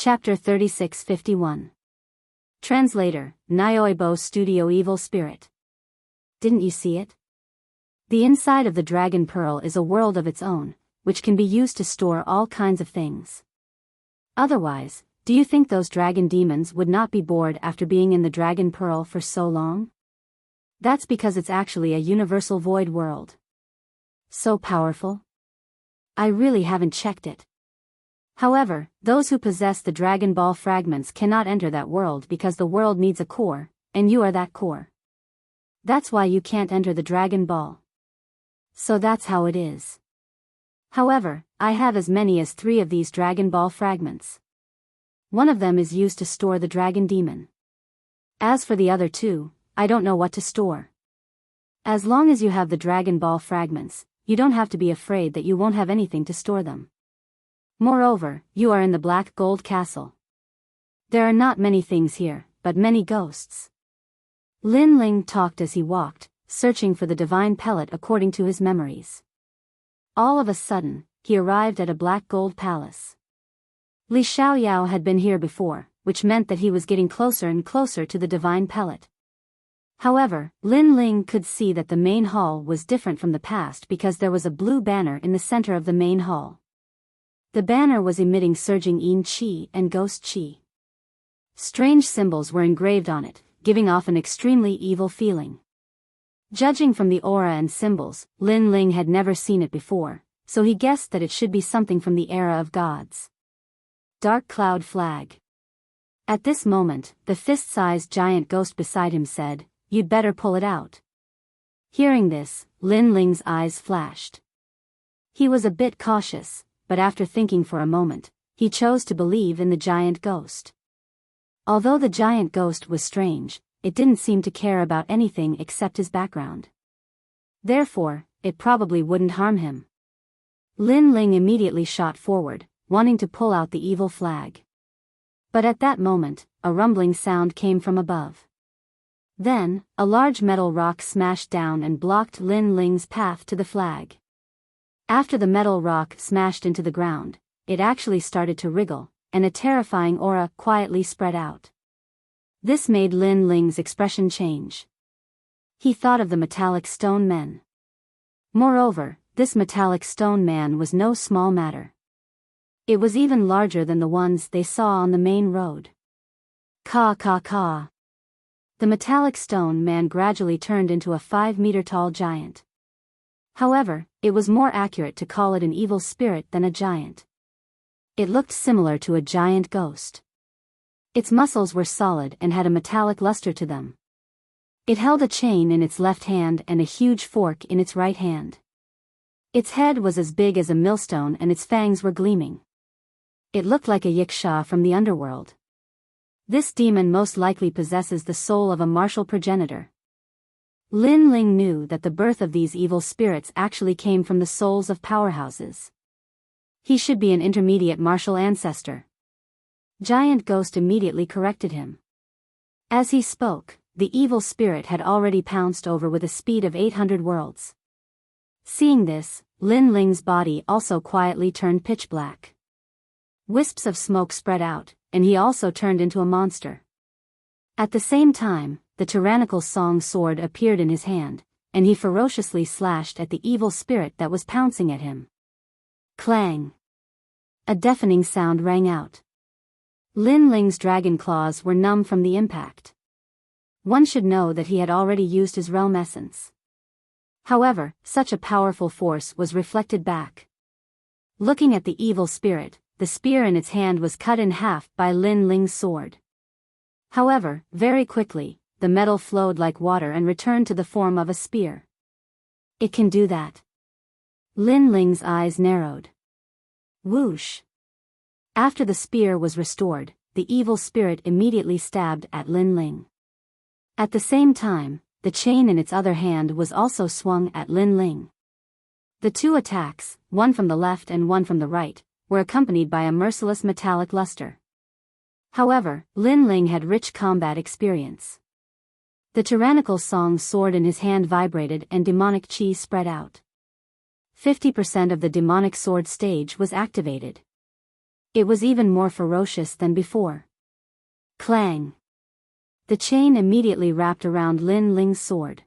Chapter 3651. Translator, Nyoibo Studio Evil Spirit. Didn't you see it? The inside of the Dragon Pearl is a world of its own, which can be used to store all kinds of things. Otherwise, do you think those dragon demons would not be bored after being in the Dragon Pearl for so long? That's because it's actually a universal void world. So powerful? I really haven't checked it. However, those who possess the Dragon Ball fragments cannot enter that world because the world needs a core, and you are that core. That's why you can't enter the Dragon Ball. So that's how it is. However, I have as many as 3 of these Dragon Ball fragments. One of them is used to store the Dragon Demon. As for the other 2, I don't know what to store. As long as you have the Dragon Ball fragments, you don't have to be afraid that you won't have anything to store them. Moreover, you are in the Black Gold Castle. There are not many things here, but many ghosts. Lin Ling talked as he walked, searching for the divine pellet according to his memories. All of a sudden, he arrived at a black gold palace. Li Xiaoyao had been here before, which meant that he was getting closer and closer to the divine pellet. However, Lin Ling could see that the main hall was different from the past because there was a blue banner in the center of the main hall. The banner was emitting surging yin qi and ghost qi. Strange symbols were engraved on it, giving off an extremely evil feeling. Judging from the aura and symbols, Lin Ling had never seen it before, so he guessed that it should be something from the era of gods. Dark Cloud Flag. At this moment, the fist-sized giant ghost beside him said, "You'd better pull it out." Hearing this, Lin Ling's eyes flashed. He was a bit cautious, but after thinking for a moment, he chose to believe in the giant ghost. Although the giant ghost was strange, it didn't seem to care about anything except his background. Therefore, it probably wouldn't harm him. Lin Ling immediately shot forward, wanting to pull out the evil flag. But at that moment, a rumbling sound came from above. Then, a large metal rock smashed down and blocked Lin Ling's path to the flag. After the metal rock smashed into the ground, it actually started to wriggle, and a terrifying aura quietly spread out. This made Lin Ling's expression change. He thought of the metallic stone men. Moreover, this metallic stone man was no small matter. It was even larger than the ones they saw on the main road. Ka ka ka. The metallic stone man gradually turned into a 5-meter-tall giant. However, it was more accurate to call it an evil spirit than a giant. It looked similar to a giant ghost. Its muscles were solid and had a metallic luster to them. It held a chain in its left hand and a huge fork in its right hand. Its head was as big as a millstone and its fangs were gleaming. It looked like a yiksha from the underworld. This demon most likely possesses the soul of a martial progenitor. Lin Ling knew that the birth of these evil spirits actually came from the souls of powerhouses. He should be an intermediate martial ancestor. Giant Ghost immediately corrected him. As he spoke, the evil spirit had already pounced over with a speed of 800 worlds. Seeing this, Lin Ling's body also quietly turned pitch black. Wisps of smoke spread out, and he also turned into a monster. At the same time, the tyrannical song sword appeared in his hand, and he ferociously slashed at the evil spirit that was pouncing at him. Clang! A deafening sound rang out. Lin Ling's dragon claws were numb from the impact. One should know that he had already used his realm essence. However, such a powerful force was reflected back. Looking at the evil spirit, the spear in its hand was cut in half by Lin Ling's sword. However, very quickly, the metal flowed like water and returned to the form of a spear. It can do that. Lin Ling's eyes narrowed. Whoosh! After the spear was restored, the evil spirit immediately stabbed at Lin Ling. At the same time, the chain in its other hand was also swung at Lin Ling. The 2 attacks, one from the left and one from the right, were accompanied by a merciless metallic luster. However, Lin Ling had rich combat experience. The tyrannical song sword in his hand vibrated and demonic chi spread out. 50% of the demonic sword stage was activated. It was even more ferocious than before. Clang! The chain immediately wrapped around Lin Ling's sword.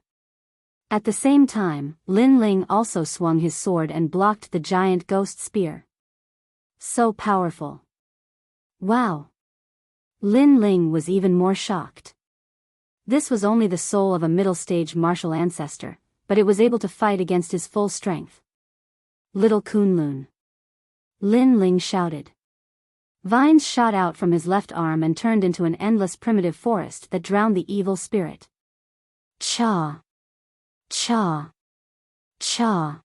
At the same time, Lin Ling also swung his sword and blocked the giant ghost spear. So powerful. Wow! Lin Ling was even more shocked. This was only the soul of a middle-stage martial ancestor, but it was able to fight against his full strength. Little Kunlun! Lin Ling shouted. Vines shot out from his left arm and turned into an endless primitive forest that drowned the evil spirit. Cha! Cha! Cha!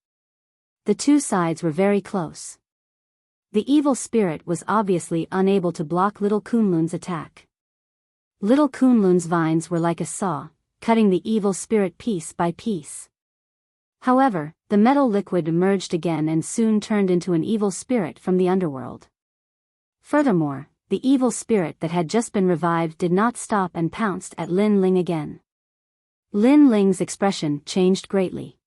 The two sides were very close. The evil spirit was obviously unable to block Little Kunlun's attack. Little Kunlun's vines were like a saw, cutting the evil spirit piece by piece. However, the metal liquid emerged again and soon turned into an evil spirit from the underworld. Furthermore, the evil spirit that had just been revived did not stop and pounced at Lin Ling again. Lin Ling's expression changed greatly.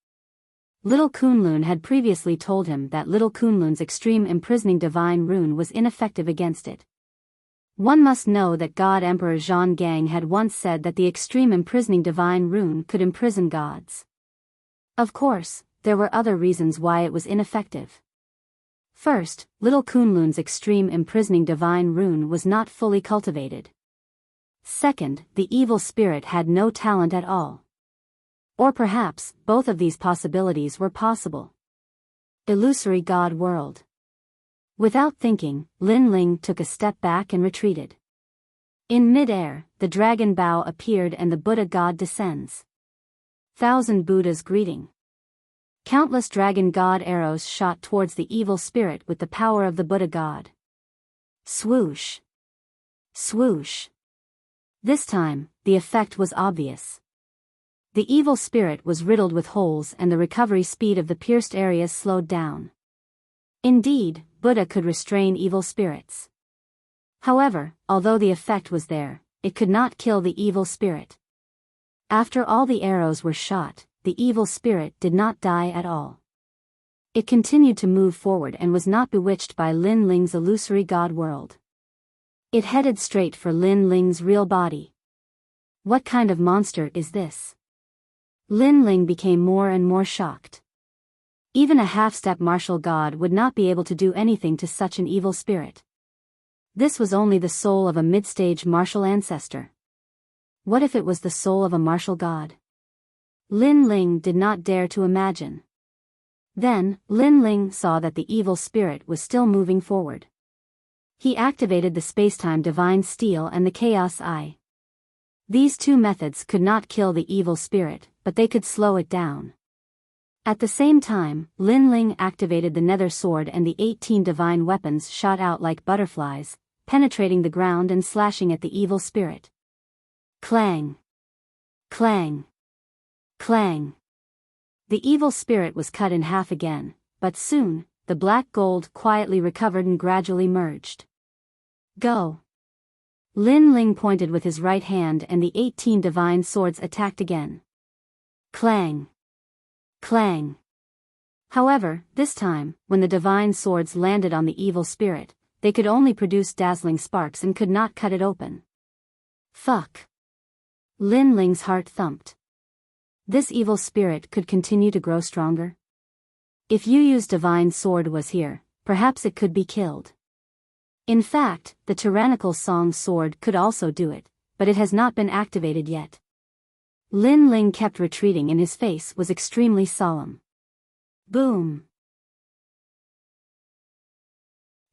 Little Kunlun had previously told him that Little Kunlun's extreme imprisoning divine rune was ineffective against it. One must know that God Emperor Zhang Gang had once said that the extreme imprisoning divine rune could imprison gods. Of course, there were other reasons why it was ineffective. First, Little Kunlun's extreme imprisoning divine rune was not fully cultivated. Second, the evil spirit had no talent at all. Or perhaps, both of these possibilities were possible. Illusory God World. Without thinking, Lin Ling took a step back and retreated. In mid-air, the dragon Biyao appeared and the Buddha god descends. Thousand Buddhas greeting. Countless dragon god arrows shot towards the evil spirit with the power of the Buddha god. Swoosh! Swoosh! This time, the effect was obvious. The evil spirit was riddled with holes and the recovery speed of the pierced areas slowed down. Indeed, Buddha could restrain evil spirits. However, although the effect was there, it could not kill the evil spirit. After all the arrows were shot, the evil spirit did not die at all. It continued to move forward and was not bewitched by Lin Ling's illusory god world. It headed straight for Lin Ling's real body. What kind of monster is this? Lin Ling became more and more shocked. Even a half-step martial god would not be able to do anything to such an evil spirit. This was only the soul of a mid-stage martial ancestor. What if it was the soul of a martial god? Lin Ling did not dare to imagine. Then, Lin Ling saw that the evil spirit was still moving forward. He activated the spacetime divine steel and the chaos eye. These two methods could not kill the evil spirit, but they could slow it down. At the same time, Lin Ling activated the nether sword and the 18 divine weapons shot out like butterflies, penetrating the ground and slashing at the evil spirit. Clang! Clang! Clang! The evil spirit was cut in half again, but soon, the black gold quietly recovered and gradually merged. Go! Lin Ling pointed with his right hand and the 18 divine swords attacked again. Clang! Clang! However, this time, when the divine swords landed on the evil spirit, they could only produce dazzling sparks and could not cut it open. Fuck! Lin Ling's heart thumped. This evil spirit could continue to grow stronger? If Yu Yu's divine sword was here, perhaps it could be killed. In fact, the tyrannical Song sword could also do it, but it has not been activated yet. Lin Ling kept retreating and his face was extremely solemn. Boom!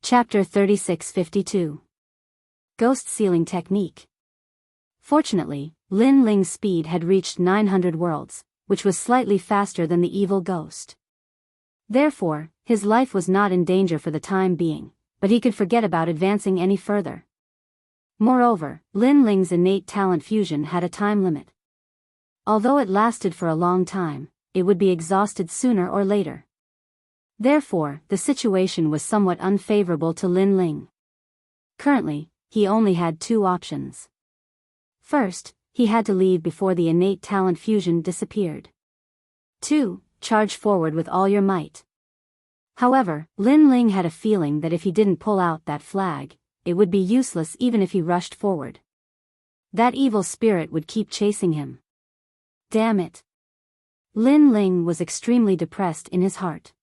Chapter 3652. Ghost Sealing Technique. Fortunately, Lin Ling's speed had reached 900 worlds, which was slightly faster than the evil ghost. Therefore, his life was not in danger for the time being, but he could forget about advancing any further. Moreover, Lin Ling's innate talent fusion had a time limit. Although it lasted for a long time, it would be exhausted sooner or later. Therefore, the situation was somewhat unfavorable to Lin Ling. Currently, he only had two options. First, he had to leave before the innate talent fusion disappeared. 2. Charge forward with all your might. However, Lin Ling had a feeling that if he didn't pull out that flag, it would be useless even if he rushed forward. That evil spirit would keep chasing him. Damn it. Lin Ling was extremely depressed in his heart.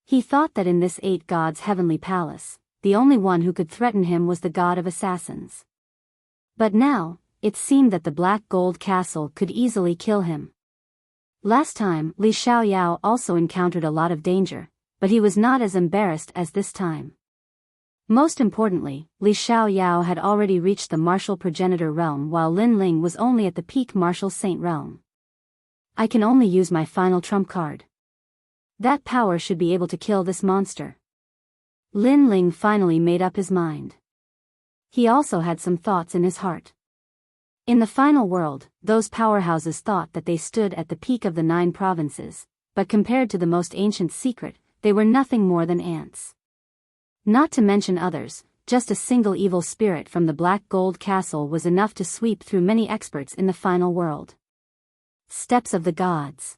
He thought that in this 8 gods' heavenly palace, the only one who could threaten him was the god of assassins. But now, it seemed that the Black Gold Castle could easily kill him. Last time, Li Xiaoyao also encountered a lot of danger, but he was not as embarrassed as this time. Most importantly, Li Xiaoyao had already reached the martial progenitor realm while Lin Ling was only at the peak martial saint realm. I can only use my final trump card. That power should be able to kill this monster. Lin Ling finally made up his mind. He also had some thoughts in his heart. In the final world, those powerhouses thought that they stood at the peak of the 9 provinces, but compared to the most ancient secret, they were nothing more than ants. Not to mention others, just a single evil spirit from the Black Gold Castle was enough to sweep through many experts in the final world. Steps of the gods.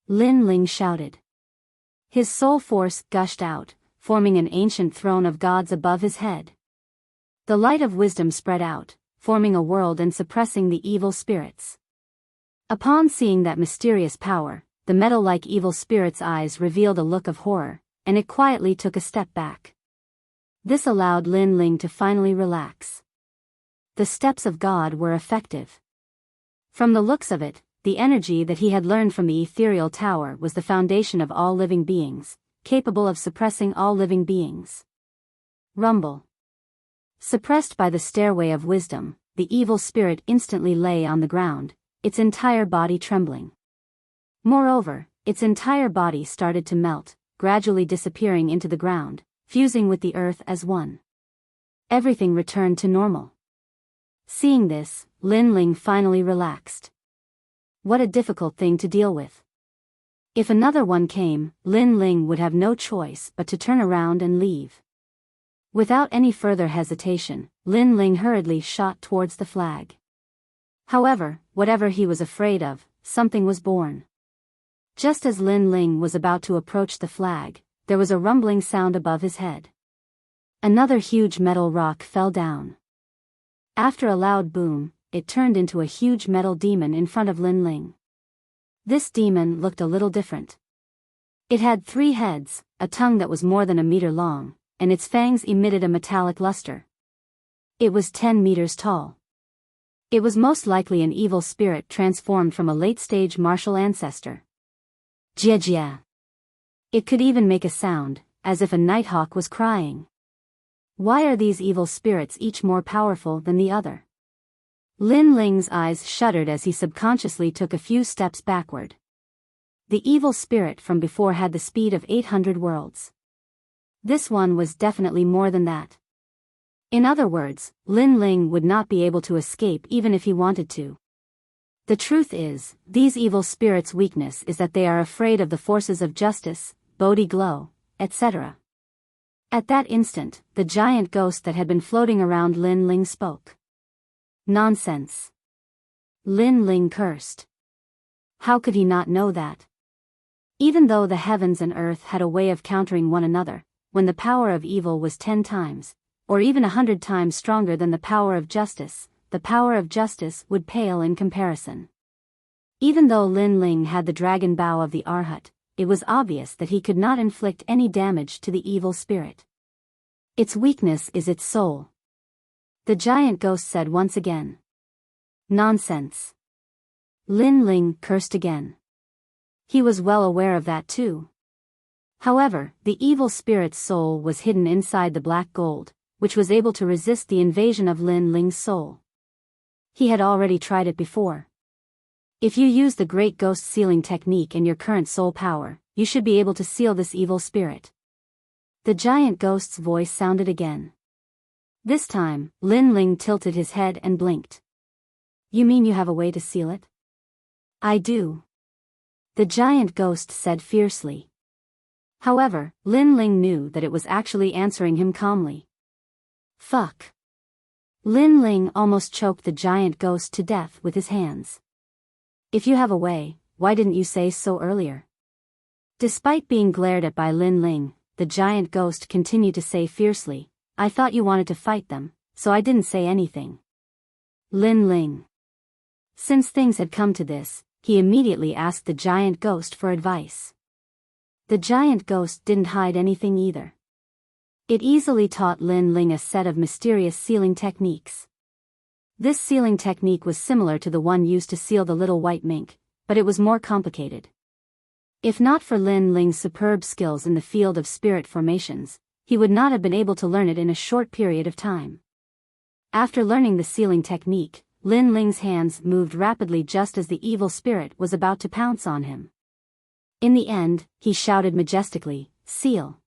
Lin Ling shouted. His soul force gushed out, forming an ancient throne of gods above his head. The light of wisdom spread out, forming a world and suppressing the evil spirits. Upon seeing that mysterious power, the metal-like evil spirit's eyes revealed a look of horror, and it quietly took a step back. This allowed Lin Ling to finally relax. The steps of God were effective. From the looks of it, the energy that he had learned from the ethereal tower was the foundation of all living beings, capable of suppressing all living beings. Rumble. Suppressed by the stairway of wisdom, the evil spirit instantly lay on the ground, its entire body trembling. Moreover, its entire body started to melt, gradually disappearing into the ground, fusing with the earth as one. Everything returned to normal. Seeing this, Lin Ling finally relaxed. What a difficult thing to deal with. If another one came, Lin Ling would have no choice but to turn around and leave. Without any further hesitation, Lin Ling hurriedly shot towards the flag. However, whatever he was afraid of, something was born. Just as Lin Ling was about to approach the flag, there was a rumbling sound above his head. Another huge metal rock fell down. After a loud boom, it turned into a huge metal demon in front of Lin Ling. This demon looked a little different. It had 3 heads, a tongue that was more than a meter long, and its fangs emitted a metallic luster. It was 10 meters tall. It was most likely an evil spirit transformed from a late-stage martial ancestor. Jia jia. It could even make a sound, as if a nighthawk was crying. Why are these evil spirits each more powerful than the other? Lin Ling's eyes shuddered as he subconsciously took a few steps backward. The evil spirit from before had the speed of 800 worlds. This one was definitely more than that. In other words, Lin Ling would not be able to escape even if he wanted to. The truth is, these evil spirits' weakness is that they are afraid of the forces of justice, Bodhi glow, etc. At that instant, the giant ghost that had been floating around Lin Ling spoke. Nonsense. Lin Ling cursed. How could he not know that? Even though the heavens and earth had a way of countering one another, when the power of evil was 10 times, or even 100 times stronger than the power of justice, the power of justice would pale in comparison. Even though Lin Ling had the dragon bow of the Arhat, it was obvious that he could not inflict any damage to the evil spirit. Its weakness is its soul. The giant ghost said once again. Nonsense. Lin Ling cursed again. He was well aware of that too. However, the evil spirit's soul was hidden inside the black gold, which was able to resist the invasion of Lin Ling's soul. He had already tried it before. If you use the Great Ghost Sealing technique in your current soul power, you should be able to seal this evil spirit. The giant ghost's voice sounded again. This time, Lin Ling tilted his head and blinked. You mean you have a way to seal it? I do. The giant ghost said fiercely. However, Lin Ling knew that it was actually answering him calmly. Fuck. Lin Ling almost choked the giant ghost to death with his hands. If you have a way, why didn't you say so earlier? Despite being glared at by Lin Ling, the giant ghost continued to say fiercely, "I thought you wanted to fight them, so I didn't say anything." Lin Ling. Since things had come to this, he immediately asked the giant ghost for advice. The giant ghost didn't hide anything either. It easily taught Lin Ling a set of mysterious sealing techniques. This sealing technique was similar to the one used to seal the little white mink, but it was more complicated. If not for Lin Ling's superb skills in the field of spirit formations, he would not have been able to learn it in a short period of time. After learning the sealing technique, Lin Ling's hands moved rapidly just as the evil spirit was about to pounce on him. In the end, he shouted majestically, "Seal!"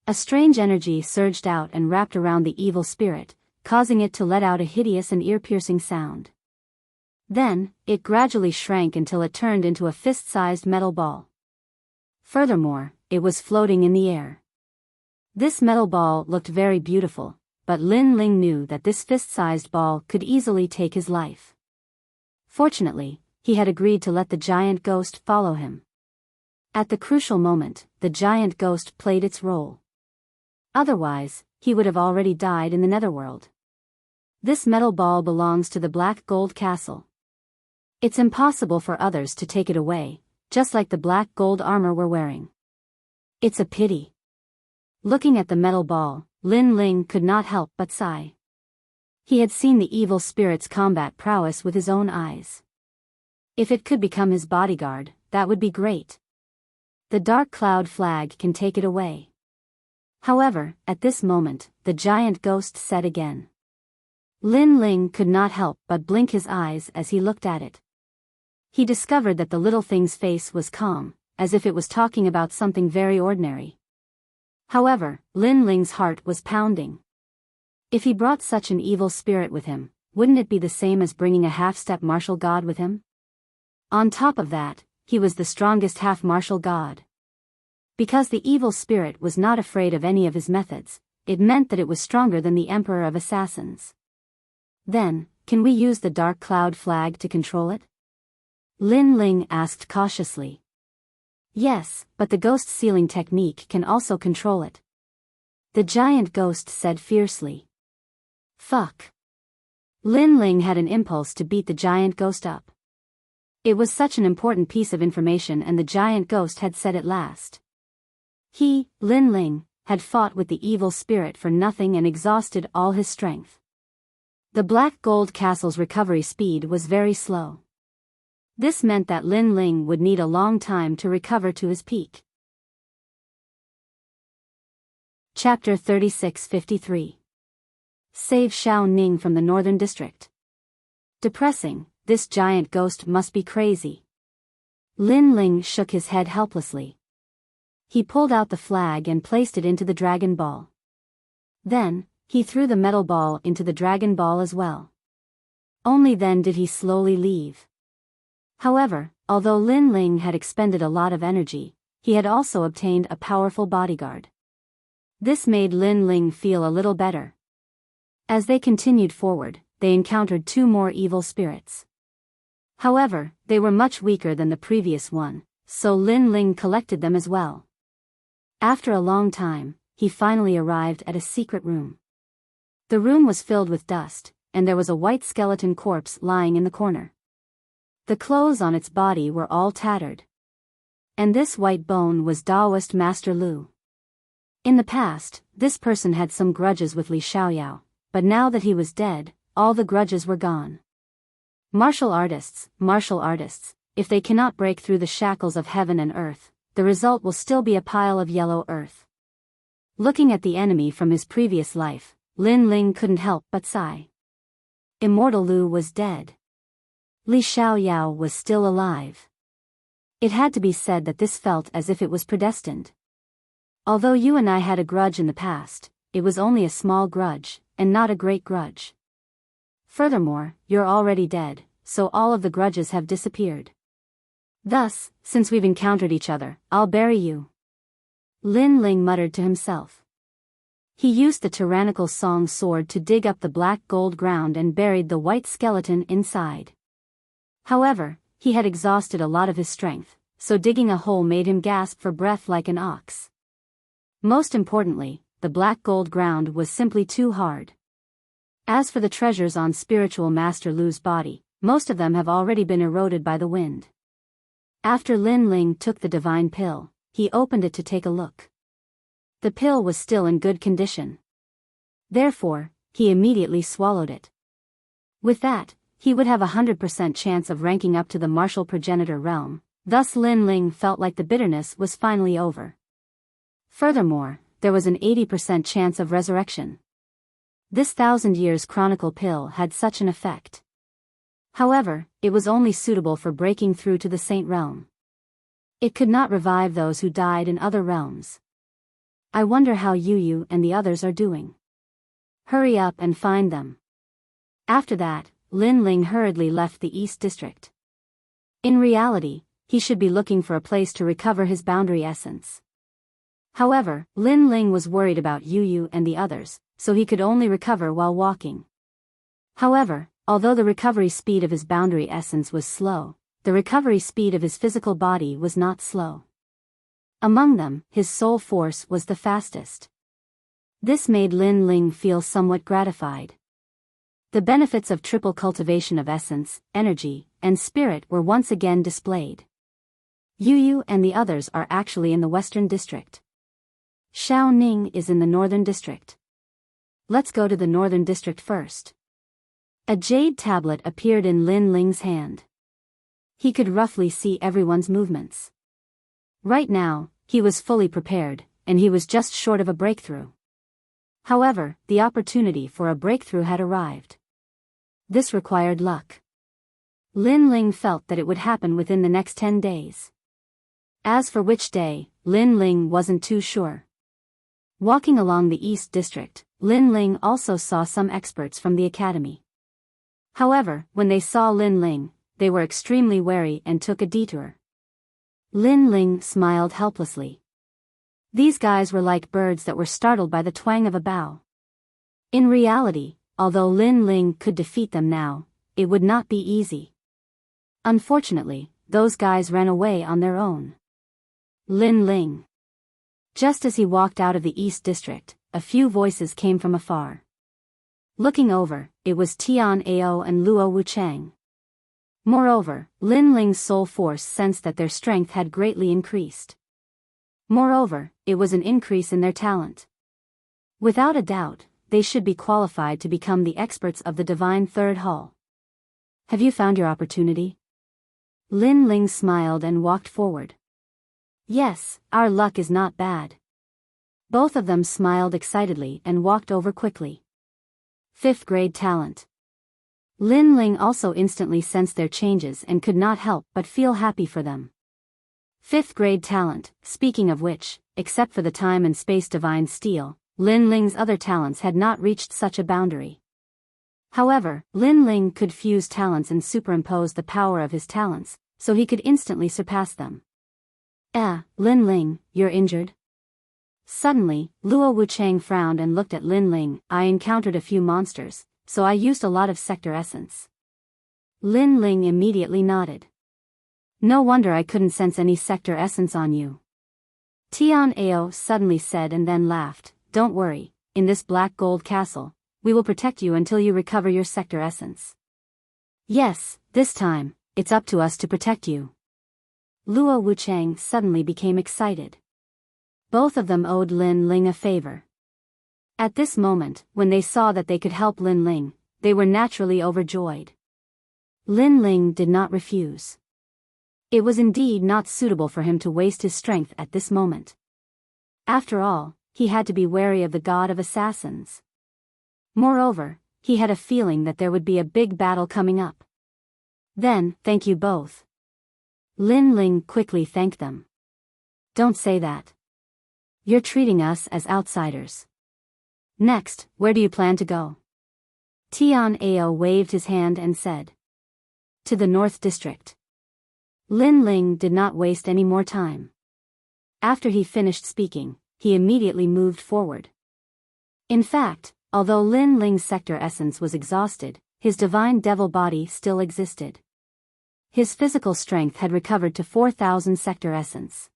A strange energy surged out and wrapped around the evil spirit, causing it to let out a hideous and ear-piercing sound. Then, it gradually shrank until it turned into a fist-sized metal ball. Furthermore, it was floating in the air. This metal ball looked very beautiful, but Lin Ling knew that this fist-sized ball could easily take his life. Fortunately, he had agreed to let the giant ghost follow him. At the crucial moment, the giant ghost played its role. Otherwise, he would have already died in the netherworld. This metal ball belongs to the Black Gold Castle. It's impossible for others to take it away, just like the black gold armor we're wearing. It's a pity. Looking at the metal ball, Lin Ling could not help but sigh. He had seen the evil spirit's combat prowess with his own eyes. If it could become his bodyguard, that would be great. The Dark Cloud flag can take it away. However, at this moment, the giant ghost said again. Lin Ling could not help but blink his eyes as he looked at it. He discovered that the little thing's face was calm, as if it was talking about something very ordinary. However, Lin Ling's heart was pounding. If he brought such an evil spirit with him, wouldn't it be the same as bringing a half-step martial god with him? On top of that, he was the strongest half-martial god. Because the evil spirit was not afraid of any of his methods, it meant that it was stronger than the Emperor of Assassins. Then, can we use the Dark Cloud flag to control it? Lin Ling asked cautiously. Yes, but the ghost sealing technique can also control it. The giant ghost said fiercely. Fuck. Lin Ling had an impulse to beat the giant ghost up. It was such an important piece of information and the giant ghost had said it last. He, Lin Ling, had fought with the evil spirit for nothing and exhausted all his strength. The Black Gold Castle's recovery speed was very slow. This meant that Lin Ling would need a long time to recover to his peak. Chapter 3653. Save Xiao Ning from the Northern District. Depressing, this giant ghost must be crazy. Lin Ling shook his head helplessly. He pulled out the flag and placed it into the Dragon Ball. Then, he threw the metal ball into the Dragon Ball as well. Only then did he slowly leave. However, although Lin Ling had expended a lot of energy, he had also obtained a powerful bodyguard. This made Lin Ling feel a little better. As they continued forward, they encountered two more evil spirits. However, they were much weaker than the previous one, so Lin Ling collected them as well. After a long time, he finally arrived at a secret room. The room was filled with dust, and there was a white skeleton corpse lying in the corner. The clothes on its body were all tattered. And this white bone was Taoist Master Lu. In the past, this person had some grudges with Li Xiaoyao, but now that he was dead, all the grudges were gone. Martial artists, if they cannot break through the shackles of heaven and earth, the result will still be a pile of yellow earth. Looking at the enemy from his previous life, Lin Ling couldn't help but sigh. Immortal Lu was dead. Li Xiaoyao was still alive. It had to be said that this felt as if it was predestined. Although you and I had a grudge in the past, it was only a small grudge, and not a great grudge. Furthermore, you're already dead, so all of the grudges have disappeared. Thus, since we've encountered each other, I'll bury you. Lin Ling muttered to himself. He used the tyrannical song sword to dig up the black gold ground and buried the white skeleton inside. However, he had exhausted a lot of his strength, so digging a hole made him gasp for breath like an ox. Most importantly, the black gold ground was simply too hard. As for the treasures on Spiritual Master Lu's body, most of them have already been eroded by the wind. After Lin Ling took the divine pill, he opened it to take a look. The pill was still in good condition. Therefore, he immediately swallowed it. With that, he would have 100% chance of ranking up to the martial progenitor realm, thus Lin Ling felt like the bitterness was finally over. Furthermore, there was an 80% chance of resurrection. This 1,000 Years Chronicle pill had such an effect. However, it was only suitable for breaking through to the Saint realm. It could not revive those who died in other realms. I wonder how Yu and the others are doing. Hurry up and find them. After that, Lin Ling hurriedly left the East District. In reality, he should be looking for a place to recover his boundary essence. However, Lin Ling was worried about Yu and the others, so he could only recover while walking. However, although the recovery speed of his boundary essence was slow, the recovery speed of his physical body was not slow. Among them, his soul force was the fastest. This made Lin Ling feel somewhat gratified. The benefits of triple cultivation of essence, energy, and spirit were once again displayed. Yu and the others are actually in the Western District. Xiao Ning is in the Northern District. Let's go to the Northern District first. A jade tablet appeared in Lin Ling's hand. He could roughly see everyone's movements. Right now, he was fully prepared, and he was just short of a breakthrough. However, the opportunity for a breakthrough had arrived. This required luck. Lin Ling felt that it would happen within the next 10 days. As for which day, Lin Ling wasn't too sure. Walking along the East District, Lin Ling also saw some experts from the academy. However, when they saw Lin Ling, they were extremely wary and took a detour. Lin Ling smiled helplessly. These guys were like birds that were startled by the twang of a bow. In reality, although Lin Ling could defeat them now, it would not be easy. Unfortunately, those guys ran away on their own. Lin Ling. Just as he walked out of the East District, a few voices came from afar. Looking over, it was Tian Ao and Luo Wuchang. Moreover, Lin Ling's soul force sensed that their strength had greatly increased. Moreover, it was an increase in their talent. Without a doubt, they should be qualified to become the experts of the Divine Third Hall. Have you found your opportunity? Lin Ling smiled and walked forward. Yes, our luck is not bad. Both of them smiled excitedly and walked over quickly. 5th grade talent. Lin Ling also instantly sensed their changes and could not help but feel happy for them. 5th grade talent, speaking of which, except for the time and space divine steel, Lin Ling's other talents had not reached such a boundary. However, Lin Ling could fuse talents and superimpose the power of his talents, so he could instantly surpass them. Lin Ling, you're injured? Suddenly, Luo Wuchang frowned and looked at Lin Ling. I encountered a few monsters, so I used a lot of sector essence. Lin Ling immediately nodded. No wonder I couldn't sense any sector essence on you. Tian Ao suddenly said and then laughed. Don't worry, in this black gold castle, we will protect you until you recover your sector essence. Yes, this time, it's up to us to protect you. Luo Wuchang suddenly became excited. Both of them owed Lin Ling a favor. At this moment, when they saw that they could help Lin Ling, they were naturally overjoyed. Lin Ling did not refuse. It was indeed not suitable for him to waste his strength at this moment. After all, he had to be wary of the god of assassins. Moreover, he had a feeling that there would be a big battle coming up. Then, thank you both. Lin Ling quickly thanked them. Don't say that. You're treating us as outsiders. Next, where do you plan to go? Tian Ao waved his hand and said. To the North District. Lin Ling did not waste any more time. After he finished speaking, he immediately moved forward. In fact, although Lin Ling's sector essence was exhausted, his divine devil body still existed. His physical strength had recovered to 4,000 sector essence.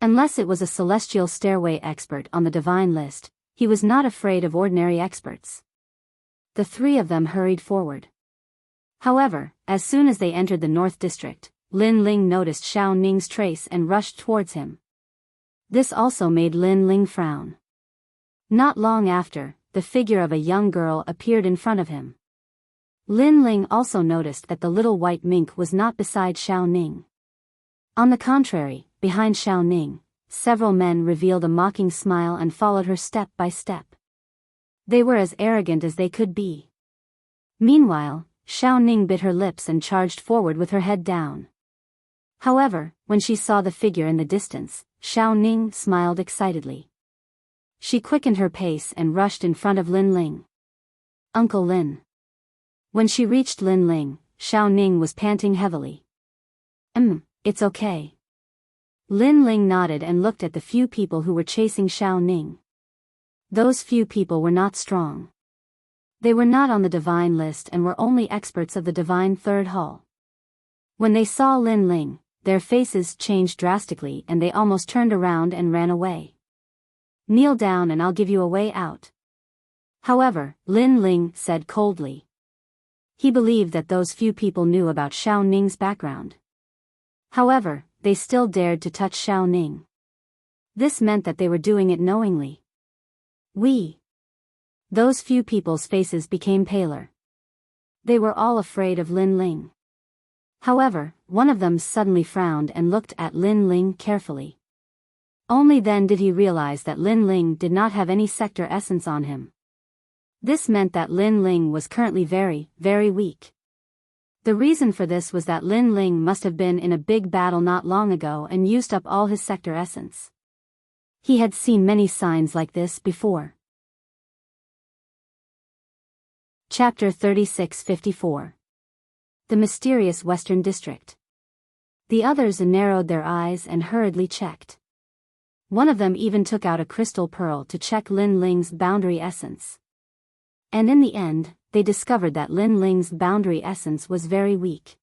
Unless it was a celestial stairway expert on the divine list, he was not afraid of ordinary experts. The three of them hurried forward. However, as soon as they entered the North District, Lin Ling noticed Xiao Ning's trace and rushed towards him. This also made Lin Ling frown. Not long after, the figure of a young girl appeared in front of him. Lin Ling also noticed that the little white mink was not beside Xiao Ning. On the contrary, behind Xiao Ning, several men revealed a mocking smile and followed her step by step. They were as arrogant as they could be. Meanwhile, Xiao Ning bit her lips and charged forward with her head down. However, when she saw the figure in the distance, Xiao Ning smiled excitedly. She quickened her pace and rushed in front of Lin Ling. "Uncle Lin." When she reached Lin Ling, Xiao Ning was panting heavily. It's okay." Lin Ling nodded and looked at the few people who were chasing Xiao Ning. Those few people were not strong. They were not on the divine list and were only experts of the divine third hall. When they saw Lin Ling, their faces changed drastically and they almost turned around and ran away. "Kneel down and I'll give you a way out." However, Lin Ling said coldly. He believed that those few people knew about Xiao Ning's background. However, they still dared to touch Xiao Ning. This meant that they were doing it knowingly. Those few people's faces became paler. They were all afraid of Lin Ling. However, one of them suddenly frowned and looked at Lin Ling carefully. Only then did he realize that Lin Ling did not have any sector essence on him. This meant that Lin Ling was currently very, very weak. The reason for this was that Lin Ling must have been in a big battle not long ago and used up all his sector essence. He had seen many signs like this before. Chapter 3654. The Mysterious Western District. The others narrowed their eyes and hurriedly checked. One of them even took out a crystal pearl to check Lin Ling's boundary essence. And in the end, they discovered that Lin Ling's boundary essence was very weak.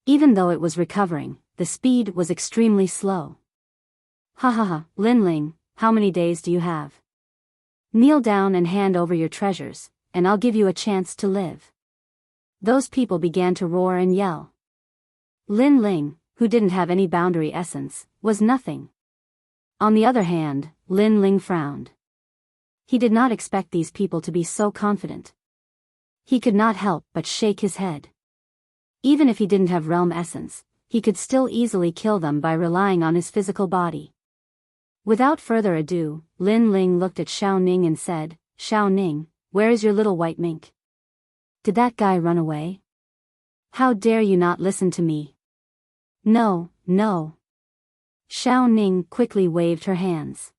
Even though it was recovering, the speed was extremely slow. Ha, Lin Ling, how many days do you have? Kneel down and hand over your treasures, and I'll give you a chance to live. Those people began to roar and yell. Lin Ling, who didn't have any boundary essence, was nothing. On the other hand, Lin Ling frowned. He did not expect these people to be so confident. He could not help but shake his head. Even if he didn't have realm essence, he could still easily kill them by relying on his physical body. Without further ado, Lin Ling looked at Xiao Ning and said, "Xiao Ning, where is your little white mink? Did that guy run away? How dare you not listen to me?" No. Xiao Ning quickly waved her hands.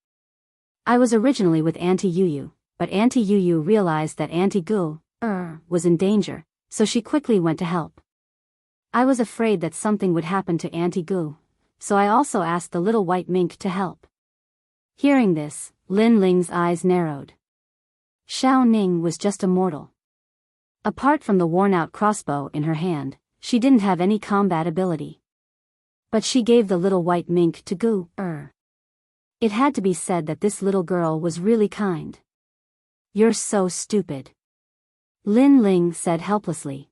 "I was originally with Auntie Yuyu, but Auntie Yuyu realized that Auntie Gu was in danger, so she quickly went to help. I was afraid that something would happen to Auntie Gu, so I also asked the little white mink to help." Hearing this, Lin Ling's eyes narrowed. Xiao Ning was just a mortal. Apart from the worn-out crossbow in her hand, she didn't have any combat ability. But she gave the little white mink to Gu. It had to be said that this little girl was really kind. "You're so stupid," Lin Ling said helplessly.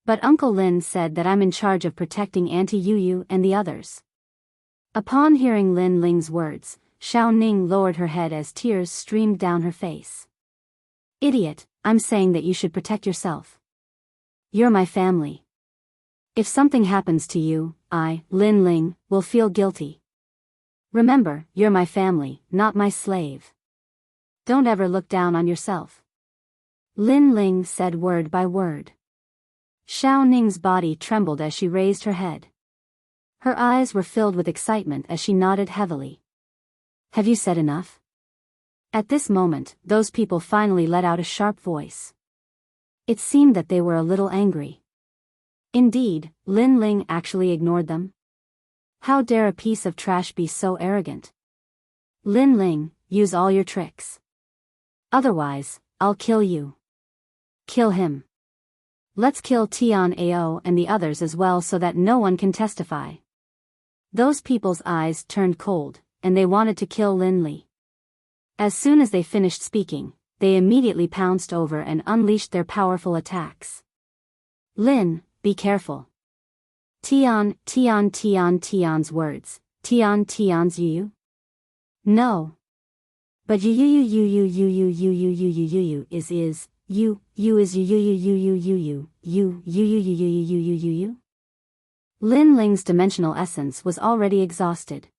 "But Uncle Lin said that I'm in charge of protecting Auntie Yuyu and the others." Upon hearing Lin Ling's words, Xiao Ning lowered her head as tears streamed down her face. "Idiot, I'm saying that you should protect yourself. You're my family. If something happens to you, I, Lin Ling, will feel guilty. Remember, you're my family, not my slave. Don't ever look down on yourself," Lin Ling said word by word. Xiao Ning's body trembled as she raised her head. Her eyes were filled with excitement as she nodded heavily. "Have you said enough?" At this moment, those people finally let out a sharp voice. It seemed that they were a little angry. Indeed, Lin Ling actually ignored them. How dare a piece of trash be so arrogant? "Lin Ling, use all your tricks. Otherwise, I'll kill you." "Kill him." Let's kill Tian Ao and the others as well so that no one can testify. Those people's eyes turned cold, and they wanted to kill Lin Li. As soon as they finished speaking, they immediately pounced over and unleashed their powerful attacks. Lin, be careful. Tian's words. Tian's you? No. But you is you. Lin Ling's dimensional essence was already exhausted.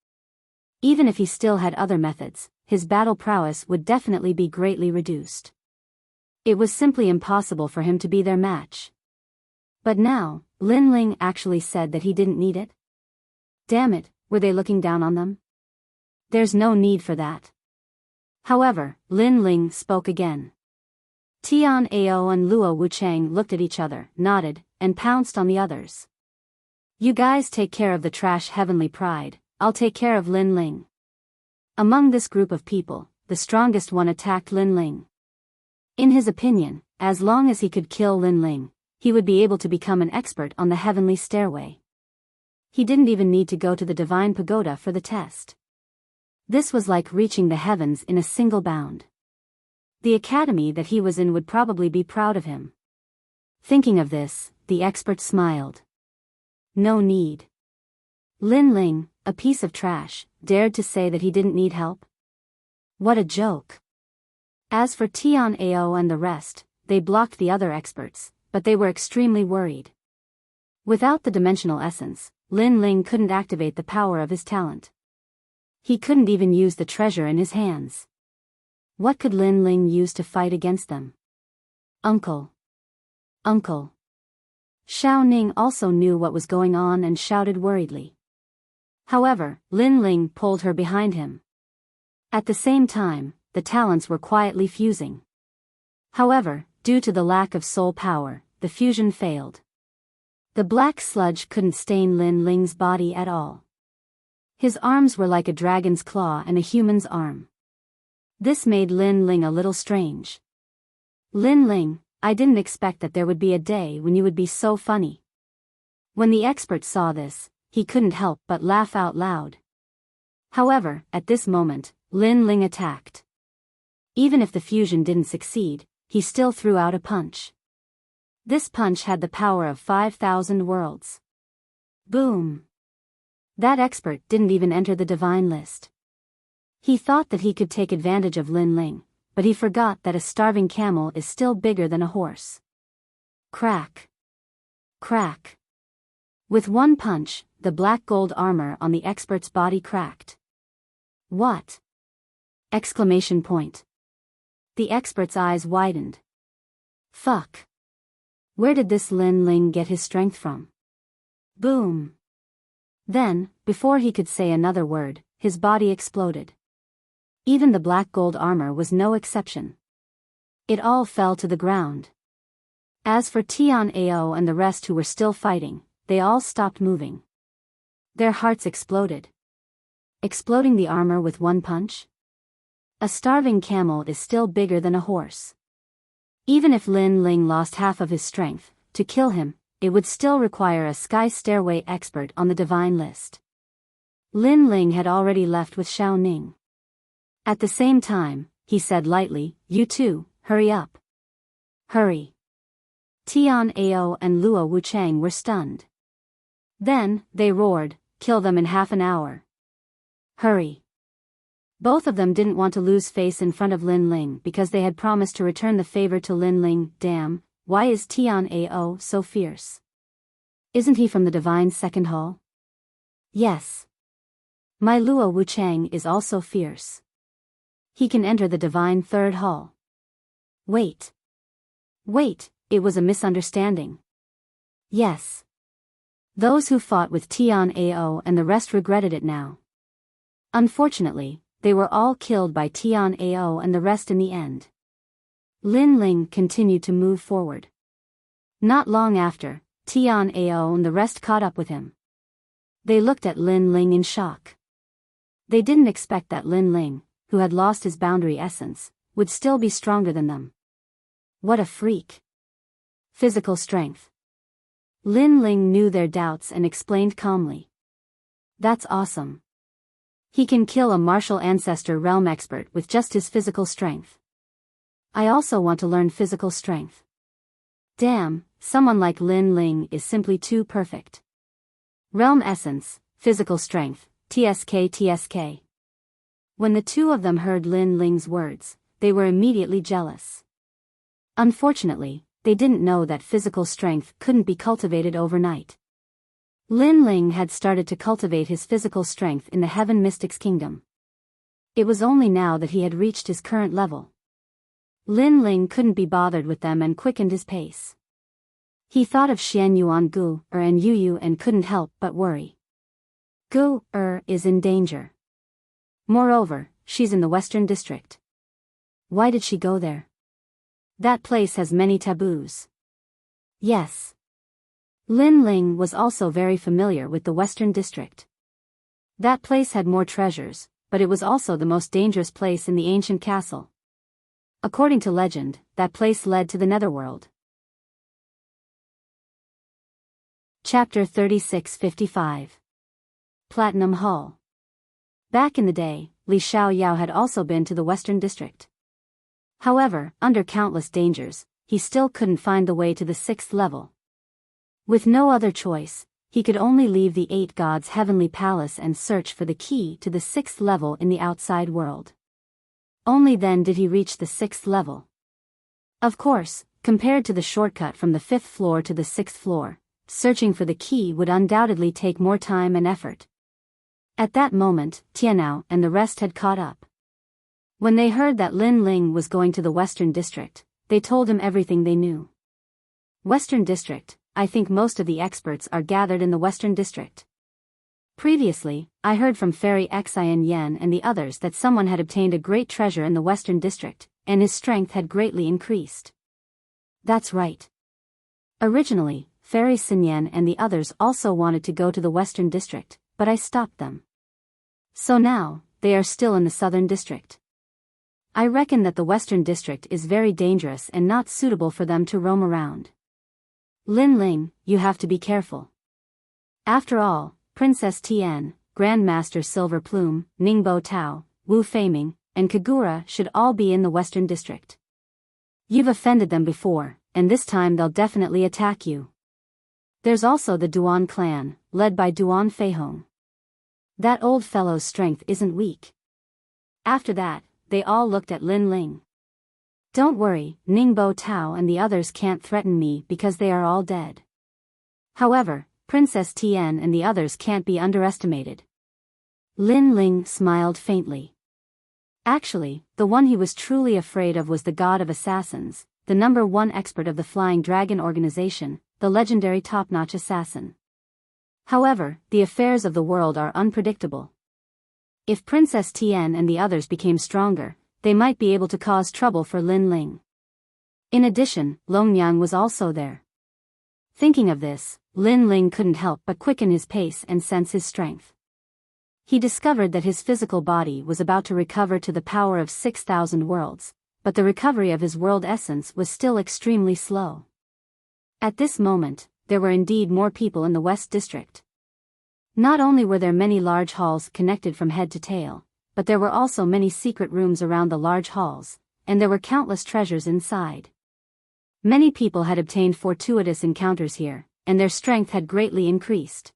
Even if he still had other methods, his battle prowess would definitely be greatly reduced. It was simply impossible for him to be their match. But now, Lin Ling actually said that he didn't need it? Damn it, were they looking down on them? There's no need for that. However, Lin Ling spoke again. Tian Ao and Luo Wuchang looked at each other, nodded, and pounced on the others. You guys take care of the trash heavenly pride, I'll take care of Lin Ling. Among this group of people, the strongest one attacked Lin Ling. In his opinion, as long as he could kill Lin Ling, he would be able to become an expert on the heavenly stairway. He didn't even need to go to the divine pagoda for the test. This was like reaching the heavens in a single bound. The academy that he was in would probably be proud of him. Thinking of this, the expert smiled. No need. Lin Ling, a piece of trash, dared to say that he didn't need help? What a joke. As for Tian Ao and the rest, they blocked the other experts, but they were extremely worried. Without the dimensional essence, Lin Ling couldn't activate the power of his talent. He couldn't even use the treasure in his hands. What could Lin Ling use to fight against them? Uncle. Uncle. Xiao Ning also knew what was going on and shouted worriedly. However, Lin Ling pulled her behind him. At the same time, the talents were quietly fusing. However, due to the lack of soul power, the fusion failed. The black sludge couldn't stain Lin Ling's body at all. His arms were like a dragon's claw and a human's arm. This made Lin Ling a little strange. Lin Ling, I didn't expect that there would be a day when you would be so funny. When the expert saw this, he couldn't help but laugh out loud. However, at this moment, Lin Ling attacked. Even if the fusion didn't succeed, he still threw out a punch. This punch had the power of 5,000 worlds. Boom! That expert didn't even enter the divine list. He thought that he could take advantage of Lin Ling, but he forgot that a starving camel is still bigger than a horse. Crack! Crack! With one punch, the black gold armor on the expert's body cracked. What? Exclamation point. The expert's eyes widened. Fuck. Where did this Lin Ling get his strength from? Boom. Then, before he could say another word, his body exploded. Even the black gold armor was no exception. It all fell to the ground. As for Tian Ao and the rest who were still fighting, they all stopped moving. Their hearts exploded. Exploding the armor with one punch? A starving camel is still bigger than a horse. Even if Lin Ling lost half of his strength, to kill him, it would still require a sky stairway expert on the divine list. Lin Ling had already left with Xiao Ning. At the same time, he said lightly, "You two, hurry up. Hurry." Tian Ao and Luo Wuchang were stunned. Then, they roared, "Kill them in half an hour. Hurry." Both of them didn't want to lose face in front of Lin Ling because they had promised to return the favor to Lin Ling. Damn, why is Tian Ao so fierce? Isn't he from the divine second hall? Yes. My Luo Wuchang is also fierce. He can enter the divine third hall. Wait. Wait, it was a misunderstanding. Yes. Those who fought with Tian Ao and the rest regretted it now. Unfortunately, they were all killed by Tian Ao and the rest in the end. Lin Ling continued to move forward. Not long after, Tian Ao and the rest caught up with him. They looked at Lin Ling in shock. They didn't expect that Lin Ling, who had lost his boundary essence, would still be stronger than them. What a freak. Physical strength. Lin Ling knew their doubts and explained calmly. That's awesome. He can kill a martial ancestor realm expert with just his physical strength. I also want to learn physical strength. Damn, someone like Lin Ling is simply too perfect. Realm essence, physical strength, TSK. When the two of them heard Lin Ling's words, they were immediately jealous. Unfortunately, they didn't know that physical strength couldn't be cultivated overnight. Lin Ling had started to cultivate his physical strength in the Heaven Mystics Kingdom. It was only now that he had reached his current level. Lin Ling couldn't be bothered with them and quickened his pace. He thought of Xian Yuan Gu and Yu Yu and couldn't help but worry. Gu is in danger. Moreover, she's in the Western District. Why did she go there? That place has many taboos. Yes. Lin Ling was also very familiar with the Western District. That place had more treasures, but it was also the most dangerous place in the ancient castle. According to legend, that place led to the Netherworld. Chapter 3655. Platinum Hall. Back in the day, Li Xiaoyao had also been to the Western District. However, under countless dangers, he still couldn't find the way to the 6th level. With no other choice, he could only leave the 8 gods' heavenly palace and search for the key to the 6th level in the outside world. Only then did he reach the 6th level. Of course, compared to the shortcut from the 5th floor to the 6th floor, searching for the key would undoubtedly take more time and effort. At that moment, Tianao and the rest had caught up. When they heard that Lin Ling was going to the Western District, they told him everything they knew. Western District, I think most of the experts are gathered in the Western District. Previously, I heard from Fairy Xian Yan and the others that someone had obtained a great treasure in the Western District, and his strength had greatly increased. That's right. Originally, Fairy Xinyan and the others also wanted to go to the Western District, but I stopped them. So now, they are still in the Southern District. I reckon that the Western District is very dangerous and not suitable for them to roam around. Lin Ling, you have to be careful. After all, Princess Tian, Grandmaster Silver Plume, Ningbo Tao, Wu Feiming, and Kagura should all be in the Western District. You've offended them before, and this time they'll definitely attack you. There's also the Duan clan, led by Duan Feihong. That old fellow's strength isn't weak. After that, they all looked at Lin Ling. Don't worry, Ningbo Tao and the others can't threaten me because they are all dead. However, Princess Tian and the others can't be underestimated. Lin Ling smiled faintly. Actually, the one he was truly afraid of was the god of assassins, the #1 expert of the Flying Dragon organization, the legendary top-notch assassin. However, the affairs of the world are unpredictable. If Princess Tian and the others became stronger, they might be able to cause trouble for Lin Ling. In addition, Longyang was also there. Thinking of this, Lin Ling couldn't help but quicken his pace and sense his strength. He discovered that his physical body was about to recover to the power of 6,000 worlds, but the recovery of his world essence was still extremely slow. At this moment, there were indeed more people in the West District. Not only were there many large halls connected from head to tail, but there were also many secret rooms around the large halls, and there were countless treasures inside. Many people had obtained fortuitous encounters here, and their strength had greatly increased.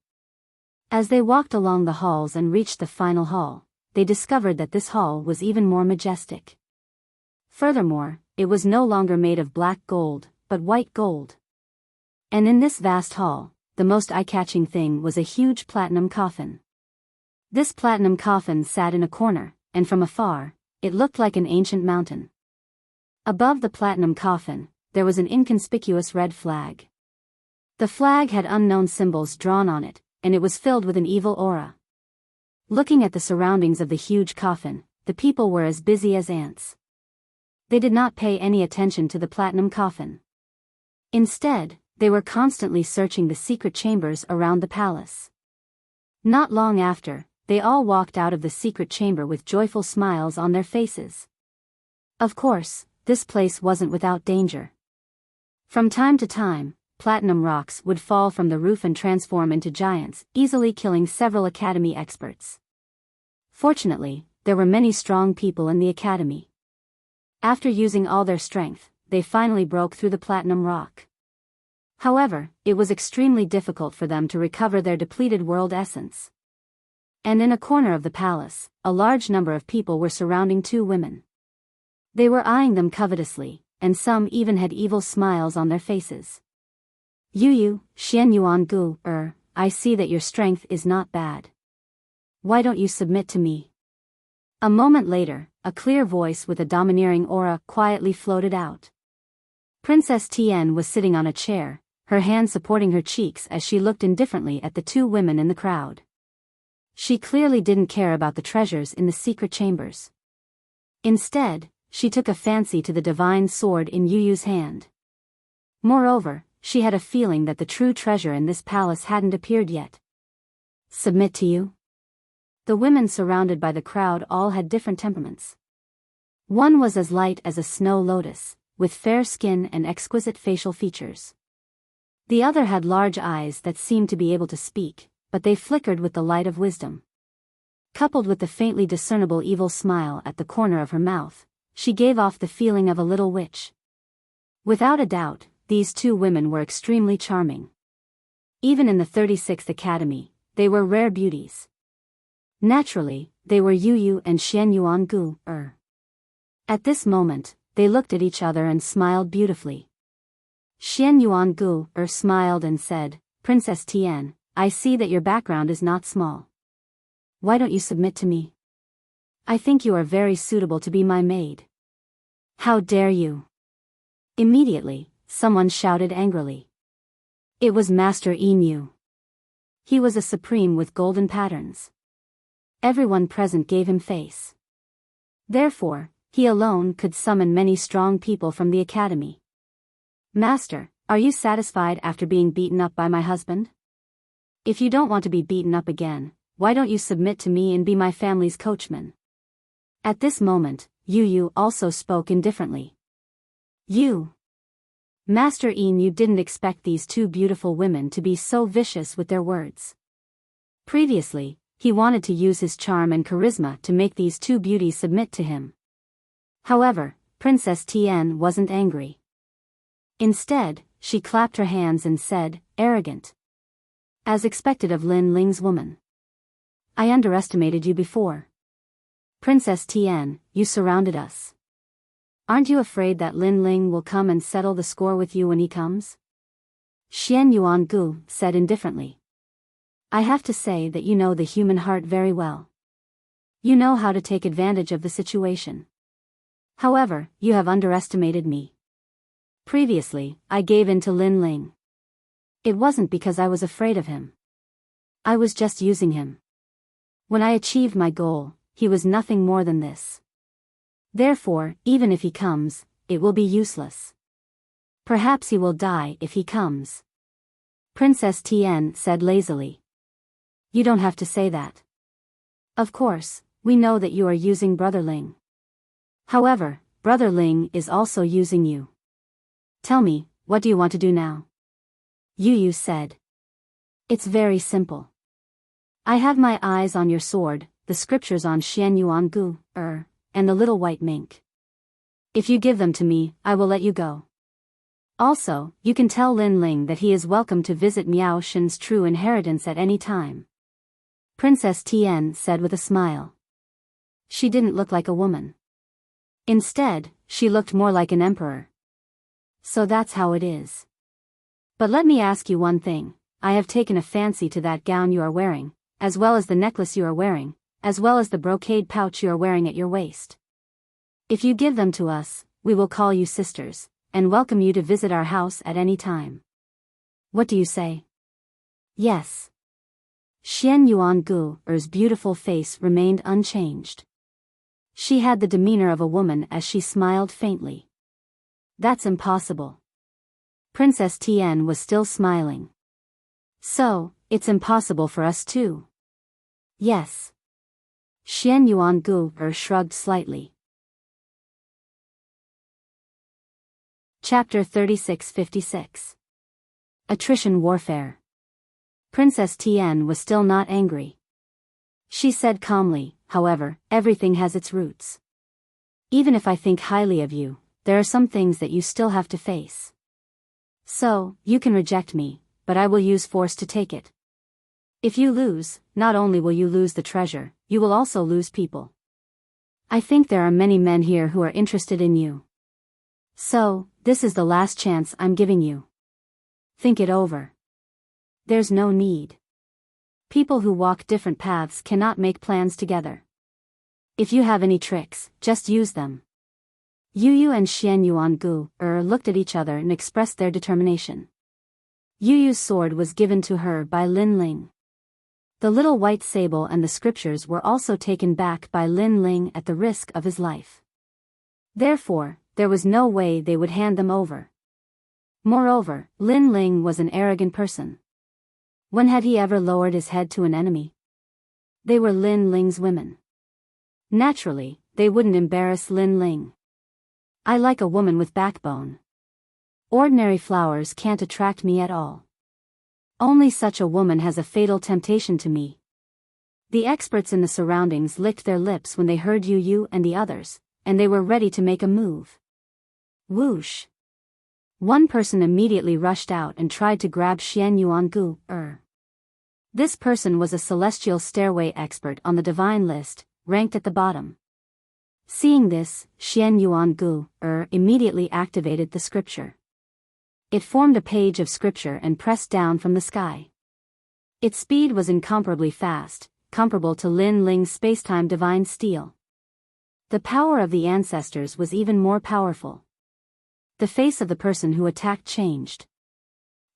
As they walked along the halls and reached the final hall, they discovered that this hall was even more majestic. Furthermore, it was no longer made of black gold, but white gold. And in this vast hall, the most eye-catching thing was a huge platinum coffin. This platinum coffin sat in a corner, and from afar, it looked like an ancient mountain. Above the platinum coffin, there was an inconspicuous red flag. The flag had unknown symbols drawn on it, and it was filled with an evil aura. Looking at the surroundings of the huge coffin, the people were as busy as ants. They did not pay any attention to the platinum coffin. Instead, they were constantly searching the secret chambers around the palace. Not long after, they all walked out of the secret chamber with joyful smiles on their faces. Of course, this place wasn't without danger. From time to time, platinum rocks would fall from the roof and transform into giants, easily killing several academy experts. Fortunately, there were many strong people in the academy. After using all their strength, they finally broke through the platinum rock. However, it was extremely difficult for them to recover their depleted world essence. And in a corner of the palace, a large number of people were surrounding two women. They were eyeing them covetously, and some even had evil smiles on their faces. Yu, Xian Yuan Gu, I see that your strength is not bad. Why don't you submit to me? A moment later, a clear voice with a domineering aura quietly floated out. Princess Tian was sitting on a chair, her hand supporting her cheeks as she looked indifferently at the two women in the crowd. She clearly didn't care about the treasures in the secret chambers. Instead, she took a fancy to the divine sword in Yu's hand. Moreover, she had a feeling that the true treasure in this palace hadn't appeared yet. Submit to you? The women surrounded by the crowd all had different temperaments. One was as light as a snow lotus, with fair skin and exquisite facial features. The other had large eyes that seemed to be able to speak, but they flickered with the light of wisdom. Coupled with the faintly discernible evil smile at the corner of her mouth, she gave off the feeling of a little witch. Without a doubt, these two women were extremely charming. Even in the 36th Academy, they were rare beauties. Naturally, they were Yu and Xian Yuan Gu. At this moment, they looked at each other and smiled beautifully. Xian Yuan Gu smiled and said, Princess Tian, I see that your background is not small. Why don't you submit to me? I think you are very suitable to be my maid. How dare you? Immediately, someone shouted angrily. It was Master Inu. He was a supreme with golden patterns. Everyone present gave him face. Therefore, he alone could summon many strong people from the academy. Master, are you satisfied after being beaten up by my husband? If you don't want to be beaten up again, why don't you submit to me and be my family's coachman? At this moment, Yu also spoke indifferently. Master Inu didn't expect these two beautiful women to be so vicious with their words. Previously, he wanted to use his charm and charisma to make these two beauties submit to him. However, Princess Tian wasn't angry. Instead, she clapped her hands and said, arrogant. As expected of Lin Ling's woman. I underestimated you before. Princess Tian, you surrounded us. Aren't you afraid that Lin Ling will come and settle the score with you when he comes? Xian Yuan Gu said indifferently. I have to say that you know the human heart very well. You know how to take advantage of the situation. However, you have underestimated me. Previously, I gave in to Lin Ling. It wasn't because I was afraid of him. I was just using him. When I achieved my goal, he was nothing more than this. Therefore, even if he comes, it will be useless. Perhaps he will die if he comes. Princess Tian said lazily. You don't have to say that. Of course, we know that you are using Brother Ling. However, Brother Ling is also using you. Tell me, what do you want to do now? Yu said. It's very simple. I have my eyes on your sword, the scriptures on Xian Yuan Gu, and the little white mink. If you give them to me, I will let you go. Also, you can tell Lin Ling that he is welcome to visit Miao Shen's true inheritance at any time. Princess Tian said with a smile. She didn't look like a woman. Instead, she looked more like an emperor. So that's how it is. But let me ask you one thing, I have taken a fancy to that gown you are wearing, as well as the necklace you are wearing, as well as the brocade pouch you are wearing at your waist. If you give them to us, we will call you sisters, and welcome you to visit our house at any time. What do you say? Yes. Xian Yuan Gu's beautiful face remained unchanged. She had the demeanor of a woman as she smiled faintly. That's impossible. Princess Tian was still smiling. So, it's impossible for us too. Yes. Xian Yuan Gu shrugged slightly. Chapter 36-56. Attrition Warfare. Princess Tian was still not angry. She said calmly, however, everything has its roots. Even if I think highly of you, there are some things that you still have to face. So, you can reject me, but I will use force to take it. If you lose, not only will you lose the treasure, you will also lose people. I think there are many men here who are interested in you. So, this is the last chance I'm giving you. Think it over. There's no need. People who walk different paths cannot make plans together. If you have any tricks, just use them. Yu Yu and Xian Yuangu looked at each other and expressed their determination. Yu Yu's sword was given to her by Lin Ling. The little white sable and the scriptures were also taken back by Lin Ling at the risk of his life. Therefore, there was no way they would hand them over. Moreover, Lin Ling was an arrogant person. When had he ever lowered his head to an enemy? They were Lin Ling's women. Naturally, they wouldn't embarrass Lin Ling. I like a woman with backbone. Ordinary flowers can't attract me at all. Only such a woman has a fatal temptation to me. The experts in the surroundings licked their lips when they heard Yu Yu and the others, and they were ready to make a move. Whoosh! One person immediately rushed out and tried to grab Xian Yuangu. This person was a celestial stairway expert on the divine list, ranked at the bottom. Seeing this, Xian Yuangu immediately activated the scripture. It formed a page of scripture and pressed down from the sky. Its speed was incomparably fast, comparable to Lin Ling's spacetime divine steel. The power of the ancestors was even more powerful. The face of the person who attacked changed.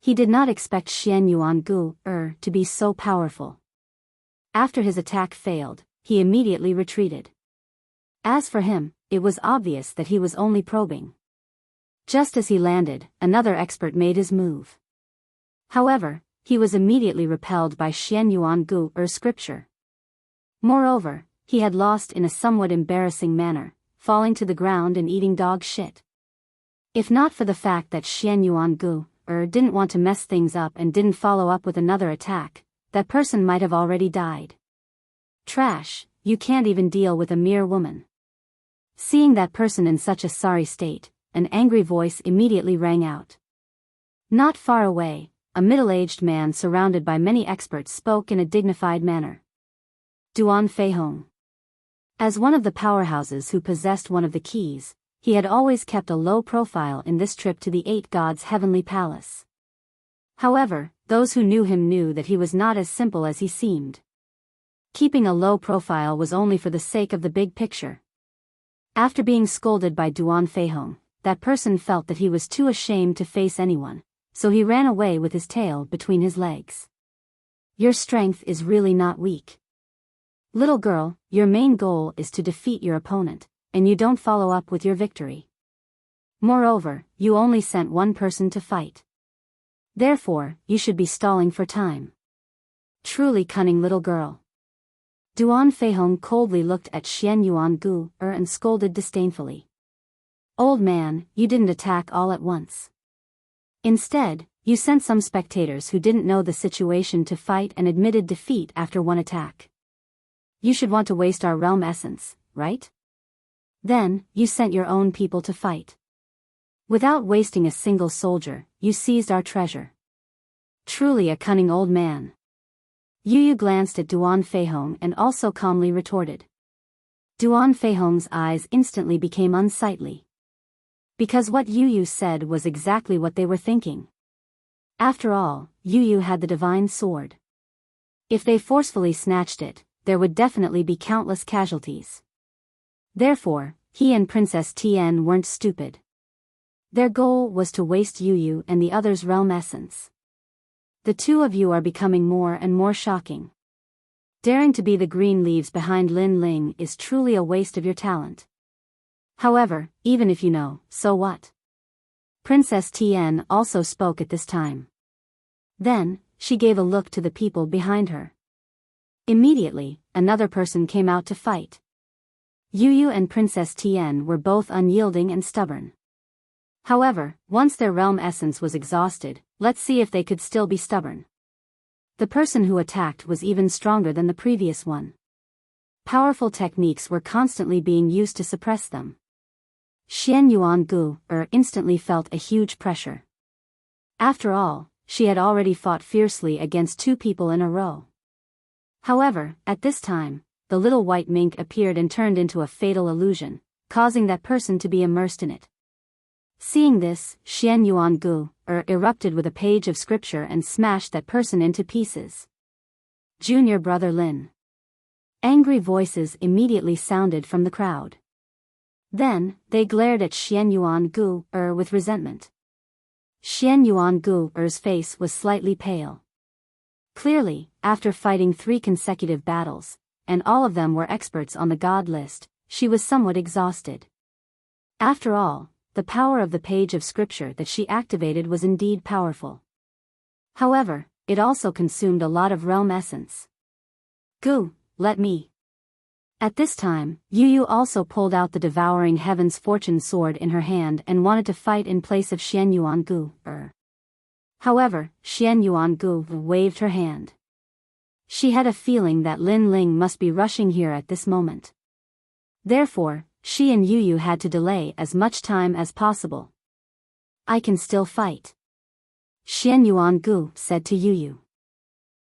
He did not expect Xian Yuangu to be so powerful. After his attack failed, he immediately retreated. As for him, it was obvious that he was only probing. Just as he landed, another expert made his move. However, he was immediately repelled by Xian Yuangu's scripture. Moreover, he had lost in a somewhat embarrassing manner, falling to the ground and eating dog shit. If not for the fact that Xian Yuangu didn't want to mess things up and didn't follow up with another attack, that person might have already died. Trash, you can't even deal with a mere woman. Seeing that person in such a sorry state, an angry voice immediately rang out. Not far away, a middle-aged man surrounded by many experts spoke in a dignified manner. Duan Feihong. As one of the powerhouses who possessed one of the keys, he had always kept a low profile in this trip to the Eight Gods' heavenly palace. However, those who knew him knew that he was not as simple as he seemed. Keeping a low profile was only for the sake of the big picture. After being scolded by Duan Feihong, that person felt that he was too ashamed to face anyone, so he ran away with his tail between his legs. Your strength is really not weak. Little girl, your main goal is to defeat your opponent, and you don't follow up with your victory. Moreover, you only sent one person to fight. Therefore, you should be stalling for time. Truly cunning little girl. Duan Feihong coldly looked at Xian Yuangu and scolded disdainfully. Old man, you didn't attack all at once. Instead, you sent some spectators who didn't know the situation to fight and admitted defeat after one attack. You should want to waste our realm essence, right? Then, you sent your own people to fight. Without wasting a single soldier, you seized our treasure. Truly a cunning old man. Yu Yu glanced at Duan Feihong and also calmly retorted. Duan Feihong's eyes instantly became unsightly. Because what Yu Yu said was exactly what they were thinking. After all, Yu Yu had the divine sword. If they forcefully snatched it, there would definitely be countless casualties. Therefore, he and Princess Tian weren't stupid. Their goal was to waste Yu Yu and the others' realm essence. The two of you are becoming more and more shocking. Daring to be the green leaves behind Lin Ling is truly a waste of your talent. However, even if you know, so what? Princess Tian also spoke at this time. Then, she gave a look to the people behind her. Immediately, another person came out to fight. Yu Yu and Princess Tian were both unyielding and stubborn. However, once their realm essence was exhausted, let's see if they could still be stubborn. The person who attacked was even stronger than the previous one. Powerful techniques were constantly being used to suppress them. Xian Yuangu instantly felt a huge pressure. After all, she had already fought fiercely against 2 people in a row. However, at this time, the little white mink appeared and turned into a fatal illusion, causing that person to be immersed in it. Seeing this, Xian Yuangu erupted with a page of scripture and smashed that person into pieces. Junior brother Lin. Angry voices immediately sounded from the crowd. Then, they glared at Xian Yuangu with resentment. Xian Yuangu's face was slightly pale. Clearly, after fighting 3 consecutive battles, and all of them were experts on the god list, she was somewhat exhausted. After all, the power of the page of scripture that she activated was indeed powerful. However, it also consumed a lot of realm essence. Gu, let me. At this time, Yu Yu also pulled out the devouring heaven's fortune sword in her hand and wanted to fight in place of Xian Yuangu. However, Xian Yuangu waved her hand. She had a feeling that Lin Ling must be rushing here at this moment. Therefore, she and Yu Yu had to delay as much time as possible. I can still fight, Xian Yuangu said to Yu Yu.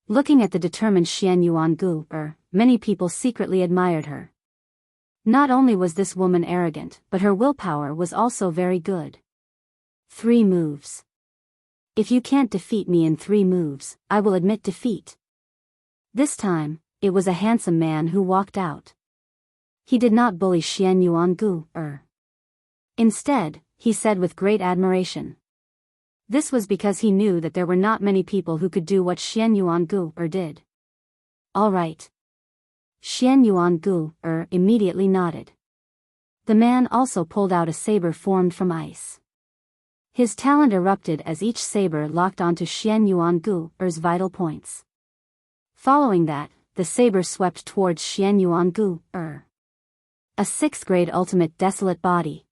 Looking at the determined Xian Yuangu, many people secretly admired her. Not only was this woman arrogant, but her willpower was also very good. 3 moves. If you can't defeat me in 3 moves, I will admit defeat. This time, it was a handsome man who walked out. He did not bully Xian Yuangu. Instead, he said with great admiration. This was because he knew that there were not many people who could do what Xian Yuangu did. All right. Xian Yuangu immediately nodded. The man also pulled out a saber formed from ice. His talent erupted as each saber locked onto Xian Yuangu's vital points. Following that, the saber swept towards Xian Yuangu. A 6th grade ultimate desolate body.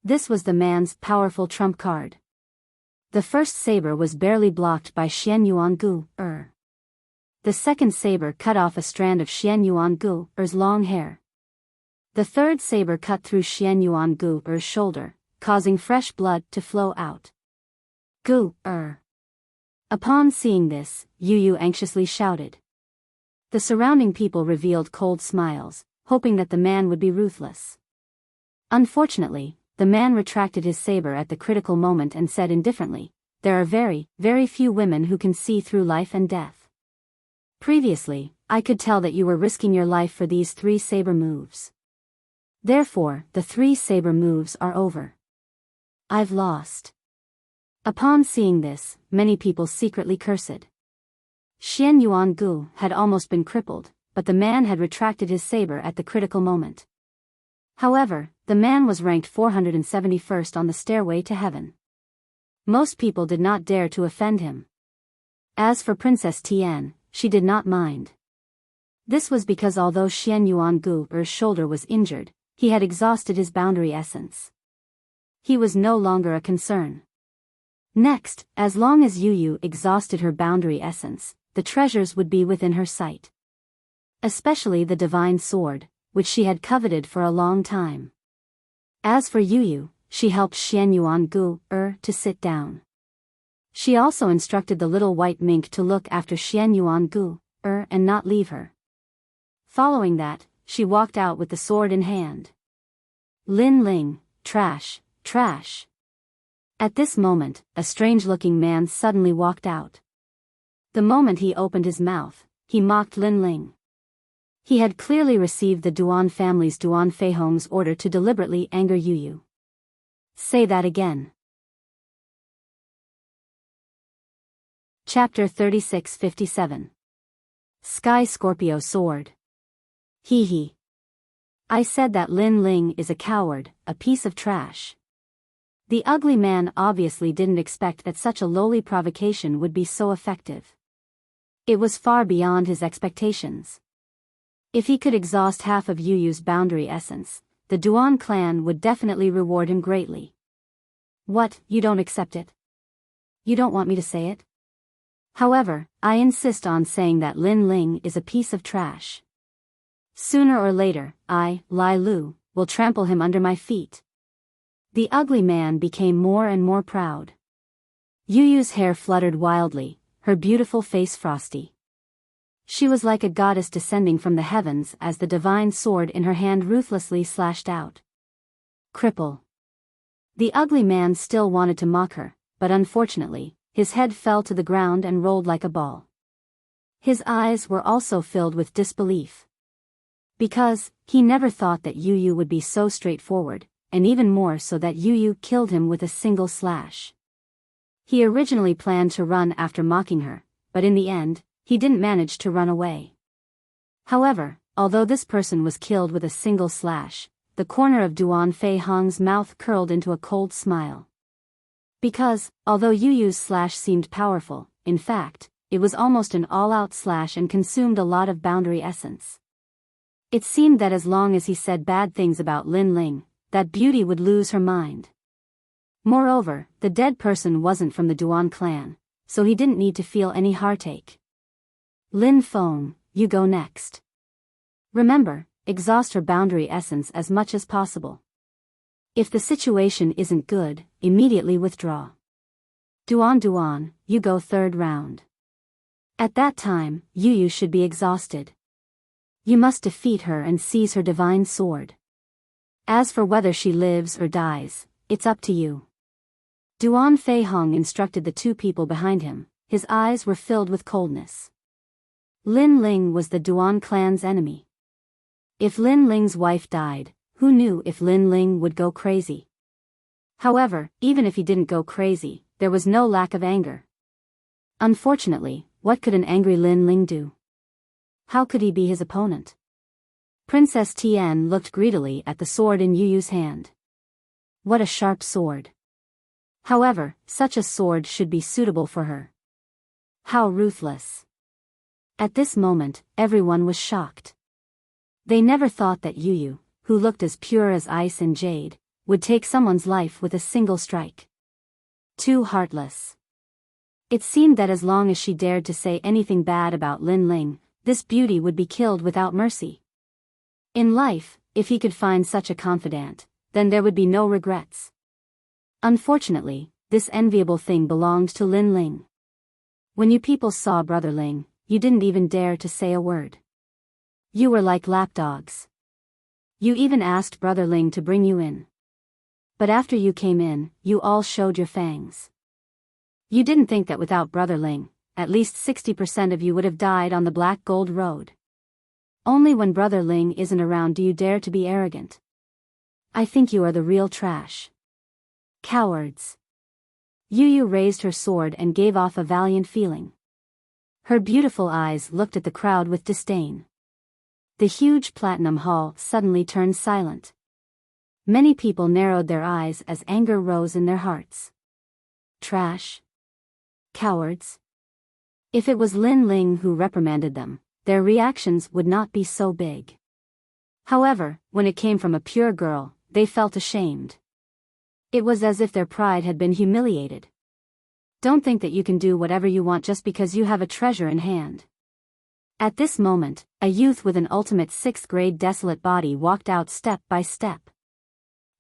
This was the man's powerful trump card. The first saber was barely blocked by Xian Yuangu. The second saber cut off a strand of Xian Yuangu's long hair. The third saber cut through Xian Yuangu's shoulder, causing fresh blood to flow out. Gu. Upon seeing this, Yu Yu anxiously shouted. The surrounding people revealed cold smiles, hoping that the man would be ruthless. Unfortunately, the man retracted his saber at the critical moment and said indifferently, "There are very, very few women who can see through life and death. Previously, I could tell that you were risking your life for these 3 saber moves. Therefore, the 3 saber moves are over. I've lost." Upon seeing this, many people secretly cursed. Xian Yuangu had almost been crippled, but the man had retracted his saber at the critical moment. However, the man was ranked 471st on the stairway to heaven. Most people did not dare to offend him. As for Princess Tian, she did not mind. This was because although Xian Yuangu's shoulder was injured, he had exhausted his boundary essence. He was no longer a concern. Next, as long as Yu Yu exhausted her boundary essence, the treasures would be within her sight. Especially the divine sword, which she had coveted for a long time. As for Yu Yu, she helped Xian Yuangu to sit down. She also instructed the little white mink to look after Xian Yuangu and not leave her. Following that, she walked out with the sword in hand. Lin Ling, trash, trash. At this moment, a strange-looking man suddenly walked out. The moment he opened his mouth, he mocked Lin Ling. He had clearly received the Duan family's Duan Feihong's order to deliberately anger Yu Yu. Say that again. Chapter 3657. Sky Scorpio Sword. Hee hee. I said that Lin Ling is a coward, a piece of trash. The ugly man obviously didn't expect that such a lowly provocation would be so effective. It was far beyond his expectations. If he could exhaust half of Yu Yu's boundary essence, the Duan clan would definitely reward him greatly. What, you don't accept it? You don't want me to say it? However, I insist on saying that Lin Ling is a piece of trash. Sooner or later, I, Lai Lu, will trample him under my feet. The ugly man became more and more proud. Yu Yu's hair fluttered wildly, her beautiful face frosty. She was like a goddess descending from the heavens as the divine sword in her hand ruthlessly slashed out. Cripple. The ugly man still wanted to mock her, but unfortunately, his head fell to the ground and rolled like a ball. His eyes were also filled with disbelief. Because, he never thought that Yu Yu would be so straightforward, and even more so that Yu Yu killed him with a single slash. He originally planned to run after mocking her, but in the end, he didn't manage to run away. However, although this person was killed with a single slash, the corner of Duan Fei Hong's mouth curled into a cold smile. Because, although Yu Yu's slash seemed powerful, in fact, it was almost an all-out slash and consumed a lot of boundary essence. It seemed that as long as he said bad things about Lin Ling, that beauty would lose her mind. Moreover, the dead person wasn't from the Duan clan, so he didn't need to feel any heartache. Lin Feng, you go next. Remember, exhaust her boundary essence as much as possible. If the situation isn't good, immediately withdraw. Duan, you go third round. At that time, Yu Yu should be exhausted. You must defeat her and seize her divine sword. As for whether she lives or dies, it's up to you. Duan Fei Hong instructed the two people behind him, his eyes were filled with coldness. Lin Ling was the Duan clan's enemy. If Lin Ling's wife died, who knew if Lin Ling would go crazy? However, even if he didn't go crazy, there was no lack of anger. Unfortunately, what could an angry Lin Ling do? How could he be his opponent? Princess Tian looked greedily at the sword in Yu Yu's hand. What a sharp sword. However, such a sword should be suitable for her. How ruthless. At this moment, everyone was shocked. They never thought that Yu Yu, who looked as pure as ice and jade, would take someone's life with a single strike. Too heartless. It seemed that as long as she dared to say anything bad about Lin Ling, this beauty would be killed without mercy. In life, if he could find such a confidant, then there would be no regrets. Unfortunately, this enviable thing belonged to Lin Ling. When you people saw Brother Ling, you didn't even dare to say a word. You were like lapdogs. You even asked Brother Ling to bring you in. But after you came in, you all showed your fangs. You didn't think that without Brother Ling, at least 60% of you would have died on the Black Gold Road. Only when Brother Ling isn't around do you dare to be arrogant. I think you are the real trash. Cowards. Yu Yu raised her sword and gave off a valiant feeling. Her beautiful eyes looked at the crowd with disdain. The huge platinum hall suddenly turned silent. Many people narrowed their eyes as anger rose in their hearts. Trash. Cowards. If it was Lin Ling who reprimanded them, their reactions would not be so big. However, when it came from a pure girl, they felt ashamed. It was as if their pride had been humiliated. Don't think that you can do whatever you want just because you have a treasure in hand. At this moment, a youth with an ultimate 6th grade desolate body walked out step by step.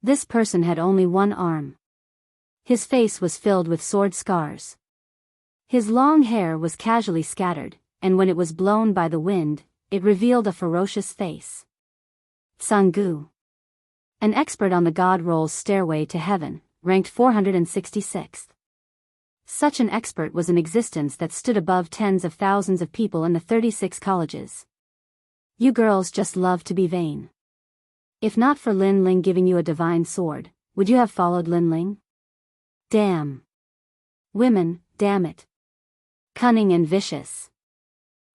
This person had only one arm. His face was filled with sword scars. His long hair was casually scattered, and when it was blown by the wind, it revealed a ferocious face. Sanggu. An expert on the God Roll's Stairway to Heaven, ranked 466th. Such an expert was an existence that stood above tens of thousands of people in the 36 colleges. You girls just love to be vain. If not for Lin Ling giving you a divine sword, would you have followed Lin Ling? Damn. Women, damn it. Cunning and vicious.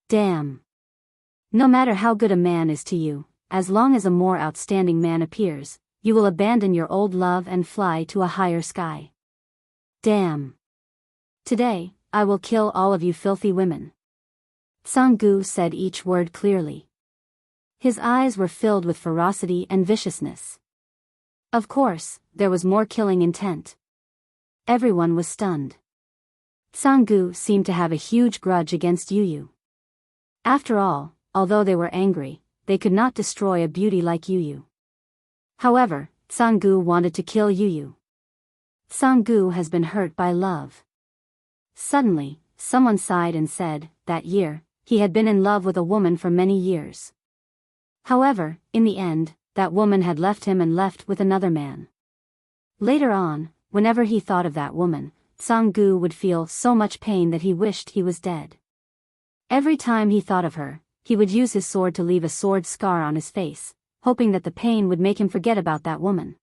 Damn. No matter how good a man is to you, as long as a more outstanding man appears, you will abandon your old love and fly to a higher sky. Damn. Today, I will kill all of you filthy women. Sanggu said each word clearly. His eyes were filled with ferocity and viciousness. Of course, there was more killing intent. Everyone was stunned. Tsang-gu seemed to have a huge grudge against Yu. After all, although they were angry, they could not destroy a beauty like Yu. However, Tsang-gu wanted to kill Yu. Tsang-gu has been hurt by love. Suddenly, someone sighed and said, that year, he had been in love with a woman for many years. However, in the end, that woman had left him and left with another man. Later on, whenever he thought of that woman, Tsang-gu would feel so much pain that he wished he was dead. Every time he thought of her, he would use his sword to leave a sword scar on his face, hoping that the pain would make him forget about that woman.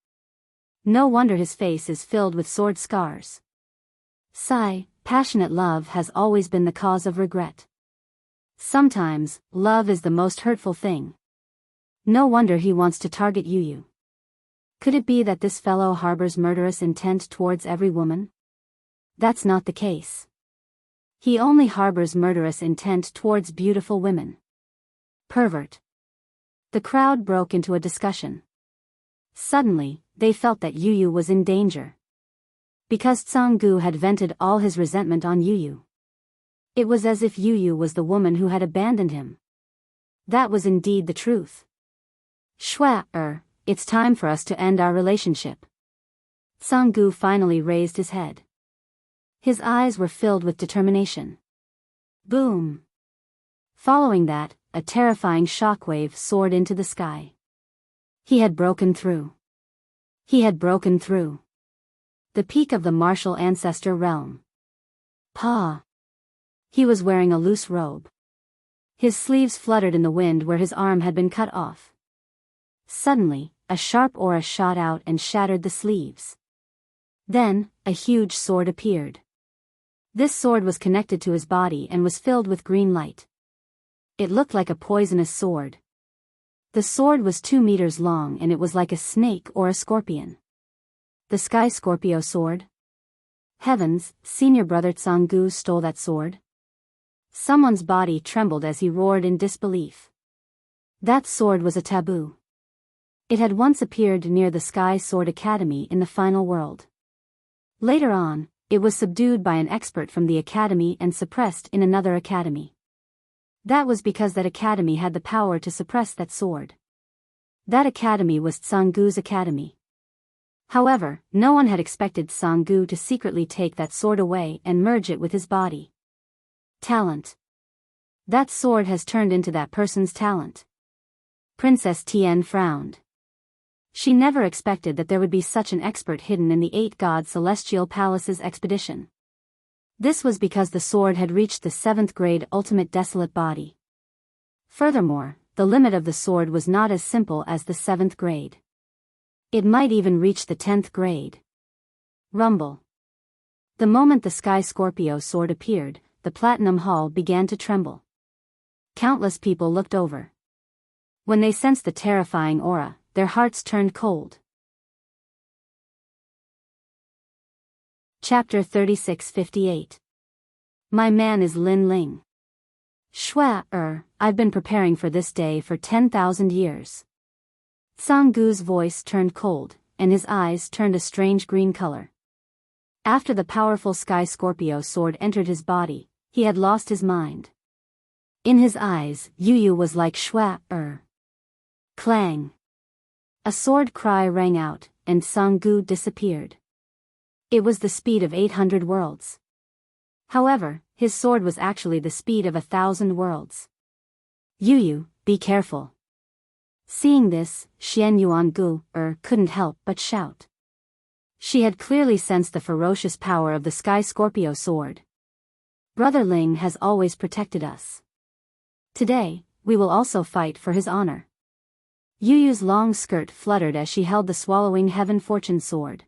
No wonder his face is filled with sword scars. Sigh, passionate love has always been the cause of regret. Sometimes, love is the most hurtful thing. No wonder he wants to target Yu. Could it be that this fellow harbors murderous intent towards every woman? That's not the case. He only harbors murderous intent towards beautiful women. Pervert. The crowd broke into a discussion. Suddenly, they felt that Yu was in danger. Because Tsang-gu had vented all his resentment on Yu. It was as if Yu was the woman who had abandoned him. That was indeed the truth. It's time for us to end our relationship. Tsang-gu finally raised his head. His eyes were filled with determination. Boom! Following that, a terrifying shockwave soared into the sky. He had broken through. He had broken through. The peak of the martial ancestor realm. Pa! He was wearing a loose robe. His sleeves fluttered in the wind where his arm had been cut off. Suddenly, a sharp aura shot out and shattered the sleeves. Then, a huge sword appeared. This sword was connected to his body and was filled with green light. It looked like a poisonous sword. The sword was 2 meters long and it was like a snake or a scorpion. The Sky Scorpio sword? Heavens, senior brother Tsang-gu stole that sword? Someone's body trembled as he roared in disbelief. That sword was a taboo. It had once appeared near the Sky Sword Academy in the final world. Later on, it was subdued by an expert from the academy and suppressed in another academy. That was because that academy had the power to suppress that sword. That academy was Tsang-gu's academy. However, no one had expected Tsang-gu to secretly take that sword away and merge it with his body. Talent. That sword has turned into that person's talent. Princess Tian frowned. She never expected that there would be such an expert hidden in the 8-god Celestial Palace's expedition. This was because the sword had reached the 7th grade ultimate desolate body. Furthermore, the limit of the sword was not as simple as the 7th grade. It might even reach the 10th grade. Rumble. The moment the Sky Scorpio sword appeared, the Platinum Hall began to tremble. Countless people looked over. When they sensed the terrifying aura, their hearts turned cold. Chapter 3658. My man is Lin Ling. I've been preparing for this day for 10,000 years. Tsang-gu's voice turned cold, and his eyes turned a strange green color. After the powerful Sky Scorpio sword entered his body, he had lost his mind. In his eyes, Yu was like Clang. A sword cry rang out, and Tsang-gu disappeared. It was the speed of 800 worlds. However, his sword was actually the speed of 1,000 worlds. Yu, be careful. Seeing this, Xian Yuan-gu couldn't help but shout. She had clearly sensed the ferocious power of the Sky Scorpio sword. Brother Ling has always protected us. Today, we will also fight for his honor. Yu's long skirt fluttered as she held the swallowing heaven fortune sword.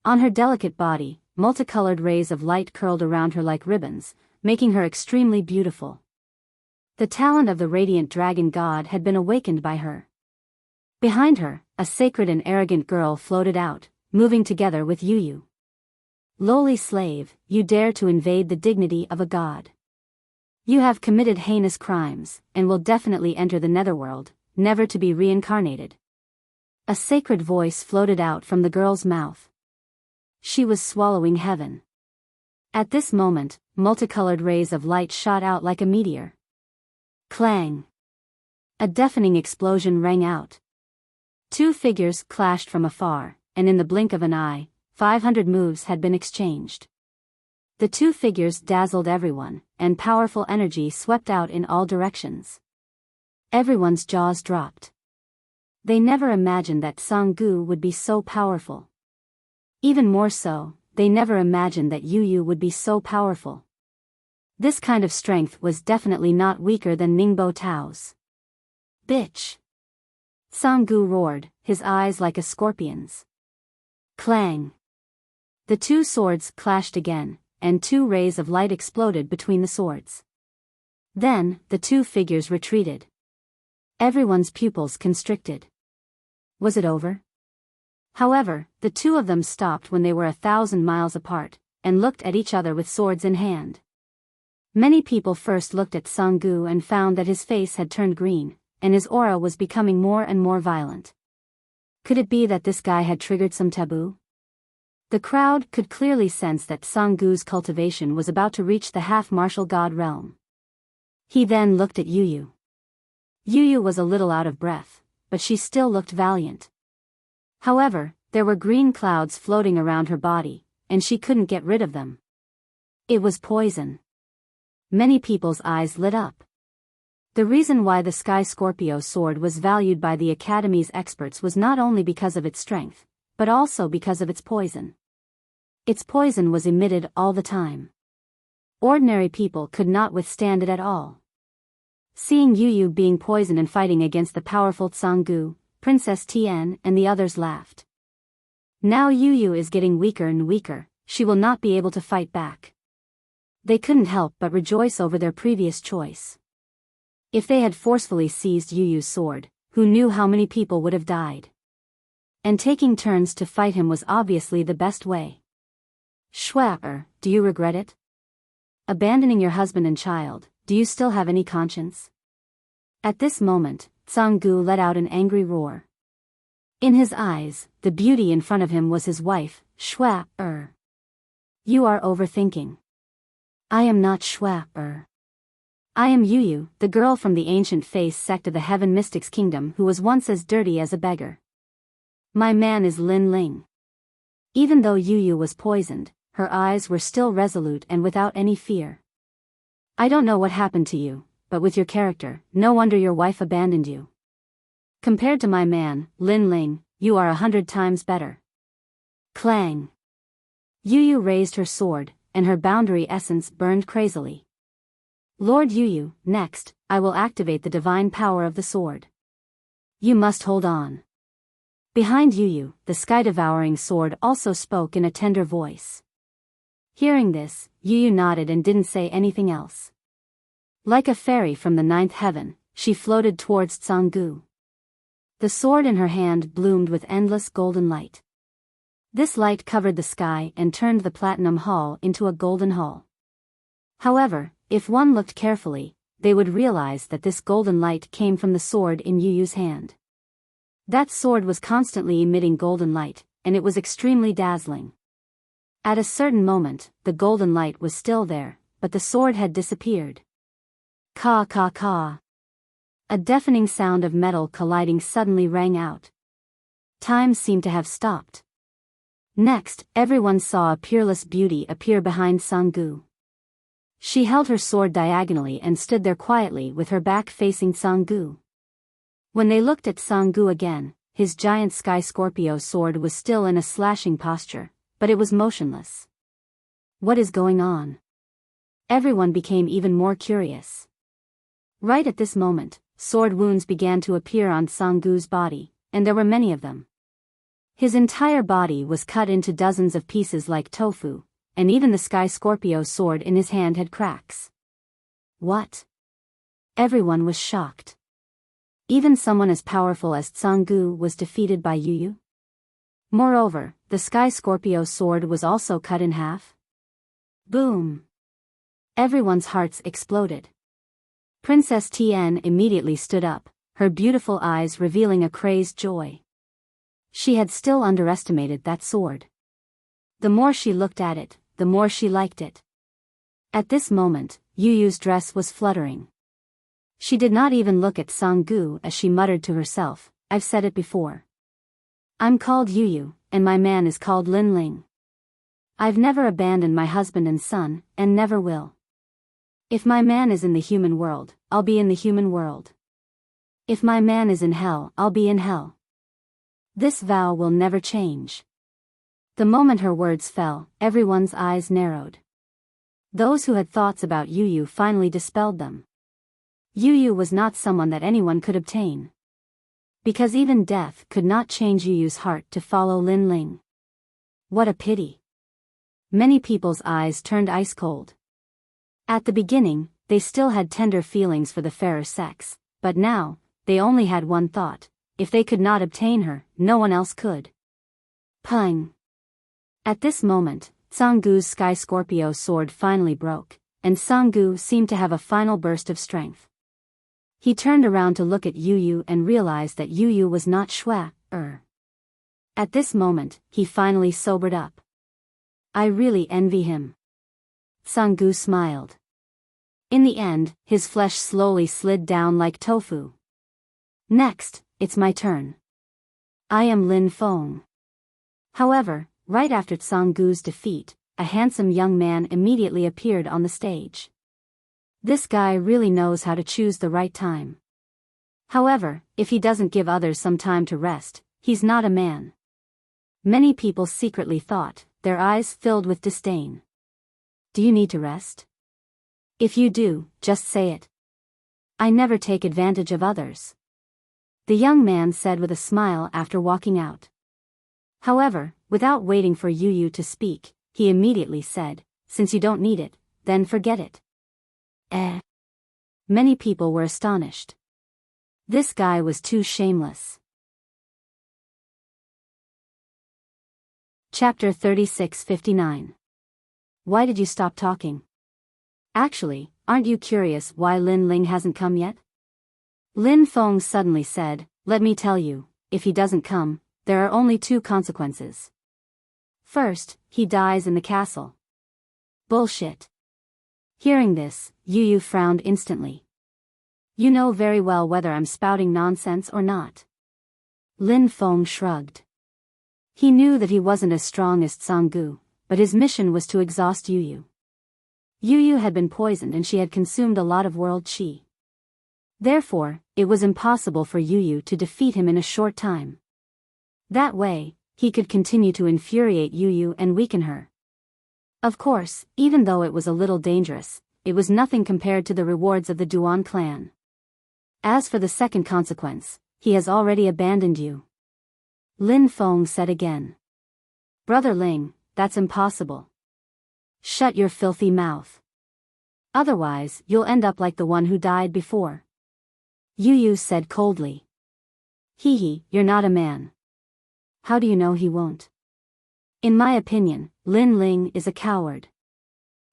On her delicate body, multicolored rays of light curled around her like ribbons, making her extremely beautiful. The talent of the radiant dragon god had been awakened by her. Behind her, a sacred and arrogant girl floated out, moving together with Yu. Lowly slave, you dare to invade the dignity of a god. You have committed heinous crimes, and will definitely enter the netherworld, never to be reincarnated. A sacred voice floated out from the girl's mouth. She was swallowing heaven. At this moment, multicolored rays of light shot out like a meteor. Clang! A deafening explosion rang out. Two figures clashed from afar, and in the blink of an eye, 500 moves had been exchanged. The two figures dazzled everyone, and powerful energy swept out in all directions. Everyone's jaws dropped. They never imagined that Sanggu would be so powerful. Even more so, they never imagined that Yu would be so powerful. This kind of strength was definitely not weaker than Ningbo Tao's. Bitch! Sanggu roared, his eyes like a scorpion's. Clang! The two swords clashed again, and two rays of light exploded between the swords. Then, the two figures retreated. Everyone's pupils constricted. Was it over? However, the two of them stopped when they were 1,000 miles apart, and looked at each other with swords in hand. Many people first looked at Sanggu and found that his face had turned green, and his aura was becoming more and more violent. Could it be that this guy had triggered some taboo? The crowd could clearly sense that Sanggu's cultivation was about to reach the half-martial god realm. He then looked at Yu. Yu was a little out of breath, but she still looked valiant. However, there were green clouds floating around her body, and she couldn't get rid of them. It was poison. Many people's eyes lit up. The reason why the Sky Scorpio sword was valued by the Academy's experts was not only because of its strength, but also because of its poison. Its poison was emitted all the time. Ordinary people could not withstand it at all. Seeing Yu being poisoned and fighting against the powerful Sanggu, Princess Tian and the others laughed. Now Yu is getting weaker and weaker, she will not be able to fight back. They couldn't help but rejoice over their previous choice. If they had forcefully seized Yu's sword, who knew how many people would have died? And taking turns to fight him was obviously the best way. Schwapper, do you regret it? Abandoning your husband and child, do you still have any conscience? At this moment, Sanggu let out an angry roar. In his eyes, the beauty in front of him was his wife, Schwapper. You are overthinking. I am not Schwapper. I am Yu, the girl from the ancient face sect of the Heaven Mystics Kingdom who was once as dirty as a beggar. My man is Lin Ling. Even though Yu was poisoned, her eyes were still resolute and without any fear. I don't know what happened to you, but with your character, no wonder your wife abandoned you. Compared to my man, Lin Ling, you are 100 times better. Clang! Yu raised her sword, and her boundary essence burned crazily. Lord Yu, next, I will activate the divine power of the sword. You must hold on. Behind Yu, the sky-devouring sword also spoke in a tender voice. Hearing this, Yu nodded and didn't say anything else. Like a fairy from the 9th heaven, she floated towards Sanggu. The sword in her hand bloomed with endless golden light. This light covered the sky and turned the platinum hall into a golden hall. However, if one looked carefully, they would realize that this golden light came from the sword in Yu's hand. That sword was constantly emitting golden light, and it was extremely dazzling. At a certain moment, the golden light was still there, but the sword had disappeared. Ka ka ka. A deafening sound of metal colliding suddenly rang out. Time seemed to have stopped. Next, everyone saw a peerless beauty appear behind Sanggu. She held her sword diagonally and stood there quietly with her back facing Sanggu. When they looked at Sanggu again, his giant Sky Scorpio sword was still in a slashing posture, but it was motionless. What is going on? Everyone became even more curious. Right at this moment, sword wounds began to appear on Sanggu's body, and there were many of them. His entire body was cut into dozens of pieces like tofu, and even the Sky Scorpio sword in his hand had cracks. What? Everyone was shocked. Even someone as powerful as Sanggu was defeated by Yu. Moreover, the Sky Scorpio sword was also cut in half. Boom! Everyone's hearts exploded. Princess Tian immediately stood up, her beautiful eyes revealing a crazed joy. She had still underestimated that sword. The more she looked at it, the more she liked it. At this moment, Yu Yu's dress was fluttering. She did not even look at Sang-gu as she muttered to herself, I've said it before. I'm called Yu Yu, and my man is called Lin Ling. I've never abandoned my husband and son, and never will. If my man is in the human world, I'll be in the human world. If my man is in hell, I'll be in hell. This vow will never change. The moment her words fell, everyone's eyes narrowed. Those who had thoughts about Yu Yu finally dispelled them. Yu Yu was not someone that anyone could obtain. Because even death could not change Yu Yu's heart to follow Lin Ling. What a pity. Many people's eyes turned ice cold. At the beginning, they still had tender feelings for the fairer sex, but now, they only had one thought: if they could not obtain her, no one else could. Pung! At this moment, Sang-gu's Sky Scorpio sword finally broke, and Sang-gu seemed to have a final burst of strength. He turned around to look at Yu Yu and realized that Yu Yu was not Shue. At this moment, he finally sobered up. I really envy him. Sang-gu smiled. In the end, his flesh slowly slid down like tofu. Next, it's my turn. I am Lin Feng. However, right after Sang-gu's defeat, a handsome young man immediately appeared on the stage. This guy really knows how to choose the right time. However, if he doesn't give others some time to rest, he's not a man. Many people secretly thought, their eyes filled with disdain. Do you need to rest? If you do, just say it. I never take advantage of others. The young man said with a smile after walking out. However, without waiting for Yu Yu to speak, he immediately said, since you don't need it, then forget it. Many people were astonished. This guy was too shameless. Chapter 36:59. Why did you stop talking? Actually, aren't you curious why Lin Ling hasn't come yet? Lin Feng suddenly said, let me tell you, if he doesn't come, there are only two consequences. First, he dies in the castle. Bullshit. Hearing this, Yu Yu frowned instantly. You know very well whether I'm spouting nonsense or not. Lin Feng shrugged. He knew that he wasn't as strong as Sang-gu, but his mission was to exhaust Yu Yu. Yu Yu had been poisoned and she had consumed a lot of world qi. Therefore, it was impossible for Yu Yu to defeat him in a short time. That way, he could continue to infuriate Yu Yu and weaken her. Of course, even though it was a little dangerous, it was nothing compared to the rewards of the Duan clan. As for the second consequence, he has already abandoned you. Lin Feng said again. Brother Ling, that's impossible. Shut your filthy mouth. Otherwise, you'll end up like the one who died before. Yu Yu said coldly. Hee, you're not a man. How do you know he won't? In my opinion, Lin Ling is a coward.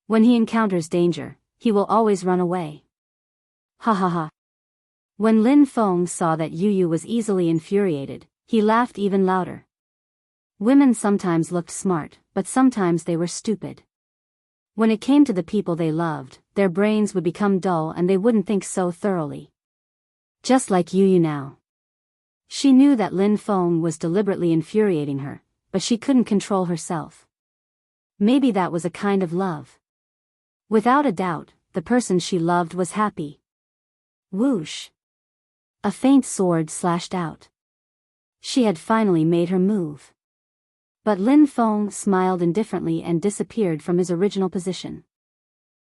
When he encounters danger, he will always run away. Ha ha ha. When Lin Feng saw that Yu Yu was easily infuriated, he laughed even louder. Women sometimes looked smart, but sometimes they were stupid. When it came to the people they loved, their brains would become dull and they wouldn't think so thoroughly. Just like Yu Yu now. She knew that Lin Feng was deliberately infuriating her, but she couldn't control herself. Maybe that was a kind of love. Without a doubt, the person she loved was happy. Whoosh! A faint sword slashed out. She had finally made her move. But Lin Feng smiled indifferently and disappeared from his original position.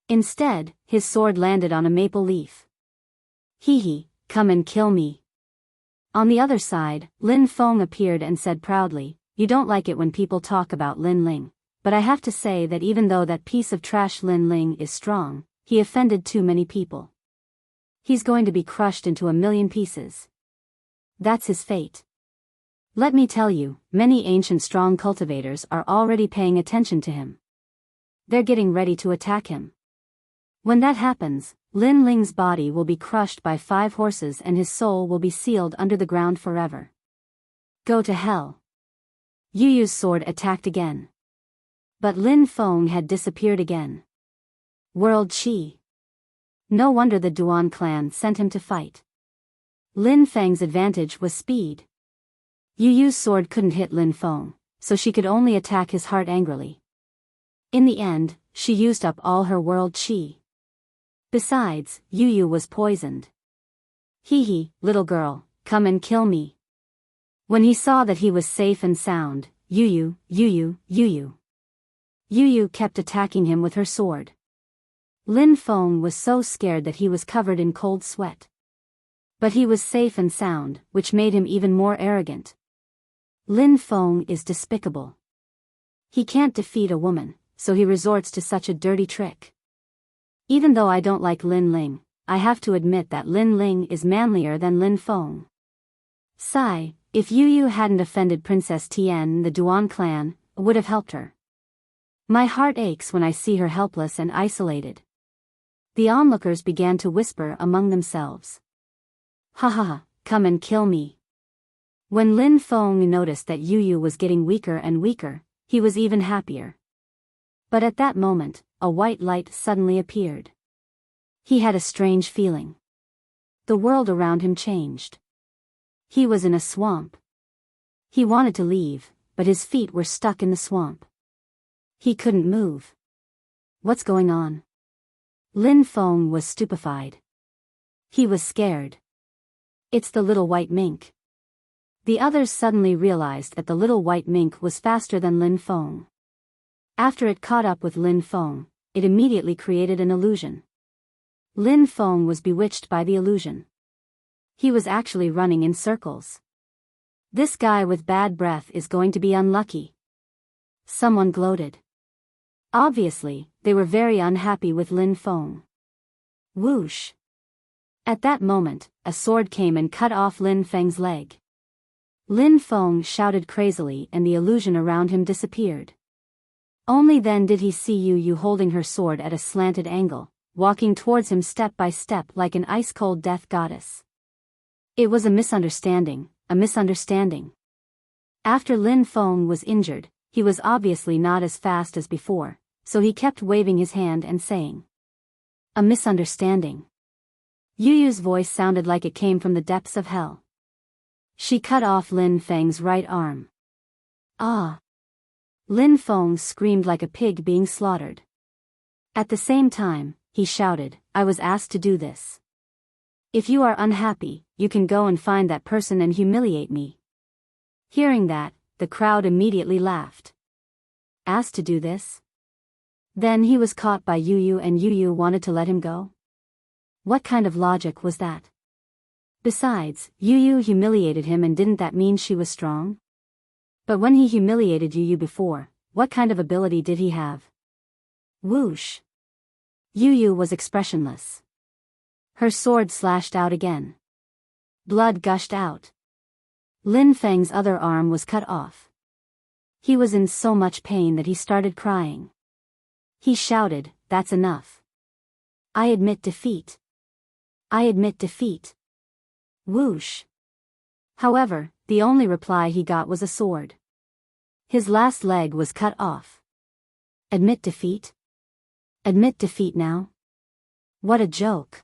Instead, his sword landed on a maple leaf. Hee, come and kill me. On the other side, Lin Feng appeared and said proudly, you don't like it when people talk about Lin Ling, but I have to say that even though that piece of trash Lin Ling is strong, he offended too many people. He's going to be crushed into a million pieces. That's his fate. Let me tell you, many ancient strong cultivators are already paying attention to him. They're getting ready to attack him. When that happens, Lin Ling's body will be crushed by 5 horses and his soul will be sealed under the ground forever. Go to hell. Yu Yu's sword attacked again. But Lin Feng had disappeared again. World Qi. No wonder the Duan clan sent him to fight. Lin Feng's advantage was speed. Yu Yu's sword couldn't hit Lin Feng, so she could only attack his heart angrily. In the end, she used up all her world qi. Besides, Yu Yu was poisoned. Hee hee, little girl, come and kill me. When he saw that he was safe and sound, Yu Yu kept attacking him with her sword. Lin Feng was so scared that he was covered in cold sweat. But he was safe and sound, which made him even more arrogant. Lin Feng is despicable. He can't defeat a woman, so he resorts to such a dirty trick. Even though I don't like Lin Ling, I have to admit that Lin Ling is manlier than Lin Feng. Sigh, if Yu Yu hadn't offended Princess Tian, the Duan clan would have helped her. My heart aches when I see her helpless and isolated. The onlookers began to whisper among themselves. Ha ha ha, come and kill me. When Lin Feng noticed that Yu Yu was getting weaker and weaker, he was even happier. But at that moment, a white light suddenly appeared. He had a strange feeling. The world around him changed. He was in a swamp. He wanted to leave, but his feet were stuck in the swamp. He couldn't move. What's going on? Lin Feng was stupefied. He was scared. It's the little white mink. The others suddenly realized that the little white mink was faster than Lin Feng. After it caught up with Lin Feng, it immediately created an illusion. Lin Feng was bewitched by the illusion. He was actually running in circles. This guy with bad breath is going to be unlucky. Someone gloated. Obviously, they were very unhappy with Lin Feng. Whoosh! At that moment, a sword came and cut off Lin Feng's leg. Lin Feng shouted crazily and the illusion around him disappeared. Only then did he see Yu Yu holding her sword at a slanted angle, walking towards him step by step like an ice-cold death goddess. It was a misunderstanding, a misunderstanding. After Lin Feng was injured, he was obviously not as fast as before, so he kept waving his hand and saying, "A misunderstanding." Yu Yu's voice sounded like it came from the depths of hell. She cut off Lin Feng's right arm. Ah! Lin Feng screamed like a pig being slaughtered. At the same time, he shouted, "I was asked to do this. If you are unhappy, you can go and find that person and humiliate me." Hearing that, the crowd immediately laughed. Asked to do this? Then he was caught by Yu Yu and Yu Yu wanted to let him go? What kind of logic was that? Besides, Yu Yu humiliated him, and didn't that mean she was strong? But when he humiliated Yu Yu before, what kind of ability did he have? Whoosh! Yu Yu was expressionless. Her sword slashed out again. Blood gushed out. Lin Feng's other arm was cut off. He was in so much pain that he started crying. He shouted, "That's enough. I admit defeat. I admit defeat." Whoosh! However, the only reply he got was a sword. His last leg was cut off. Admit defeat? Admit defeat now? What a joke.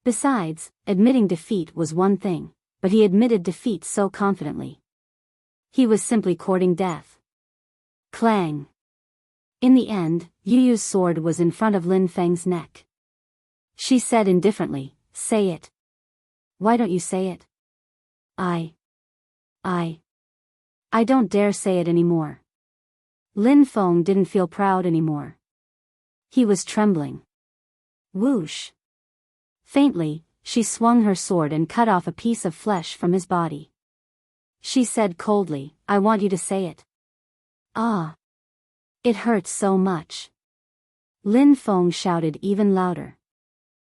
Besides, admitting defeat was one thing, but he admitted defeat so confidently. He was simply courting death. Clang! In the end, Yu Yu's sword was in front of Lin Feng's neck. She said indifferently, "Say it." "Why don't you say it?" I don't dare say it anymore." Lin Feng didn't feel proud anymore. He was trembling. Whoosh! Faintly, she swung her sword and cut off a piece of flesh from his body. She said coldly, "I want you to say it." Ah! It hurts so much. Lin Feng shouted even louder.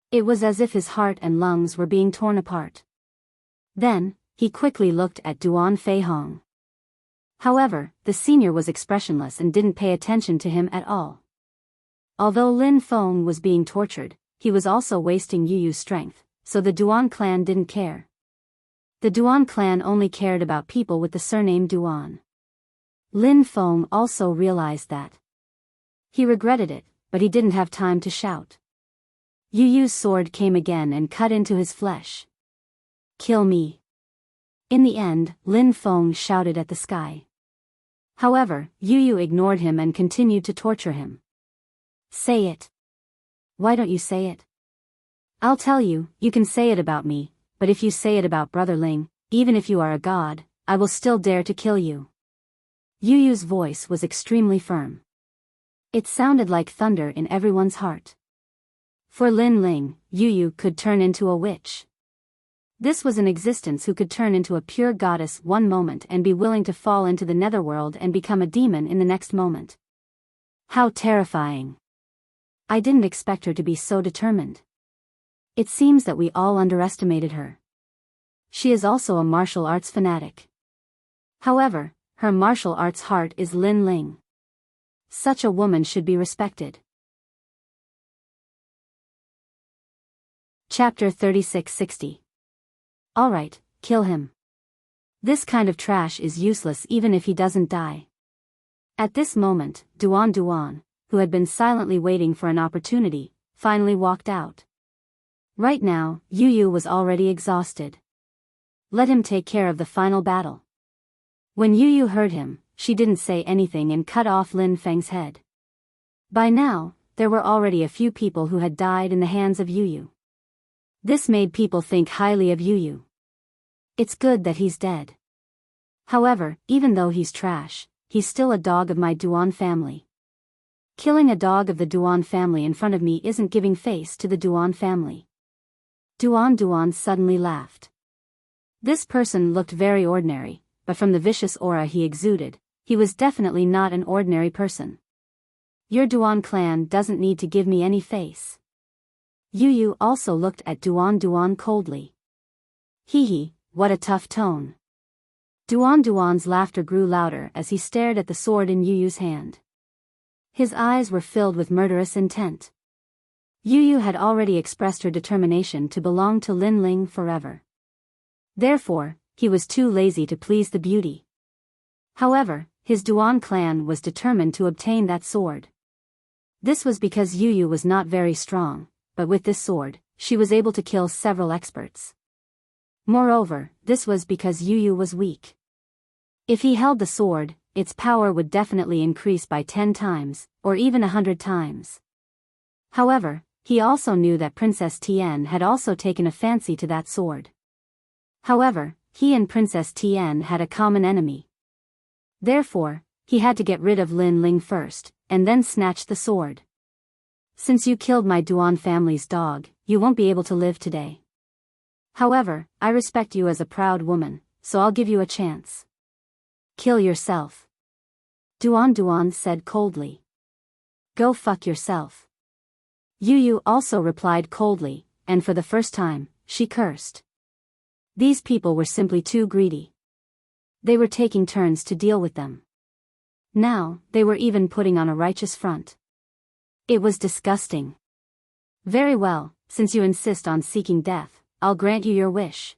It was as if his heart and lungs were being torn apart. Then, he quickly looked at Duan Feihong. However, the senior was expressionless and didn't pay attention to him at all. Although Lin Feng was being tortured, he was also wasting Yu Yu's strength, so the Duan clan didn't care. The Duan clan only cared about people with the surname Duan. Lin Feng also realized that. He regretted it, but he didn't have time to shout. Yu Yu's sword came again and cut into his flesh. Kill me. In the end, Lin Feng shouted at the sky. However, Yu Yu ignored him and continued to torture him. Say it. Why don't you say it? I'll tell you, you can say it about me, but if you say it about Brother Ling, even if you are a god, I will still dare to kill you. Yu Yu's voice was extremely firm. It sounded like thunder in everyone's heart. For Lin Ling, Yu Yu could turn into a witch. This was an existence who could turn into a pure goddess one moment and be willing to fall into the netherworld and become a demon in the next moment. How terrifying. I didn't expect her to be so determined. It seems that we all underestimated her. She is also a martial arts fanatic. However, her martial arts heart is Lin Ling. Such a woman should be respected. Chapter 3660. Alright, kill him. This kind of trash is useless even if he doesn't die. At this moment, Duan, who had been silently waiting for an opportunity, finally walked out. Right now, Yu Yu was already exhausted. Let him take care of the final battle. When Yu Yu heard him, she didn't say anything and cut off Lin Feng's head. By now, there were already a few people who had died in the hands of Yu Yu. This made people think highly of Yu Yu. It's good that he's dead. However, even though he's trash, he's still a dog of my Duan family. Killing a dog of the Duan family in front of me isn't giving face to the Duan family. Duan suddenly laughed. This person looked very ordinary, but from the vicious aura he exuded, he was definitely not an ordinary person. Your Duan clan doesn't need to give me any face. Yu Yu also looked at Duan coldly. Hee, what a tough tone. Duan's laughter grew louder as he stared at the sword in Yu Yu's hand. His eyes were filled with murderous intent. Yu Yu had already expressed her determination to belong to Lin Ling forever. Therefore, he was too lazy to please the beauty. However, his Duan clan was determined to obtain that sword. This was because Yu Yu was not very strong, but with this sword, she was able to kill several experts. Moreover, this was because Yu Yu was weak. If he held the sword, its power would definitely increase by 10 times, or even 100 times. However, he also knew that Princess Tian had also taken a fancy to that sword. However, he and Princess Tian had a common enemy. Therefore, he had to get rid of Lin Ling first, and then snatch the sword. Since you killed my Duan family's dog, you won't be able to live today. However, I respect you as a proud woman, so I'll give you a chance. Kill yourself. Duan said coldly. Go fuck yourself. Yu Yu also replied coldly, and for the first time, she cursed. These people were simply too greedy. They were taking turns to deal with them. Now, they were even putting on a righteous front. It was disgusting. Very well, since you insist on seeking death, I'll grant you your wish.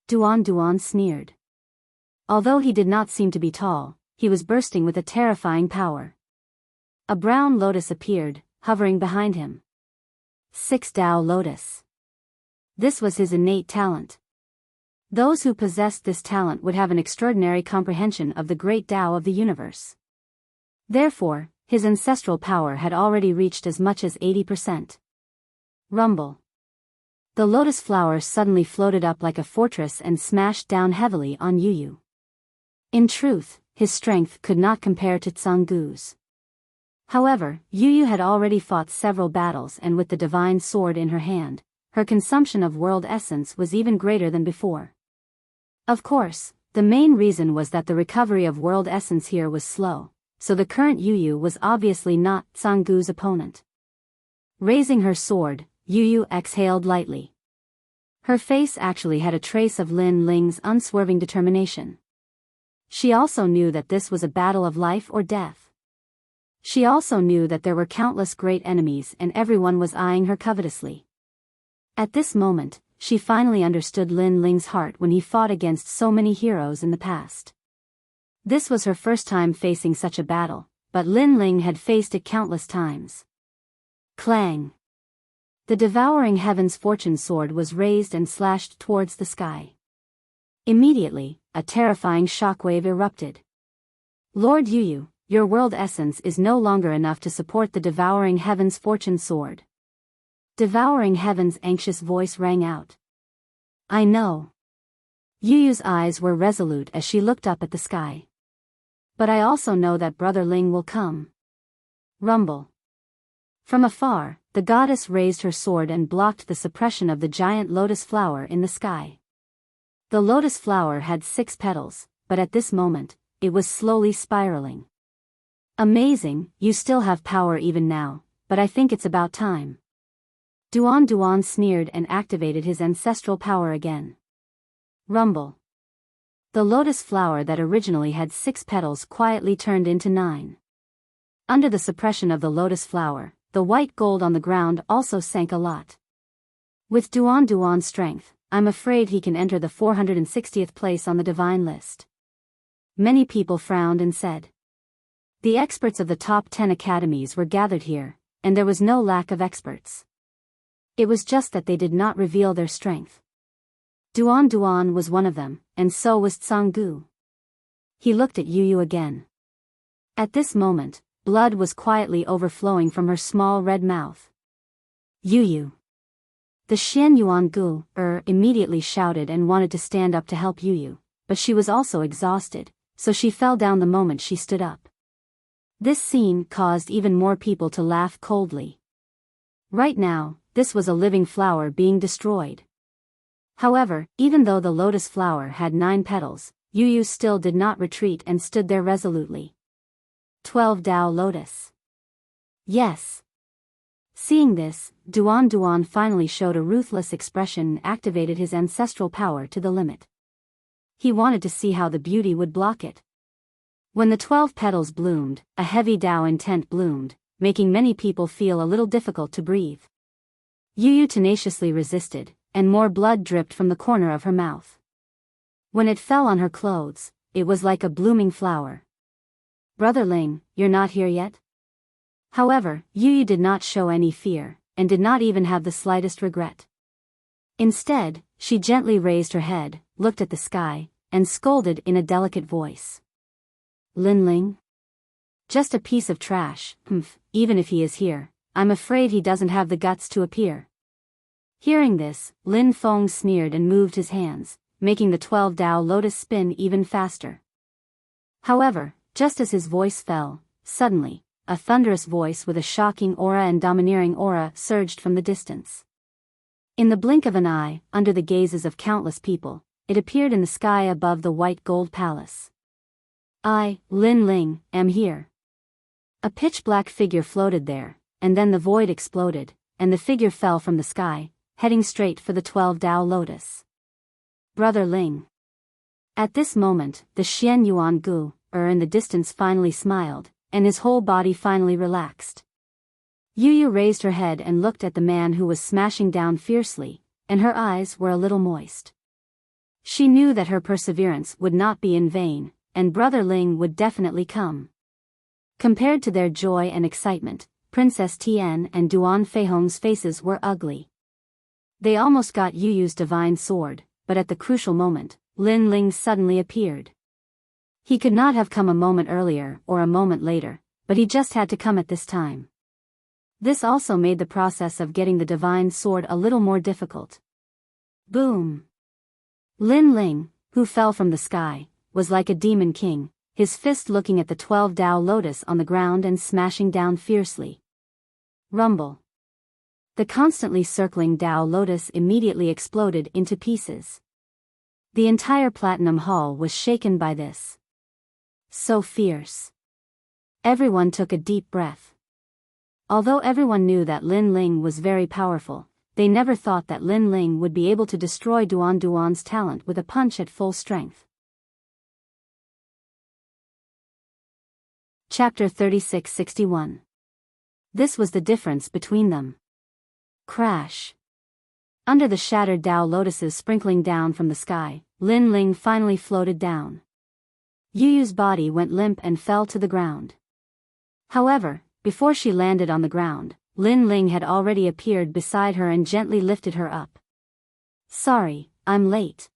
Duan sneered. Although he did not seem to be tall, he was bursting with a terrifying power. A brown lotus appeared, hovering behind him. 6 Tao Lotus. This was his innate talent. Those who possessed this talent would have an extraordinary comprehension of the great Tao of the universe. Therefore, his ancestral power had already reached as much as 80%. Rumble. The lotus flower suddenly floated up like a fortress and smashed down heavily on Yu Yu. In truth, his strength could not compare to Tsanggu's. However, Yu Yu had already fought several battles, and with the divine sword in her hand, her consumption of world essence was even greater than before. Of course, the main reason was that the recovery of world essence here was slow, so the current Yu Yu was obviously not Tsanggu's opponent. Raising her sword, Yu Yu exhaled lightly. Her face actually had a trace of Lin Ling's unswerving determination. She also knew that this was a battle of life or death. She also knew that there were countless great enemies and everyone was eyeing her covetously. At this moment, she finally understood Lin Ling's heart when he fought against so many heroes in the past. This was her first time facing such a battle, but Lin Ling had faced it countless times. Clang! The devouring heaven's fortune sword was raised and slashed towards the sky. Immediately, a terrifying shockwave erupted. Lord Yu, your world essence is no longer enough to support the devouring heaven's fortune sword. Devouring heaven's anxious voice rang out. I know. Yu's eyes were resolute as she looked up at the sky. But I also know that Brother Ling will come. Rumble. From afar, the goddess raised her sword and blocked the suppression of the giant lotus flower in the sky. The lotus flower had 6 petals, but at this moment, it was slowly spiraling. Amazing, you still have power even now, but I think it's about time. Duan sneered and activated his ancestral power again. Rumble. The lotus flower that originally had 6 petals quietly turned into 9. Under the suppression of the lotus flower, the white gold on the ground also sank a lot. With Duan's strength, I'm afraid he can enter the 460th place on the divine list. Many people frowned and said. The experts of the top 10 academies were gathered here, and there was no lack of experts. It was just that they did not reveal their strength. Duan was one of them, and so was Tsanggu. He looked at Yu again. At this moment, blood was quietly overflowing from her small red mouth. Yu. The Xianyuan Gu immediately shouted and wanted to stand up to help Yu, but she was also exhausted, so she fell down the moment she stood up. This scene caused even more people to laugh coldly. Right now, this was a living flower being destroyed. However, even though the lotus flower had 9 petals, Yu still did not retreat and stood there resolutely. 12 Dao Lotus. Yes. Seeing this, Duan finally showed a ruthless expression and activated his ancestral power to the limit. He wanted to see how the beauty would block it. When the 12 petals bloomed, a heavy Dao intent bloomed, making many people feel a little difficult to breathe. Yu tenaciously resisted, and more blood dripped from the corner of her mouth. When it fell on her clothes, it was like a blooming flower. Brother Ling, you're not here yet? However, Yu did not show any fear, and did not even have the slightest regret. Instead, she gently raised her head, looked at the sky, and scolded in a delicate voice. Lin Ling? Just a piece of trash, even if he is here, I'm afraid he doesn't have the guts to appear. Hearing this, Lin Feng sneered and moved his hands, making the 12 Dao Lotus spin even faster. However, just as his voice fell, suddenly, a thunderous voice with a shocking aura and domineering aura surged from the distance. In the blink of an eye, under the gazes of countless people, it appeared in the sky above the white gold palace. I, Lin Ling, am here. A pitch-black figure floated there, and then the void exploded, and the figure fell from the sky, heading straight for the 12 Dao Lotus. Brother Ling. At this moment, the Xianyuan Gu, in the distance finally smiled, and his whole body finally relaxed. Yu raised her head and looked at the man who was smashing down fiercely, and her eyes were a little moist. She knew that her perseverance would not be in vain, and Brother Ling would definitely come. Compared to their joy and excitement, Princess Tian and Duan Feihong's faces were ugly. They almost got Yu's divine sword, but at the crucial moment, Lin Ling suddenly appeared. He could not have come a moment earlier or a moment later, but he just had to come at this time. This also made the process of getting the divine sword a little more difficult. Boom! Lin Ling, who fell from the sky, was like a demon king, his fist looking at the 12 Dao Lotus on the ground and smashing down fiercely. Rumble. The constantly circling Dao Lotus immediately exploded into pieces. The entire Platinum Hall was shaken by this. So fierce. Everyone took a deep breath. Although everyone knew that Lin Ling was very powerful, they never thought that Lin Ling would be able to destroy Duan's talent with a punch at full strength. Chapter 3661. This was the difference between them. Crash. Under the shattered Dao Lotuses sprinkling down from the sky, Lin Ling finally floated down. Yu Yu's body went limp and fell to the ground. However, before she landed on the ground, Lin Ling had already appeared beside her and gently lifted her up. "Sorry, I'm late."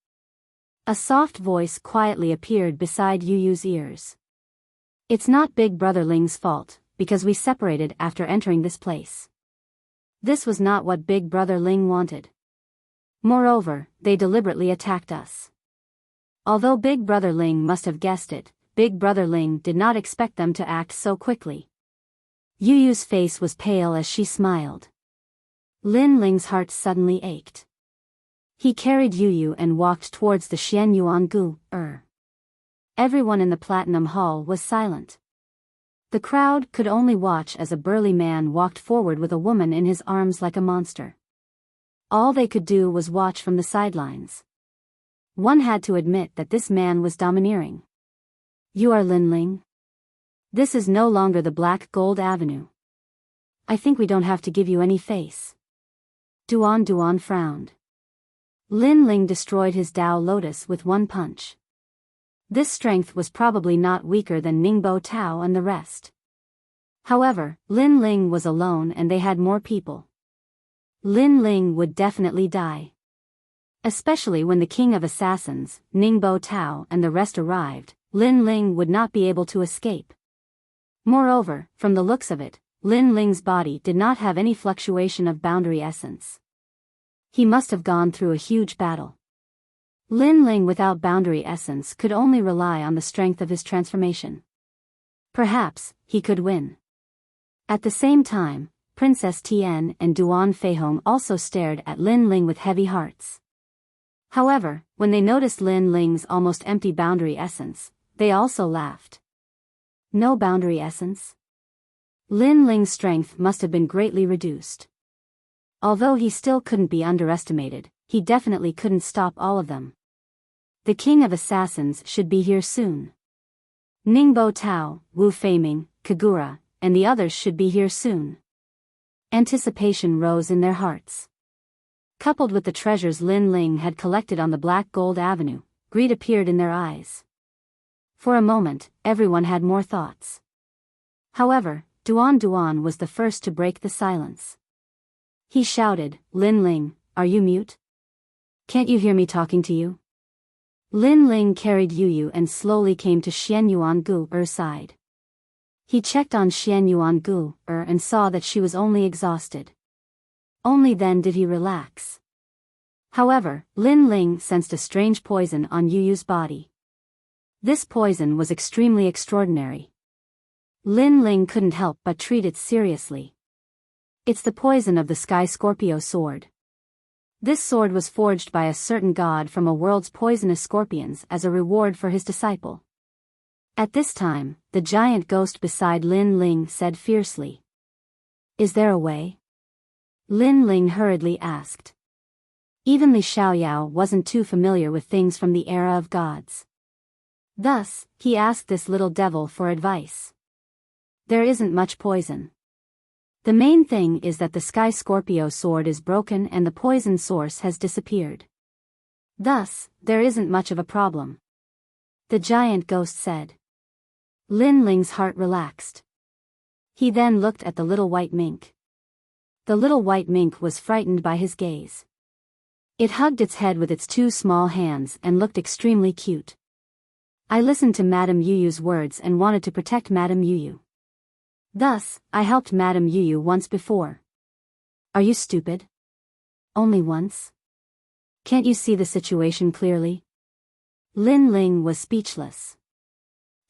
A soft voice quietly appeared beside Yu Yu's ears. "It's not Big Brother Ling's fault, because we separated after entering this place. This was not what Big Brother Ling wanted. Moreover, they deliberately attacked us. Although Big Brother Ling must have guessed it, Big Brother Ling did not expect them to act so quickly." Yu Yu's face was pale as she smiled. Lin Ling's heart suddenly ached. He carried Yu Yu and walked towards the Xianyuan Gu. Everyone in the Platinum Hall was silent. The crowd could only watch as a burly man walked forward with a woman in his arms like a monster. All they could do was watch from the sidelines. One had to admit that this man was domineering. "You are Lin Ling? This is no longer the Black Gold Avenue. I think we don't have to give you any face." Duan frowned. Lin Ling destroyed his Dao Lotus with one punch. This strength was probably not weaker than Ningbo Tao and the rest. However, Lin Ling was alone and they had more people. Lin Ling would definitely die. Especially when the King of Assassins, Ningbo Tao and the rest arrived, Lin Ling would not be able to escape. Moreover, from the looks of it, Lin Ling's body did not have any fluctuation of boundary essence. He must have gone through a huge battle. Lin Ling without boundary essence could only rely on the strength of his transformation. Perhaps, he could win. At the same time, Princess Tian and Duan Feihong also stared at Lin Ling with heavy hearts. However, when they noticed Lin Ling's almost empty boundary essence, they also laughed. No boundary essence? Lin Ling's strength must have been greatly reduced. Although he still couldn't be underestimated, he definitely couldn't stop all of them. The King of Assassins should be here soon. Ningbo Tao, Wu Feiming, Kagura, and the others should be here soon. Anticipation rose in their hearts. Coupled with the treasures Lin Ling had collected on the Black Gold Avenue, greed appeared in their eyes. For a moment, everyone had more thoughts. However, Duan was the first to break the silence. He shouted, "Lin Ling, are you mute? Can't you hear me talking to you?" Lin Ling carried Yu Yu and slowly came to Xianyuan Gu's side. He checked on Xianyuan Gu and saw that she was only exhausted. Only then did he relax. However, Lin Ling sensed a strange poison on Yu Yu's body. This poison was extremely extraordinary. Lin Ling couldn't help but treat it seriously. It's the poison of the Sky Scorpio sword. This sword was forged by a certain god from a world's poisonous scorpions as a reward for his disciple. At this time, the giant ghost beside Lin Ling said fiercely. "Is there a way?" Lin Ling hurriedly asked. Even Li Xiaoyao wasn't too familiar with things from the era of gods. Thus, he asked this little devil for advice. "There isn't much poison. The main thing is that the Sky Scorpio sword is broken and the poison source has disappeared. Thus, there isn't much of a problem," the giant ghost said. Lin Ling's heart relaxed. He then looked at the little white mink. The little white mink was frightened by his gaze. It hugged its head with its two small hands and looked extremely cute. "I listened to Madame Yu Yu's words and wanted to protect Madame Yu Yu. Thus, I helped Madame Yu Yu once before." "Are you stupid? Only once? Can't you see the situation clearly?" Lin Ling was speechless.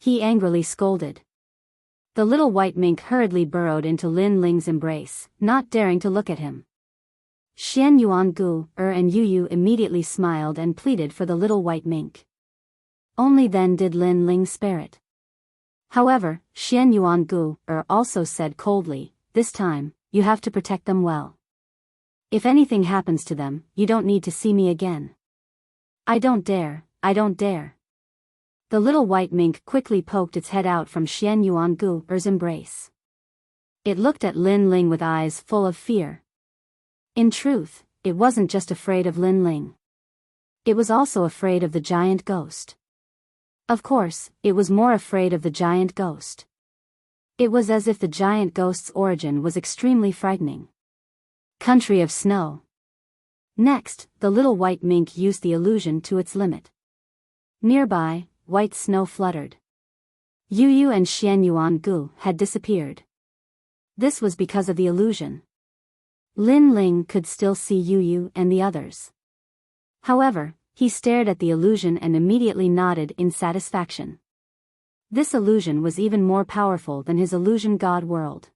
He angrily scolded. The little white mink hurriedly burrowed into Lin Ling's embrace, not daring to look at him. Xianyuan Gu and Yu Yu immediately smiled and pleaded for the little white mink. Only then did Lin Ling spare it. However, Xianyuan Gu also said coldly, "This time, you have to protect them well. If anything happens to them, you don't need to see me again." I don't dare. The little white mink quickly poked its head out from Xianyuan Gu's embrace. It looked at Lin Ling with eyes full of fear. In truth, it wasn't just afraid of Lin Ling. It was also afraid of the giant ghost. Of course, it was more afraid of the giant ghost. It was as if the giant ghost's origin was extremely frightening. Country of snow. Next, the little white mink used the illusion to its limit. Nearby, white snow fluttered. Yu Yu and Xian Yuan Gu had disappeared. This was because of the illusion. Lin Ling could still see Yu Yu and the others. However, he stared at the illusion and immediately nodded in satisfaction. This illusion was even more powerful than his illusion god world.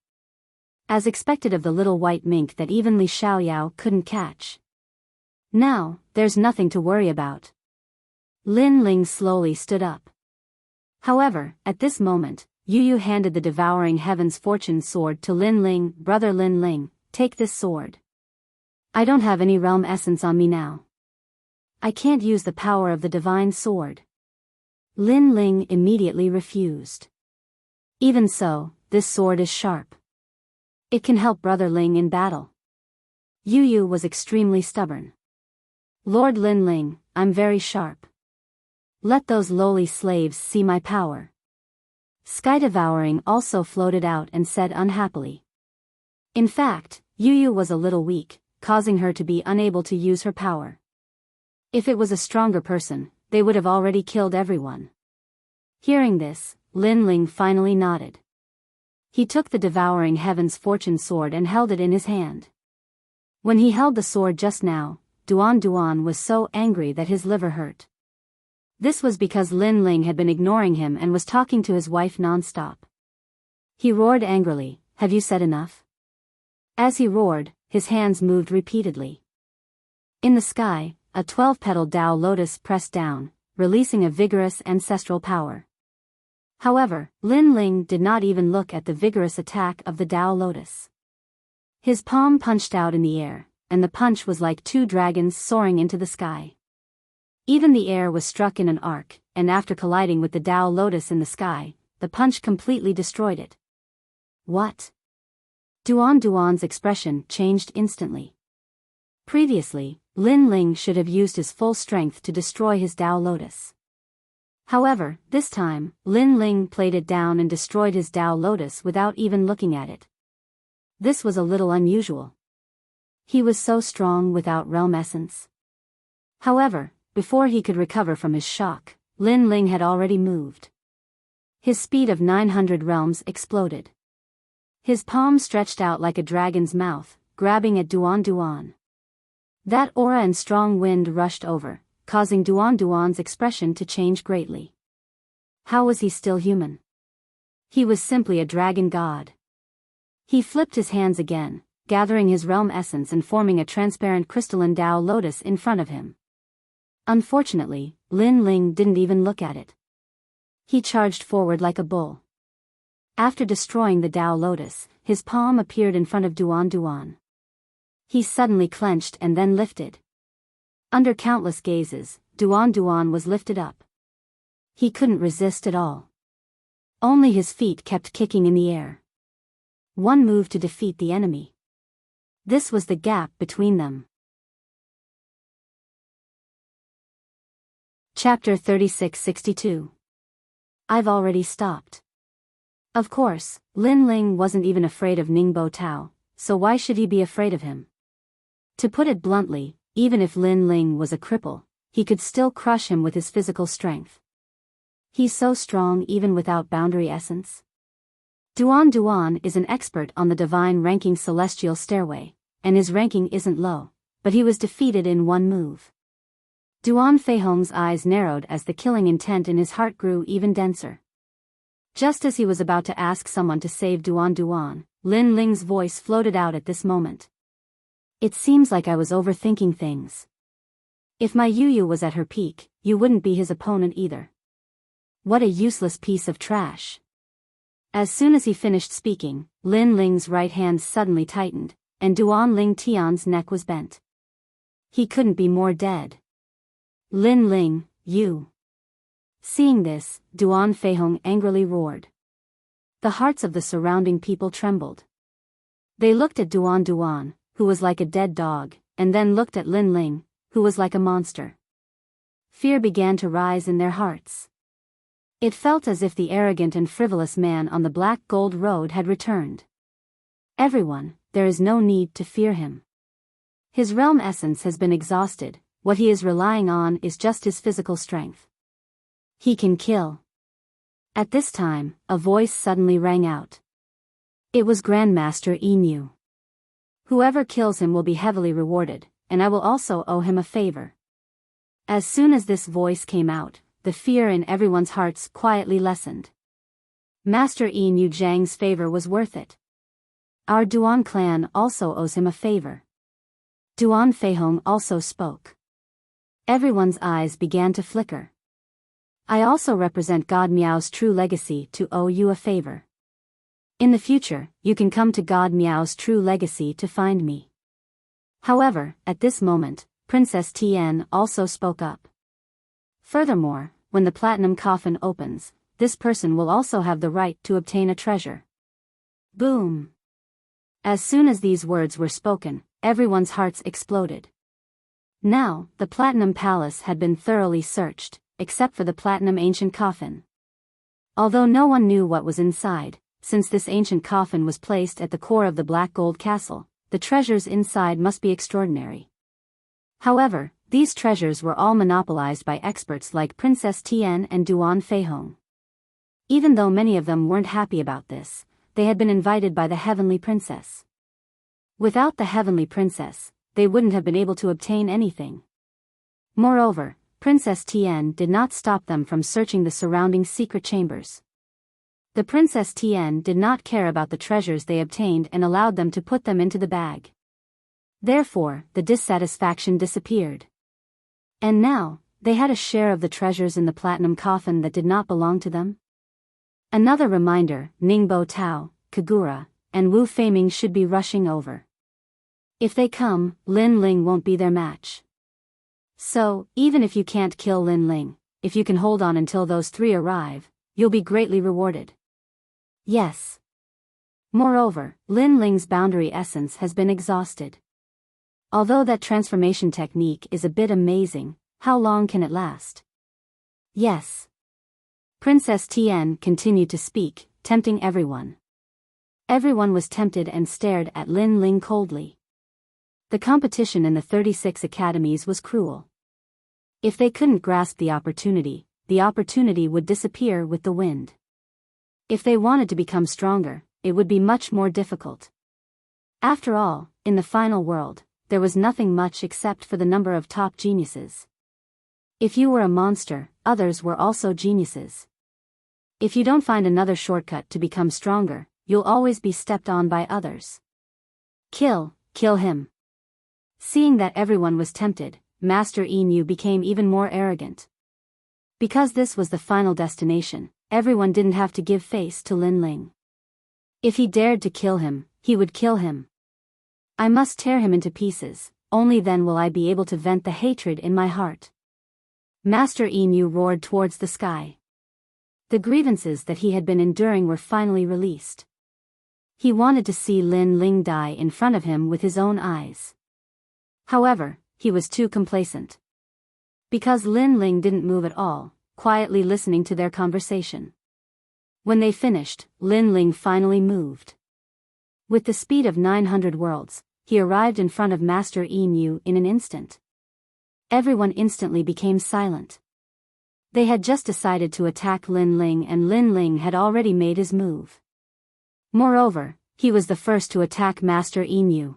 As expected of the little white mink that even Li Xiaoyao couldn't catch. Now, there's nothing to worry about. Lin Ling slowly stood up. However, at this moment, Yu Yu handed the devouring heaven's fortune sword to Lin Ling. Brother Lin Ling, take this sword. I don't have any realm essence on me now. I can't use the power of the divine sword. Lin Ling immediately refused. Even so, this sword is sharp. It can help Brother Ling in battle. Yu Yu was extremely stubborn. Lord Lin Ling, I'm very sharp. Let those lowly slaves see my power. Sky Devouring also floated out and said unhappily. In fact, Yu Yu was a little weak, causing her to be unable to use her power. If it was a stronger person, they would have already killed everyone. Hearing this, Lin Ling finally nodded. He took the devouring heaven's fortune sword and held it in his hand. When he held the sword just now, Duan Duan was so angry that his liver hurt. This was because Lin Ling had been ignoring him and was talking to his wife non-stop. He roared angrily, "Have you said enough?" As he roared, his hands moved repeatedly. In the sky, a 12-petaled Tao lotus pressed down, releasing a vigorous ancestral power. However, Lin Ling did not even look at the vigorous attack of the Tao lotus. His palm punched out in the air, and the punch was like two dragons soaring into the sky. Even the air was struck in an arc, and after colliding with the Tao lotus in the sky, the punch completely destroyed it. What? Duan Duan's expression changed instantly. Previously, Lin Ling should have used his full strength to destroy his Tao lotus. However, this time, Lin Ling played it down and destroyed his Tao lotus without even looking at it. This was a little unusual. He was so strong without realm essence. However, before he could recover from his shock, Lin Ling had already moved. His speed of 900 realms exploded. His palm stretched out like a dragon's mouth, grabbing at Duan Duan. That aura and strong wind rushed over, causing Duan Duan's expression to change greatly. How was he still human? He was simply a dragon god. He flipped his hands again, gathering his realm essence and forming a transparent crystalline Tao lotus in front of him. Unfortunately, Lin Ling didn't even look at it. He charged forward like a bull. After destroying the Tao lotus, his palm appeared in front of Duan Duan. He suddenly clenched and then lifted. Under countless gazes, Duan Duan was lifted up. He couldn't resist at all. Only his feet kept kicking in the air. One move to defeat the enemy. This was the gap between them. Chapter 3662. I've already stopped. Of course, Lin Ling wasn't even afraid of Ningbo Tao, so why should he be afraid of him? To put it bluntly, even if Lin Ling was a cripple, he could still crush him with his physical strength. He's so strong even without boundary essence. Duan Duan is an expert on the divine ranking celestial stairway, and his ranking isn't low, but he was defeated in one move. Duan Feihong's eyes narrowed as the killing intent in his heart grew even denser. Just as he was about to ask someone to save Duan Duan, Lin Ling's voice floated out at this moment. It seems like I was overthinking things. If my Yu Yu was at her peak, you wouldn't be his opponent either. What a useless piece of trash. As soon as he finished speaking, Lin Ling's right hand suddenly tightened, and Duan Ling Tian's neck was bent. He couldn't be more dead. Lin Ling, you. Seeing this, Duan Feihong angrily roared. The hearts of the surrounding people trembled. They looked at Duan Duan, who was like a dead dog, and then looked at Lin Ling, who was like a monster. Fear began to rise in their hearts. It felt as if the arrogant and frivolous man on the black gold road had returned. Everyone, there is no need to fear him. His realm essence has been exhausted, what he is relying on is just his physical strength. He can kill. At this time, a voice suddenly rang out. It was Grandmaster Inu. Whoever kills him will be heavily rewarded, and I will also owe him a favor. As soon as this voice came out, the fear in everyone's hearts quietly lessened. Master Inu Zhang's favor was worth it. Our Duan clan also owes him a favor. Duan Feihong also spoke. Everyone's eyes began to flicker. I also represent God Miao's true legacy to owe you a favor. In the future, you can come to God Miao's true legacy to find me. However, at this moment, Princess Tian also spoke up. Furthermore, when the platinum coffin opens, this person will also have the right to obtain a treasure. Boom! As soon as these words were spoken, everyone's hearts exploded. Now, the Platinum Palace had been thoroughly searched, except for the Platinum Ancient Coffin. Although no one knew what was inside, since this ancient coffin was placed at the core of the Black Gold Castle, the treasures inside must be extraordinary. However, these treasures were all monopolized by experts like Princess Tian and Duan Feihong. Even though many of them weren't happy about this, they had been invited by the Heavenly Princess. Without the Heavenly Princess, they wouldn't have been able to obtain anything. Moreover, Princess Tian did not stop them from searching the surrounding secret chambers. The Princess Tian did not care about the treasures they obtained and allowed them to put them into the bag. Therefore, the dissatisfaction disappeared. And now, they had a share of the treasures in the platinum coffin that did not belong to them. Another reminder, Ningbo Tao, Kagura, and Wu Feiming should be rushing over. If they come, Lin Ling won't be their match. So, even if you can't kill Lin Ling, if you can hold on until those three arrive, you'll be greatly rewarded. Yes. Moreover, Lin Ling's boundary essence has been exhausted. Although that transformation technique is a bit amazing, how long can it last? Yes. Princess Tian continued to speak, tempting everyone. Everyone was tempted and stared at Lin Ling coldly. The competition in the 36 academies was cruel. If they couldn't grasp the opportunity would disappear with the wind. If they wanted to become stronger, it would be much more difficult. After all, in the final world, there was nothing much except for the number of top geniuses. If you were a monster, others were also geniuses. If you don't find another shortcut to become stronger, you'll always be stepped on by others. Kill him. Seeing that everyone was tempted, Master Inu became even more arrogant. Because this was the final destination, everyone didn't have to give face to Lin Ling. If he dared to kill him, he would kill him. I must tear him into pieces, only then will I be able to vent the hatred in my heart. Master Inu roared towards the sky. The grievances that he had been enduring were finally released. He wanted to see Lin Ling die in front of him with his own eyes. However, he was too complacent. Because Lin Ling didn't move at all, quietly listening to their conversation. When they finished, Lin Ling finally moved. With the speed of 900 worlds, he arrived in front of Master Inu in an instant. Everyone instantly became silent. They had just decided to attack Lin Ling and Lin Ling had already made his move. Moreover, he was the first to attack Master Inu.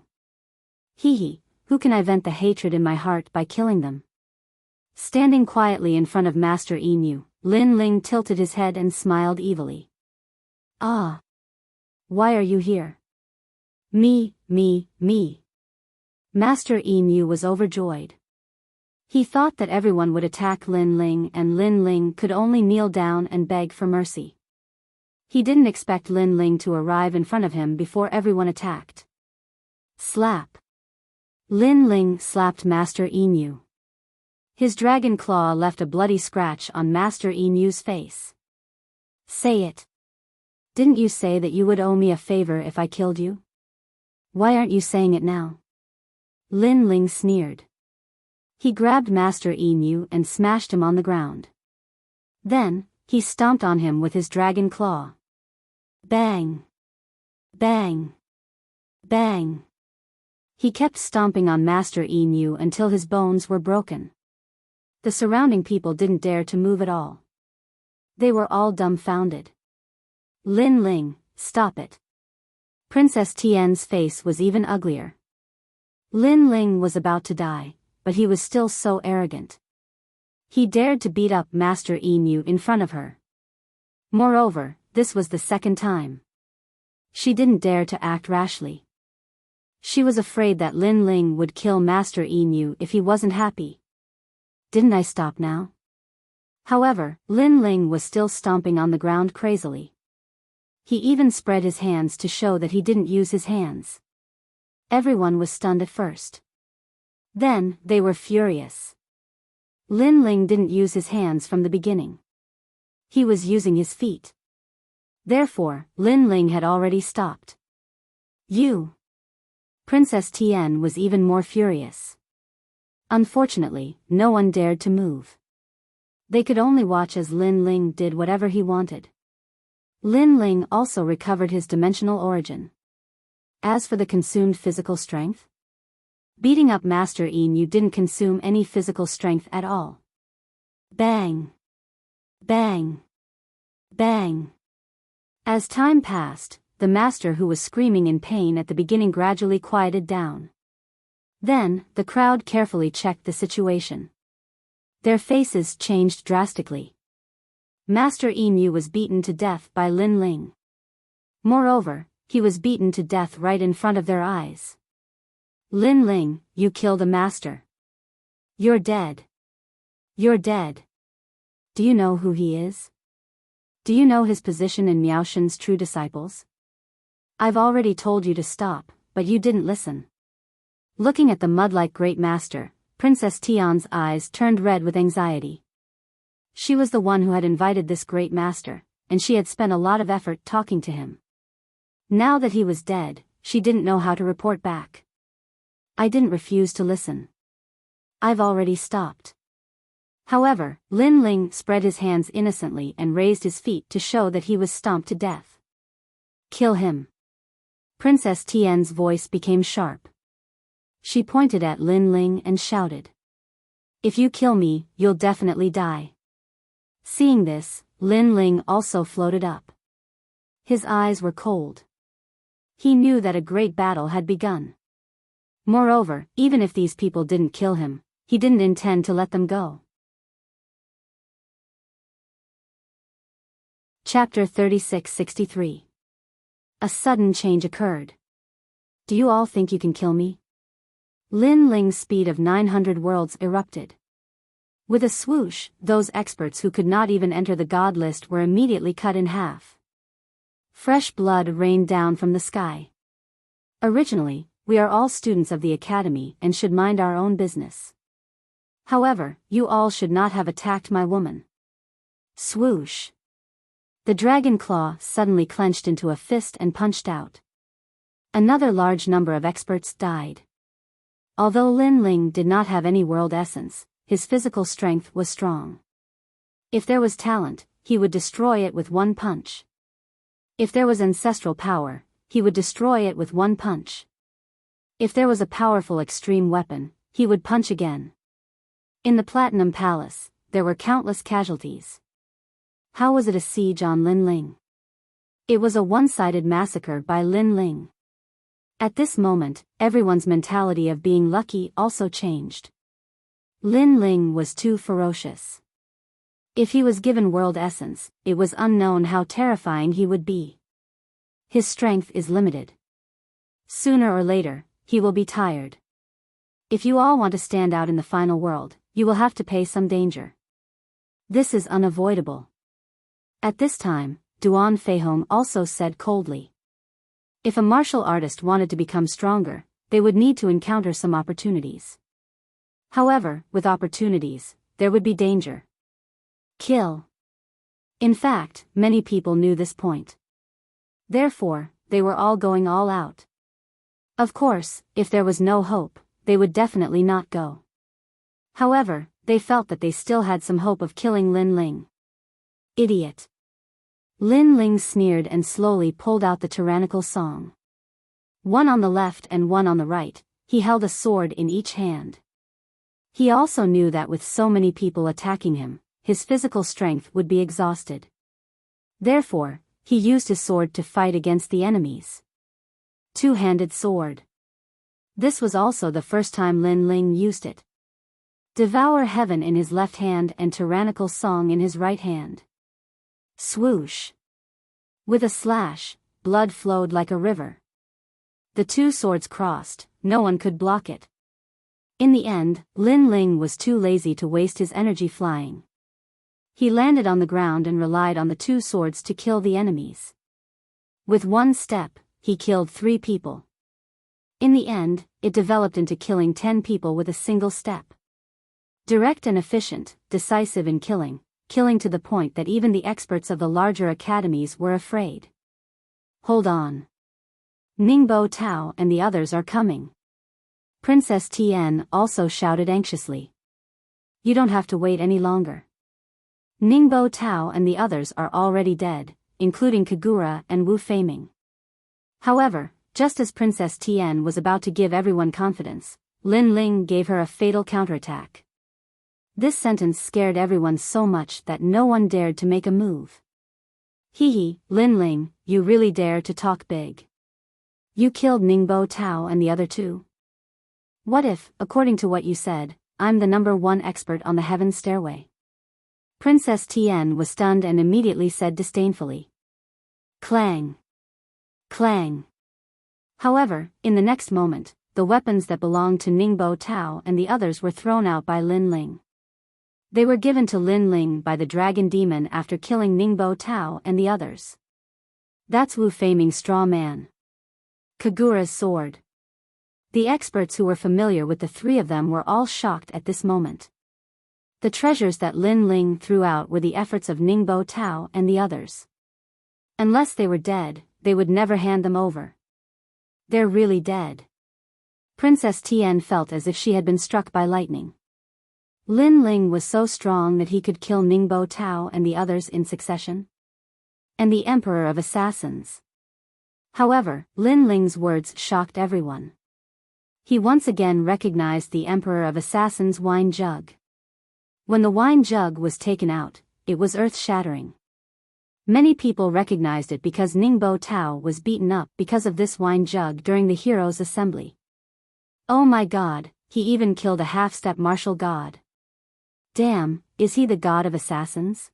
Who can I vent the hatred in my heart by killing them? Standing quietly in front of Master Inu, Lin Ling tilted his head and smiled evilly. Ah! Why are you here? Me. Master Inu was overjoyed. He thought that everyone would attack Lin Ling and Lin Ling could only kneel down and beg for mercy. He didn't expect Lin Ling to arrive in front of him before everyone attacked. Slap! Lin Ling slapped Master Inu. His dragon claw left a bloody scratch on Master Inu's face. Say it. Didn't you say that you would owe me a favor if I killed you? Why aren't you saying it now? Lin Ling sneered. He grabbed Master Inu and smashed him on the ground. Then, he stomped on him with his dragon claw. Bang! Bang! Bang! He kept stomping on Master Emu until his bones were broken. The surrounding people didn't dare to move at all. They were all dumbfounded. Lin Ling, stop it. Princess Tian's face was even uglier. Lin Ling was about to die, but he was still so arrogant. He dared to beat up Master Emu in front of her. Moreover, this was the second time. She didn't dare to act rashly. She was afraid that Lin Ling would kill Master Emu if he wasn't happy. Didn't I stop now? However, Lin Ling was still stomping on the ground crazily. He even spread his hands to show that he didn't use his hands. Everyone was stunned at first. Then, they were furious. Lin Ling didn't use his hands from the beginning. He was using his feet. Therefore, Lin Ling had already stopped. You! Princess Tian was even more furious. Unfortunately, no one dared to move. They could only watch as Lin Ling did whatever he wanted. Lin Ling also recovered his dimensional origin. As for the consumed physical strength, beating up Master Emu didn't consume any physical strength at all. Bang! Bang! Bang! As time passed, the master who was screaming in pain at the beginning gradually quieted down. Then, the crowd carefully checked the situation. Their faces changed drastically. Master Emu was beaten to death by Lin Ling. Moreover, he was beaten to death right in front of their eyes. Lin Ling, you killed a master. You're dead. You're dead. Do you know who he is? Do you know his position in Miaoshen's true disciples? I've already told you to stop, but you didn't listen. Looking at the mud-like great master, Princess Tian's eyes turned red with anxiety. She was the one who had invited this great master, and she had spent a lot of effort talking to him. Now that he was dead, she didn't know how to report back. I didn't refuse to listen. I've already stopped. However, Lin Ling spread his hands innocently and raised his feet to show that he was stomped to death. Kill him. Princess Tian's voice became sharp. She pointed at Lin Ling and shouted. If you kill me, you'll definitely die. Seeing this, Lin Ling also floated up. His eyes were cold. He knew that a great battle had begun. Moreover, even if these people didn't kill him, he didn't intend to let them go. Chapter 3663. A sudden change occurred. Do you all think you can kill me? Lin Ling's speed of 900 worlds erupted. With a swoosh, those experts who could not even enter the god list were immediately cut in half. Fresh blood rained down from the sky. Originally, we are all students of the academy and should mind our own business. However, you all should not have attacked my woman. Swoosh. The dragon claw suddenly clenched into a fist and punched out. Another large number of experts died. Although Lin Ling did not have any world essence, his physical strength was strong. If there was talent, he would destroy it with one punch. If there was ancestral power, he would destroy it with one punch. If there was a powerful extreme weapon, he would punch again. In the Platinum Palace, there were countless casualties. How was it a siege on Lin Ling? It was a one-sided massacre by Lin Ling. At this moment, everyone's mentality of being lucky also changed. Lin Ling was too ferocious. If he was given world essence, it was unknown how terrifying he would be. His strength is limited. Sooner or later, he will be tired. If you all want to stand out in the final world, you will have to pay some danger. This is unavoidable. At this time, Duan Feihong also said coldly. If a martial artist wanted to become stronger, they would need to encounter some opportunities. However, with opportunities, there would be danger. Kill. In fact, many people knew this point. Therefore, they were all going all out. Of course, if there was no hope, they would definitely not go. However, they felt that they still had some hope of killing Lin Ling. Idiot. Lin Ling sneered and slowly pulled out the tyrannical song. One on the left and one on the right, he held a sword in each hand. He also knew that with so many people attacking him, his physical strength would be exhausted. Therefore, he used his sword to fight against the enemies. Two-handed sword. This was also the first time Lin Ling used it. Devour heaven in his left hand and tyrannical song in his right hand. Swoosh. With a slash, blood flowed like a river. The two swords crossed, no one could block it. In the end, Lin Ling was too lazy to waste his energy flying. He landed on the ground and relied on the two swords to kill the enemies. With one step, he killed 3 people. In the end, it developed into killing 10 people with a single step. Direct and efficient, decisive in killing to the point that even the experts of the larger academies were afraid. Hold on. Ningbo Tao and the others are coming. Princess Tian also shouted anxiously. You don't have to wait any longer. Ningbo Tao and the others are already dead, including Kagura and Wu Feiming. However, just as Princess Tian was about to give everyone confidence, Lin Ling gave her a fatal counterattack. This sentence scared everyone so much that no one dared to make a move. Hee, Lin Ling, you really dare to talk big. You killed Ningbo Tao and the other 2. What if, according to what you said, I'm the #1 expert on the heaven stairway? Princess Tian was stunned and immediately said disdainfully. Clang. Clang. However, in the next moment, the weapons that belonged to Ningbo Tao and the others were thrown out by Lin Ling. They were given to Lin Ling by the dragon demon after killing Ningbo Tao and the others. That's Wu Feiming's straw man. Kagura's sword. The experts who were familiar with the 3 of them were all shocked at this moment. The treasures that Lin Ling threw out were the efforts of Ningbo Tao and the others. Unless they were dead, they would never hand them over. They're really dead. Princess Tian felt as if she had been struck by lightning. Lin Ling was so strong that he could kill Ningbo Tao and the others in succession. And the Emperor of Assassins. However, Lin Ling's words shocked everyone. He once again recognized the Emperor of Assassins' wine jug. When the wine jug was taken out, it was earth-shattering. Many people recognized it because Ningbo Tao was beaten up because of this wine jug during the heroes' assembly. Oh my god, he even killed a half-step martial god. Damn, is he the god of assassins?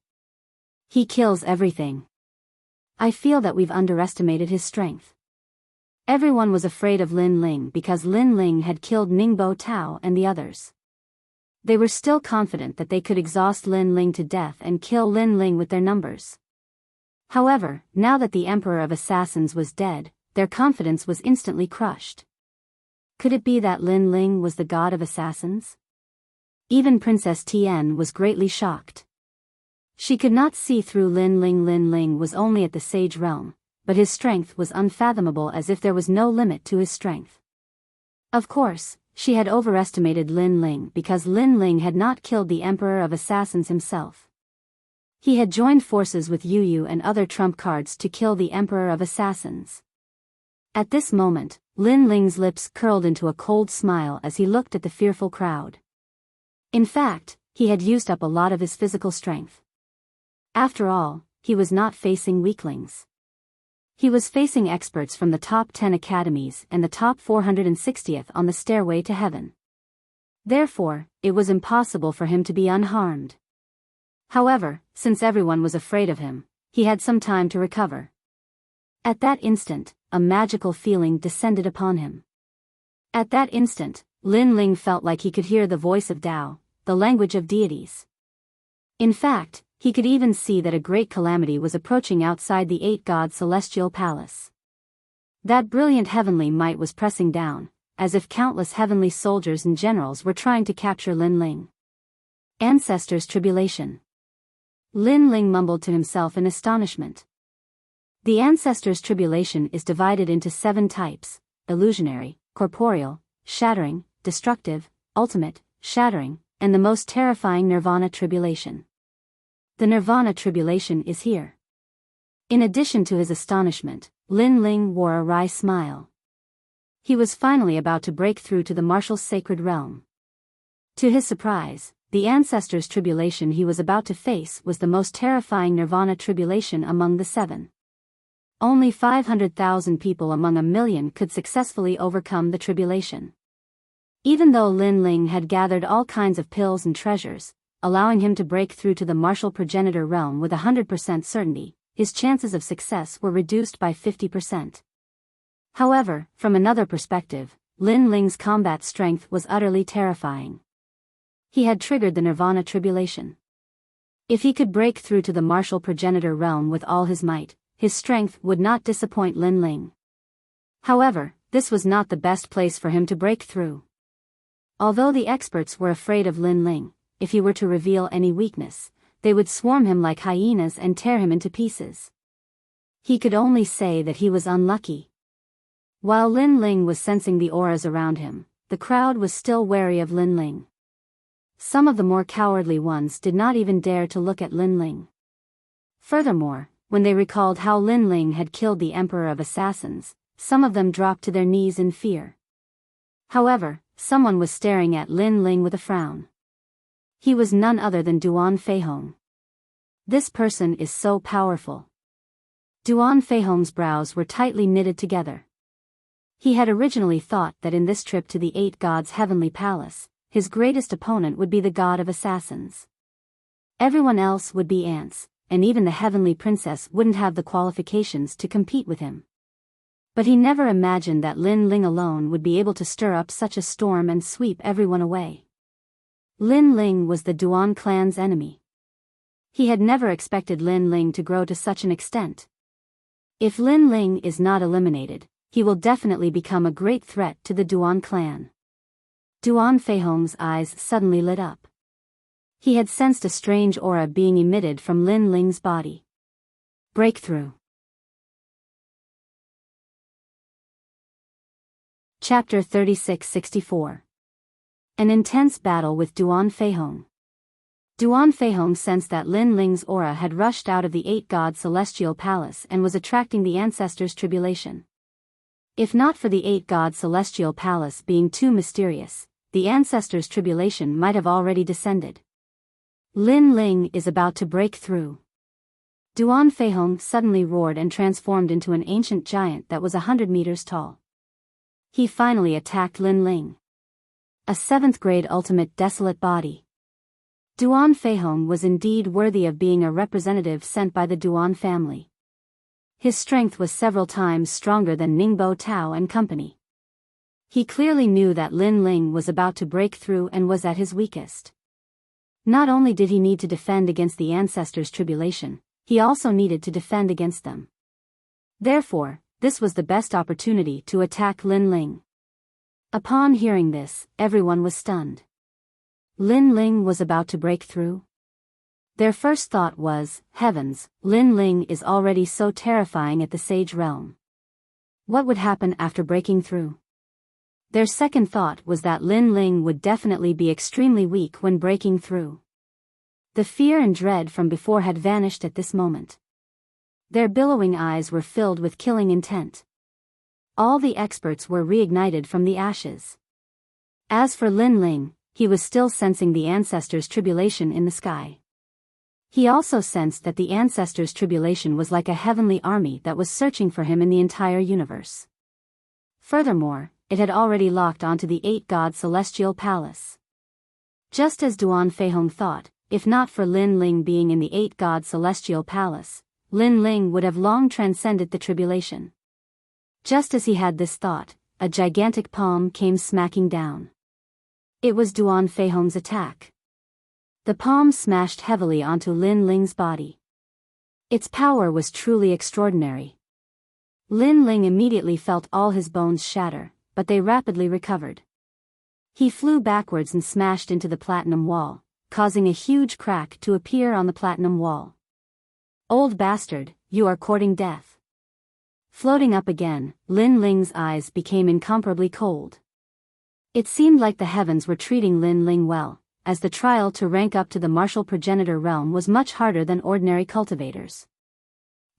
He kills everything. I feel that we've underestimated his strength. Everyone was afraid of Lin Ling because Lin Ling had killed Ningbo Tao and the others. They were still confident that they could exhaust Lin Ling to death and kill Lin Ling with their numbers. However, now that the Emperor of Assassins was dead, their confidence was instantly crushed. Could it be that Lin Ling was the god of assassins? Even Princess Tian was greatly shocked. She could not see through Lin Ling. Lin Ling was only at the sage realm, but his strength was unfathomable, as if there was no limit to his strength. Of course, she had overestimated Lin Ling because Lin Ling had not killed the Emperor of Assassins himself. He had joined forces with Yu Yu and other trump cards to kill the Emperor of Assassins. At this moment, Lin Ling's lips curled into a cold smile as he looked at the fearful crowd. In fact, he had used up a lot of his physical strength. After all, he was not facing weaklings. He was facing experts from the top 10 academies and the top 460th on the stairway to heaven. Therefore, it was impossible for him to be unharmed. However, since everyone was afraid of him, he had some time to recover. At that instant, a magical feeling descended upon him. At that instant, Lin Ling felt like he could hear the voice of Tao, the language of deities. In fact, he could even see that a great calamity was approaching outside the 8-god celestial palace. That brilliant heavenly might was pressing down, as if countless heavenly soldiers and generals were trying to capture Lin Ling. Ancestors' tribulation. Lin Ling mumbled to himself in astonishment. The ancestors' tribulation is divided into 7 types: illusionary, corporeal, shattering, destructive, ultimate, shattering, and the most terrifying nirvana tribulation. The Nirvana tribulation is here. In addition to his astonishment, Lin Ling wore a wry smile. He was finally about to break through to the martial's sacred realm. To his surprise, the ancestors' tribulation he was about to face was the most terrifying Nirvana tribulation among the 7. Only 500,000 people among 1,000,000 could successfully overcome the tribulation. Even though Lin Ling had gathered all kinds of pills and treasures, allowing him to break through to the martial progenitor realm with 100% certainty, his chances of success were reduced by 50%. However, from another perspective, Lin Ling's combat strength was utterly terrifying. He had triggered the Nirvana tribulation. If he could break through to the martial progenitor realm with all his might, his strength would not disappoint Lin Ling. However, this was not the best place for him to break through. Although the experts were afraid of Lin Ling, if he were to reveal any weakness, they would swarm him like hyenas and tear him into pieces. He could only say that he was unlucky. While Lin Ling was sensing the auras around him, the crowd was still wary of Lin Ling. Some of the more cowardly ones did not even dare to look at Lin Ling. Furthermore, when they recalled how Lin Ling had killed the Emperor of Assassins, some of them dropped to their knees in fear. However, someone was staring at Lin Ling with a frown. He was none other than Duan Feihong. This person is so powerful. Duan Feihong's brows were tightly knitted together. He had originally thought that in this trip to the 8 Gods' heavenly palace, his greatest opponent would be the god of assassins. Everyone else would be ants, and even the heavenly princess wouldn't have the qualifications to compete with him. But he never imagined that Lin Ling alone would be able to stir up such a storm and sweep everyone away. Lin Ling was the Duan clan's enemy. He had never expected Lin Ling to grow to such an extent. If Lin Ling is not eliminated, he will definitely become a great threat to the Duan clan. Duan Feihong's eyes suddenly lit up. He had sensed a strange aura being emitted from Lin Ling's body. Breakthrough. Chapter 3664. An intense battle with Duan Feihong. Duan Feihong sensed that Lin Ling's aura had rushed out of the 8 God celestial palace and was attracting the ancestors' tribulation. If not for the 8 God celestial palace being too mysterious, the ancestors' tribulation might have already descended. Lin Ling is about to break through. Duan Feihong suddenly roared and transformed into an ancient giant that was 100 meters tall. He finally attacked Lin Ling. A 7th grade ultimate desolate body. Duan Feihong was indeed worthy of being a representative sent by the Duan family. His strength was several times stronger than Ningbo Tao and company. He clearly knew that Lin Ling was about to break through and was at his weakest. Not only did he need to defend against the ancestors' tribulation, he also needed to defend against them. Therefore, this was the best opportunity to attack Lin Ling. Upon hearing this, everyone was stunned. Lin Ling was about to break through? Their first thought was, heavens, Lin Ling is already so terrifying at the Sage Realm. What would happen after breaking through? Their second thought was that Lin Ling would definitely be extremely weak when breaking through. The fear and dread from before had vanished at this moment. Their billowing eyes were filled with killing intent. All the experts were reignited from the ashes. As for Lin Ling, he was still sensing the ancestors' tribulation in the sky. He also sensed that the ancestors' tribulation was like a heavenly army that was searching for him in the entire universe. Furthermore, it had already locked onto the 8 God celestial palace. Just as Duan Feihong thought, if not for Lin Ling being in the 8 God celestial palace, Lin Ling would have long transcended the tribulation. Just as he had this thought, a gigantic palm came smacking down. It was Duan Feihong's attack. The palm smashed heavily onto Lin Ling's body. Its power was truly extraordinary. Lin Ling immediately felt all his bones shatter, but they rapidly recovered. He flew backwards and smashed into the platinum wall, causing a huge crack to appear on the platinum wall. Old bastard, you are courting death. Floating up again, Lin Ling's eyes became incomparably cold. It seemed like the heavens were treating Lin Ling well, as the trial to rank up to the martial progenitor realm was much harder than ordinary cultivators.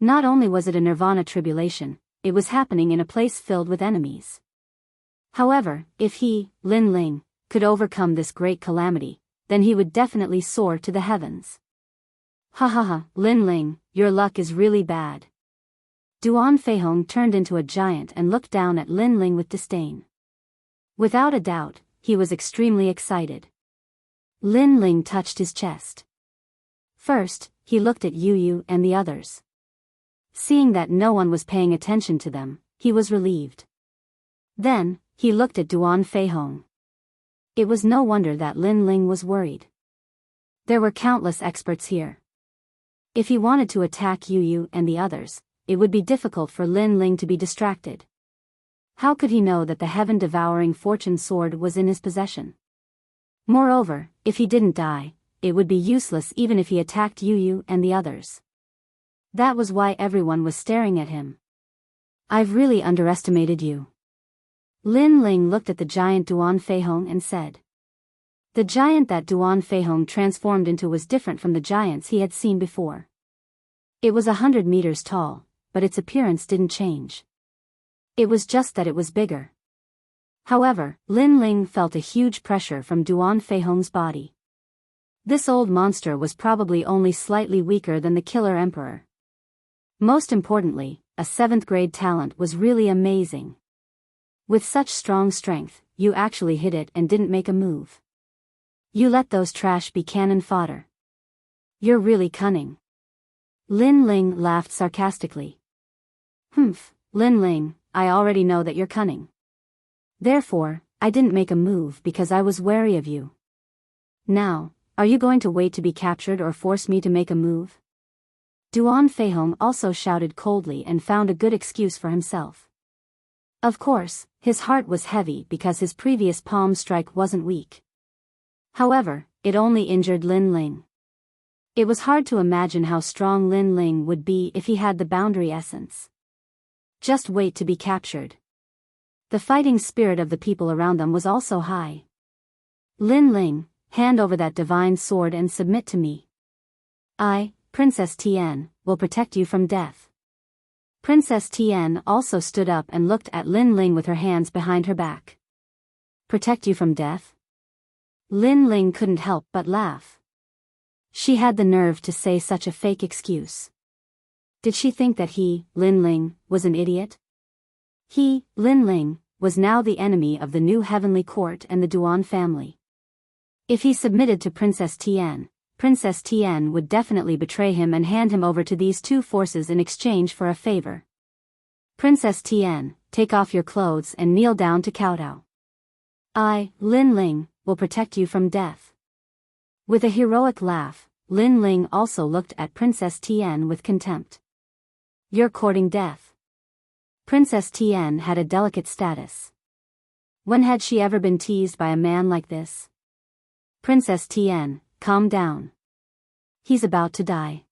Not only was it a nirvana tribulation, it was happening in a place filled with enemies. However, if he, Lin Ling, could overcome this great calamity, then he would definitely soar to the heavens. Ha ha ha, Lin Ling, your luck is really bad. Duan Feihong turned into a giant and looked down at Lin Ling with disdain. Without a doubt, he was extremely excited. Lin Ling touched his chest. First, he looked at Yu Yu and the others. Seeing that no one was paying attention to them, he was relieved. Then, he looked at Duan Feihong. It was no wonder that Lin Ling was worried. There were countless experts here. If he wanted to attack Yu Yu and the others, it would be difficult for Lin Ling to be distracted. How could he know that the heaven-devouring fortune sword was in his possession? Moreover, if he didn't die, it would be useless even if he attacked Yu Yu and the others. That was why everyone was staring at him. I've really underestimated you. Lin Ling looked at the giant Duan Feihong and said. The giant that Duan Feihong transformed into was different from the giants he had seen before. It was 100 meters tall, but its appearance didn't change. It was just that it was bigger. However, Lin Ling felt a huge pressure from Duan Feihong's body. This old monster was probably only slightly weaker than the killer emperor. Most importantly, a 7th grade talent was really amazing. With such strong strength, you actually hit it and didn't make a move. You let those trash be cannon fodder. You're really cunning. Lin Ling laughed sarcastically. Humph, Lin Ling, I already know that you're cunning. Therefore, I didn't make a move because I was wary of you. Now, are you going to wait to be captured or force me to make a move? Duan Feihong also shouted coldly and found a good excuse for himself. Of course, his heart was heavy because his previous palm strike wasn't weak. However, it only injured Lin Ling. It was hard to imagine how strong Lin Ling would be if he had the boundary essence. Just wait to be captured. The fighting spirit of the people around them was also high. Lin Ling, hand over that divine sword and submit to me. I, Princess Tian, will protect you from death. Princess Tian also stood up and looked at Lin Ling with her hands behind her back. Protect you from death? Lin Ling couldn't help but laugh. She had the nerve to say such a fake excuse. Did she think that he, Lin Ling, was an idiot? He, Lin Ling, was now the enemy of the new heavenly court and the Duan family. If he submitted to Princess Tian would definitely betray him and hand him over to these two forces in exchange for a favor. Princess Tian, take off your clothes and kneel down to kowtow. I, Lin Ling, will protect you from death. With a heroic laugh, Lin Ling also looked at Princess Tian with contempt. You're courting death. Princess Tian had a delicate status. When had she ever been teased by a man like this? Princess Tian, calm down. He's about to die.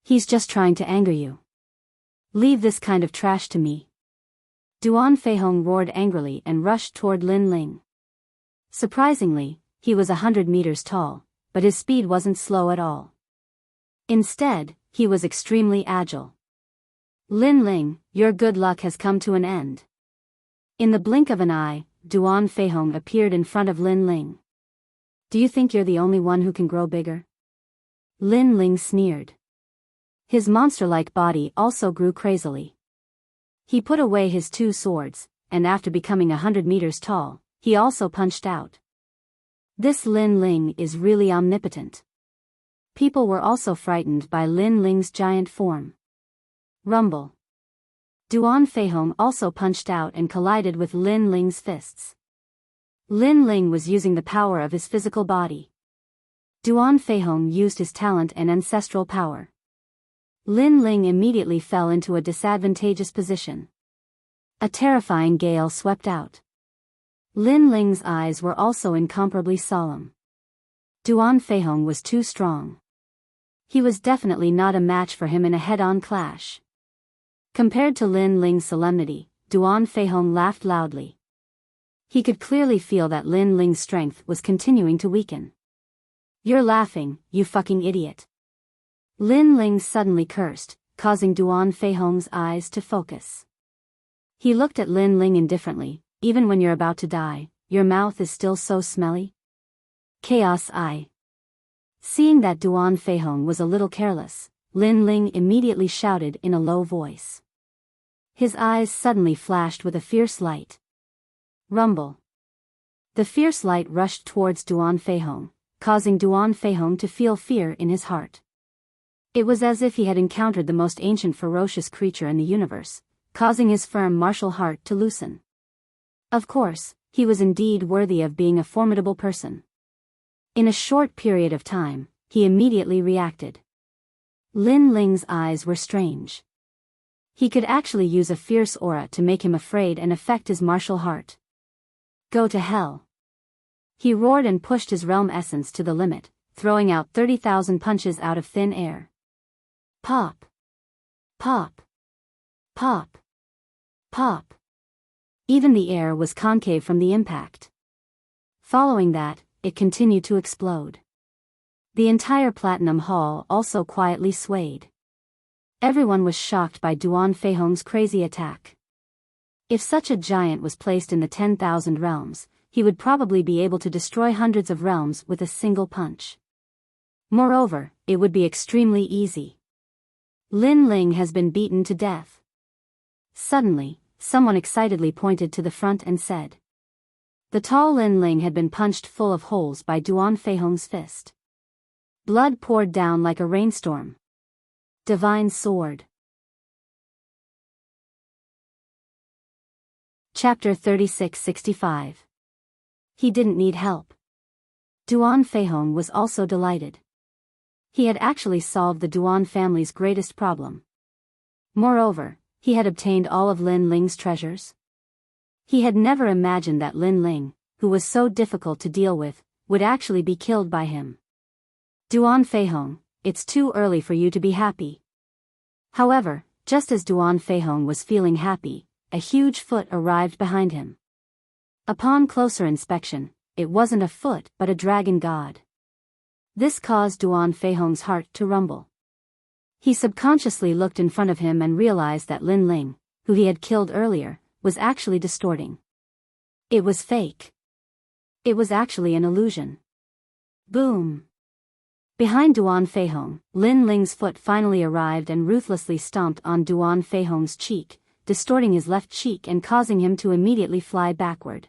He's just trying to anger you. Leave this kind of trash to me. Duan Feihong roared angrily and rushed toward Lin Ling. Surprisingly, he was 100 meters tall, but his speed wasn't slow at all. Instead, he was extremely agile. Lin Ling, your good luck has come to an end. In the blink of an eye, Duan Feihong appeared in front of Lin Ling. Do you think you're the only one who can grow bigger? Lin Ling sneered. His monster-like body also grew crazily. He put away his two swords, and after becoming 100 meters tall, he also punched out. This Lin Ling is really omnipotent. People were also frightened by Lin Ling's giant form. Rumble. Duan Feihong also punched out and collided with Lin Ling's fists. Lin Ling was using the power of his physical body. Duan Feihong used his talent and ancestral power. Lin Ling immediately fell into a disadvantageous position. A terrifying gale swept out. Lin Ling's eyes were also incomparably solemn. Duan Feihong was too strong. He was definitely not a match for him in a head-on clash. Compared to Lin Ling's solemnity, Duan Feihong laughed loudly. He could clearly feel that Lin Ling's strength was continuing to weaken. You're laughing, you fucking idiot. Lin Ling suddenly cursed, causing Duan Feihong's eyes to focus. He looked at Lin Ling indifferently. Even when you're about to die, your mouth is still so smelly? Chaos Eye. Seeing that Duan Feihong was a little careless, Lin Ling immediately shouted in a low voice. His eyes suddenly flashed with a fierce light. Rumble. The fierce light rushed towards Duan Feihong, causing Duan Feihong to feel fear in his heart. It was as if he had encountered the most ancient ferocious creature in the universe, causing his firm martial heart to loosen. Of course, he was indeed worthy of being a formidable person. In a short period of time, he immediately reacted. Lin Ling's eyes were strange. He could actually use a fierce aura to make him afraid and affect his martial heart. Go to hell. He roared and pushed his realm essence to the limit, throwing out 30,000 punches out of thin air. Pop. Pop. Pop. Pop. Even the air was concave from the impact. Following that, it continued to explode. The entire Platinum Hall also quietly swayed. Everyone was shocked by Duan Feihong's crazy attack. If such a giant was placed in the 10,000 realms, he would probably be able to destroy hundreds of realms with a single punch. Moreover, it would be extremely easy. Lin Ling has been beaten to death. Suddenly, someone excitedly pointed to the front and said. The tall Lin Ling had been punched full of holes by Duan Feihong's fist. Blood poured down like a rainstorm. Divine Sword. Chapter 3665. He didn't need help. Duan Feihong was also delighted. He had actually solved the Duan family's greatest problem. Moreover, he had obtained all of Lin Ling's treasures. He had never imagined that Lin Ling, who was so difficult to deal with, would actually be killed by him. Duan Feihong, it's too early for you to be happy. However, just as Duan Feihong was feeling happy, a huge foot arrived behind him. Upon closer inspection, it wasn't a foot but a dragon god. This caused Duan Feihong's heart to rumble. He subconsciously looked in front of him and realized that Lin Ling, who he had killed earlier, was actually distorting. It was fake. It was actually an illusion. Boom! Behind Duan Feihong, Lin Ling's foot finally arrived and ruthlessly stomped on Duan Feihong's cheek, distorting his left cheek and causing him to immediately fly backward.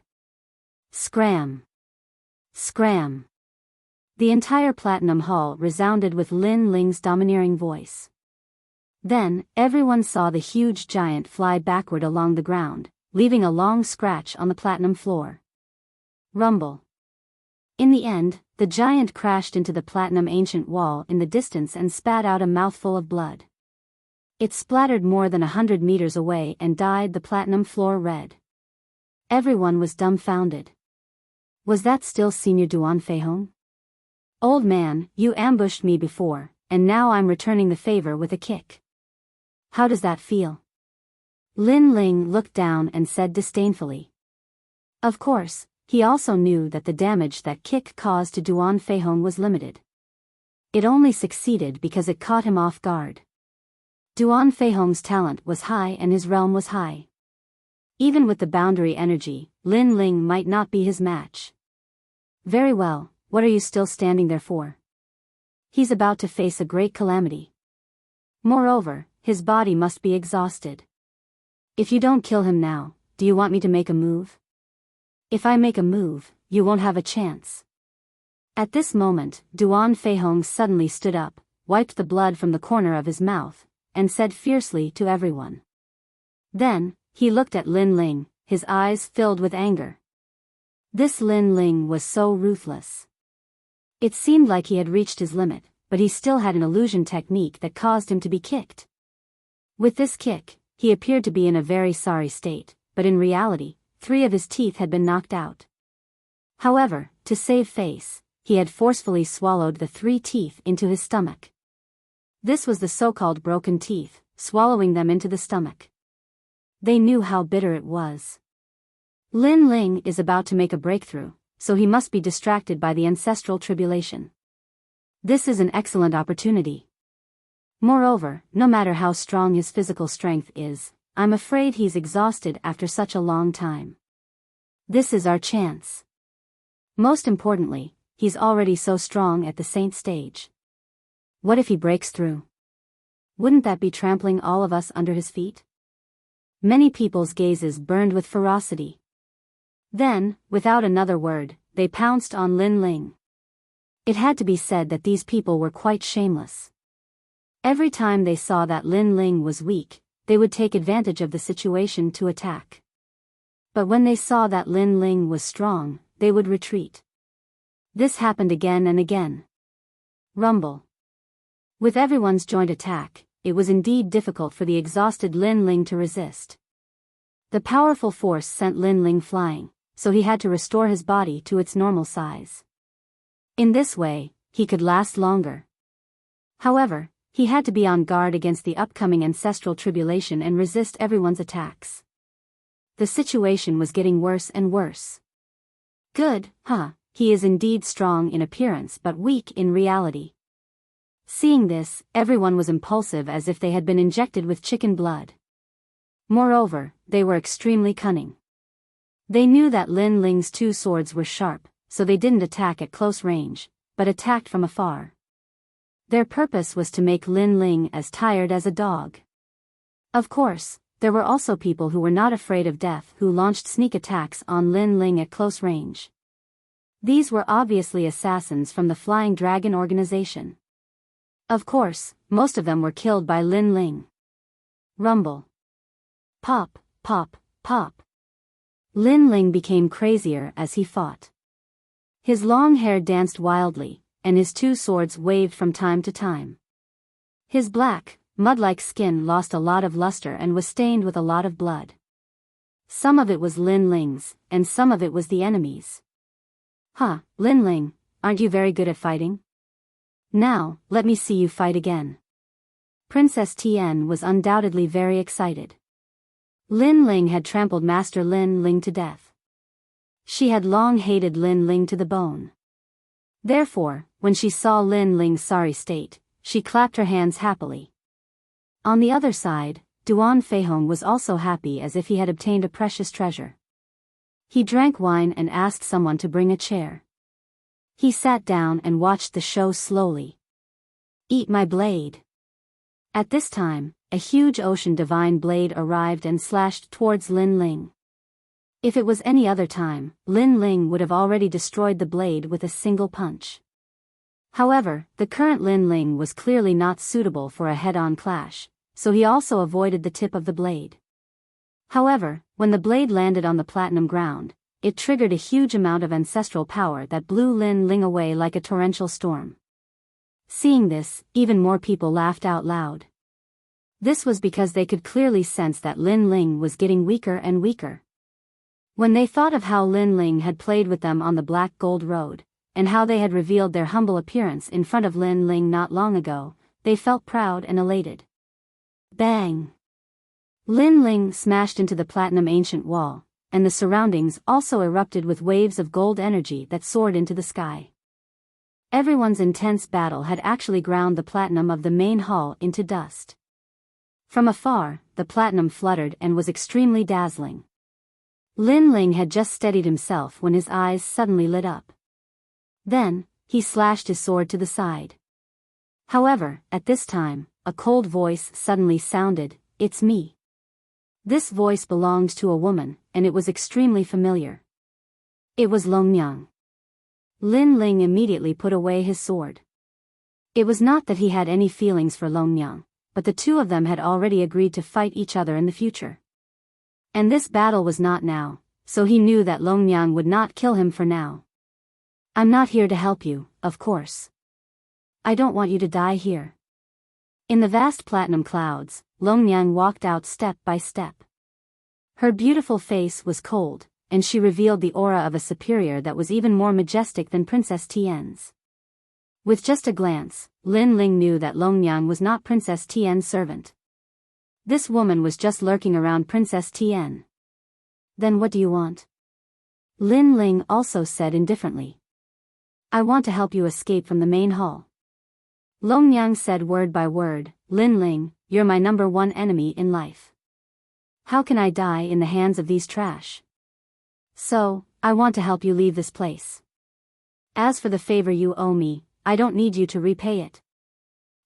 Scram! Scram! The entire Platinum Hall resounded with Lin Ling's domineering voice. Then, everyone saw the huge giant fly backward along the ground, leaving a long scratch on the platinum floor. Rumble. In the end, the giant crashed into the platinum ancient wall in the distance and spat out a mouthful of blood. It splattered more than 100 meters away and dyed the platinum floor red. Everyone was dumbfounded. Was that still Senior Duan Feihong? Old man, you ambushed me before, and now I'm returning the favor with a kick. How does that feel? Lin Ling looked down and said disdainfully. Of course, he also knew that the damage that kick caused to Duan Feihong was limited. It only succeeded because it caught him off guard. Duan Feihong's talent was high and his realm was high. Even with the boundary energy, Lin Ling might not be his match. Very well, what are you still standing there for? He's about to face a great calamity. Moreover, his body must be exhausted. If you don't kill him now, do you want me to make a move? If I make a move, you won't have a chance. At this moment, Duan Feihong suddenly stood up, wiped the blood from the corner of his mouth, and said fiercely to everyone. Then, he looked at Lin Ling, his eyes filled with anger. This Lin Ling was so ruthless. It seemed like he had reached his limit, but he still had an illusion technique that caused him to be kicked. With this kick, he appeared to be in a very sorry state, but in reality, 3 of his teeth had been knocked out. However, to save face, he had forcefully swallowed the 3 teeth into his stomach. This was the so-called broken teeth, swallowing them into the stomach. They knew how bitter it was. Lin Ling is about to make a breakthrough, so he must be distracted by the ancestral tribulation. This is an excellent opportunity. Moreover, no matter how strong his physical strength is, I'm afraid he's exhausted after such a long time. This is our chance. Most importantly, he's already so strong at the saint stage. What if he breaks through? Wouldn't that be trampling all of us under his feet? Many people's gazes burned with ferocity. Then, without another word, they pounced on Lin Ling. It had to be said that these people were quite shameless. Every time they saw that Lin Ling was weak, they would take advantage of the situation to attack. But when they saw that Lin Ling was strong, they would retreat. This happened again and again. Rumble. With everyone's joint attack, it was indeed difficult for the exhausted Lin Ling to resist. The powerful force sent Lin Ling flying, so he had to restore his body to its normal size. In this way, he could last longer. However, he had to be on guard against the upcoming ancestral tribulation and resist everyone's attacks. The situation was getting worse and worse. Good, huh? He is indeed strong in appearance but weak in reality. Seeing this, everyone was impulsive as if they had been injected with chicken blood. Moreover, they were extremely cunning. They knew that Lin Ling's two swords were sharp, so they didn't attack at close range, but attacked from afar. Their purpose was to make Lin Ling as tired as a dog. Of course, there were also people who were not afraid of death who launched sneak attacks on Lin Ling at close range. These were obviously assassins from the Flying Dragon organization. Of course, most of them were killed by Lin Ling. Rumble. Pop, pop, pop. Lin Ling became crazier as he fought. His long hair danced wildly, and his two swords waved from time to time. His black, mud-like skin lost a lot of luster and was stained with a lot of blood. Some of it was Lin Ling's, and some of it was the enemy's. Huh, Lin Ling, aren't you very good at fighting? Now, let me see you fight again. Princess Tian was undoubtedly very excited. Lin Ling had trampled Master Lin Ling to death. She had long hated Lin Ling to the bone. Therefore, when she saw Lin Ling's sorry state, she clapped her hands happily. On the other side, Duan Feihong was also happy as if he had obtained a precious treasure. He drank wine and asked someone to bring a chair. He sat down and watched the show slowly. Eat my blade. At this time, a huge ocean divine blade arrived and slashed towards Lin Ling. If it was any other time, Lin Ling would have already destroyed the blade with a single punch. However, the current Lin Ling was clearly not suitable for a head-on clash, so he also avoided the tip of the blade. However, when the blade landed on the platinum ground, it triggered a huge amount of ancestral power that blew Lin Ling away like a torrential storm. Seeing this, even more people laughed out loud. This was because they could clearly sense that Lin Ling was getting weaker and weaker. When they thought of how Lin Ling had played with them on the Black Gold Road, and how they had revealed their humble appearance in front of Lin Ling not long ago, they felt proud and elated. Bang! Lin Ling smashed into the platinum ancient wall, and the surroundings also erupted with waves of gold energy that soared into the sky. Everyone's intense battle had actually ground the platinum of the main hall into dust. From afar, the platinum fluttered and was extremely dazzling. Lin Ling had just steadied himself when his eyes suddenly lit up. Then, he slashed his sword to the side. However, at this time, a cold voice suddenly sounded, "It's me." This voice belonged to a woman, and it was extremely familiar. It was Long Myung. Lin Ling immediately put away his sword. It was not that he had any feelings for Long Myung, but the two of them had already agreed to fight each other in the future. And this battle was not now, so he knew that Long Myung would not kill him for now. "I'm not here to help you, of course. I don't want you to die here." In the vast platinum clouds, Long Myung walked out step by step. Her beautiful face was cold, and she revealed the aura of a superior that was even more majestic than Princess Tian's. With just a glance, Lin Ling knew that Long Myung was not Princess Tian's servant. This woman was just lurking around Princess Tian. "Then what do you want?" Lin Ling also said indifferently. "I want to help you escape from the main hall." Longyang said word by word, Lin Ling, you're my number one enemy in life. How can I die in the hands of these trash? So, I want to help you leave this place. As for the favor you owe me, I don't need you to repay it.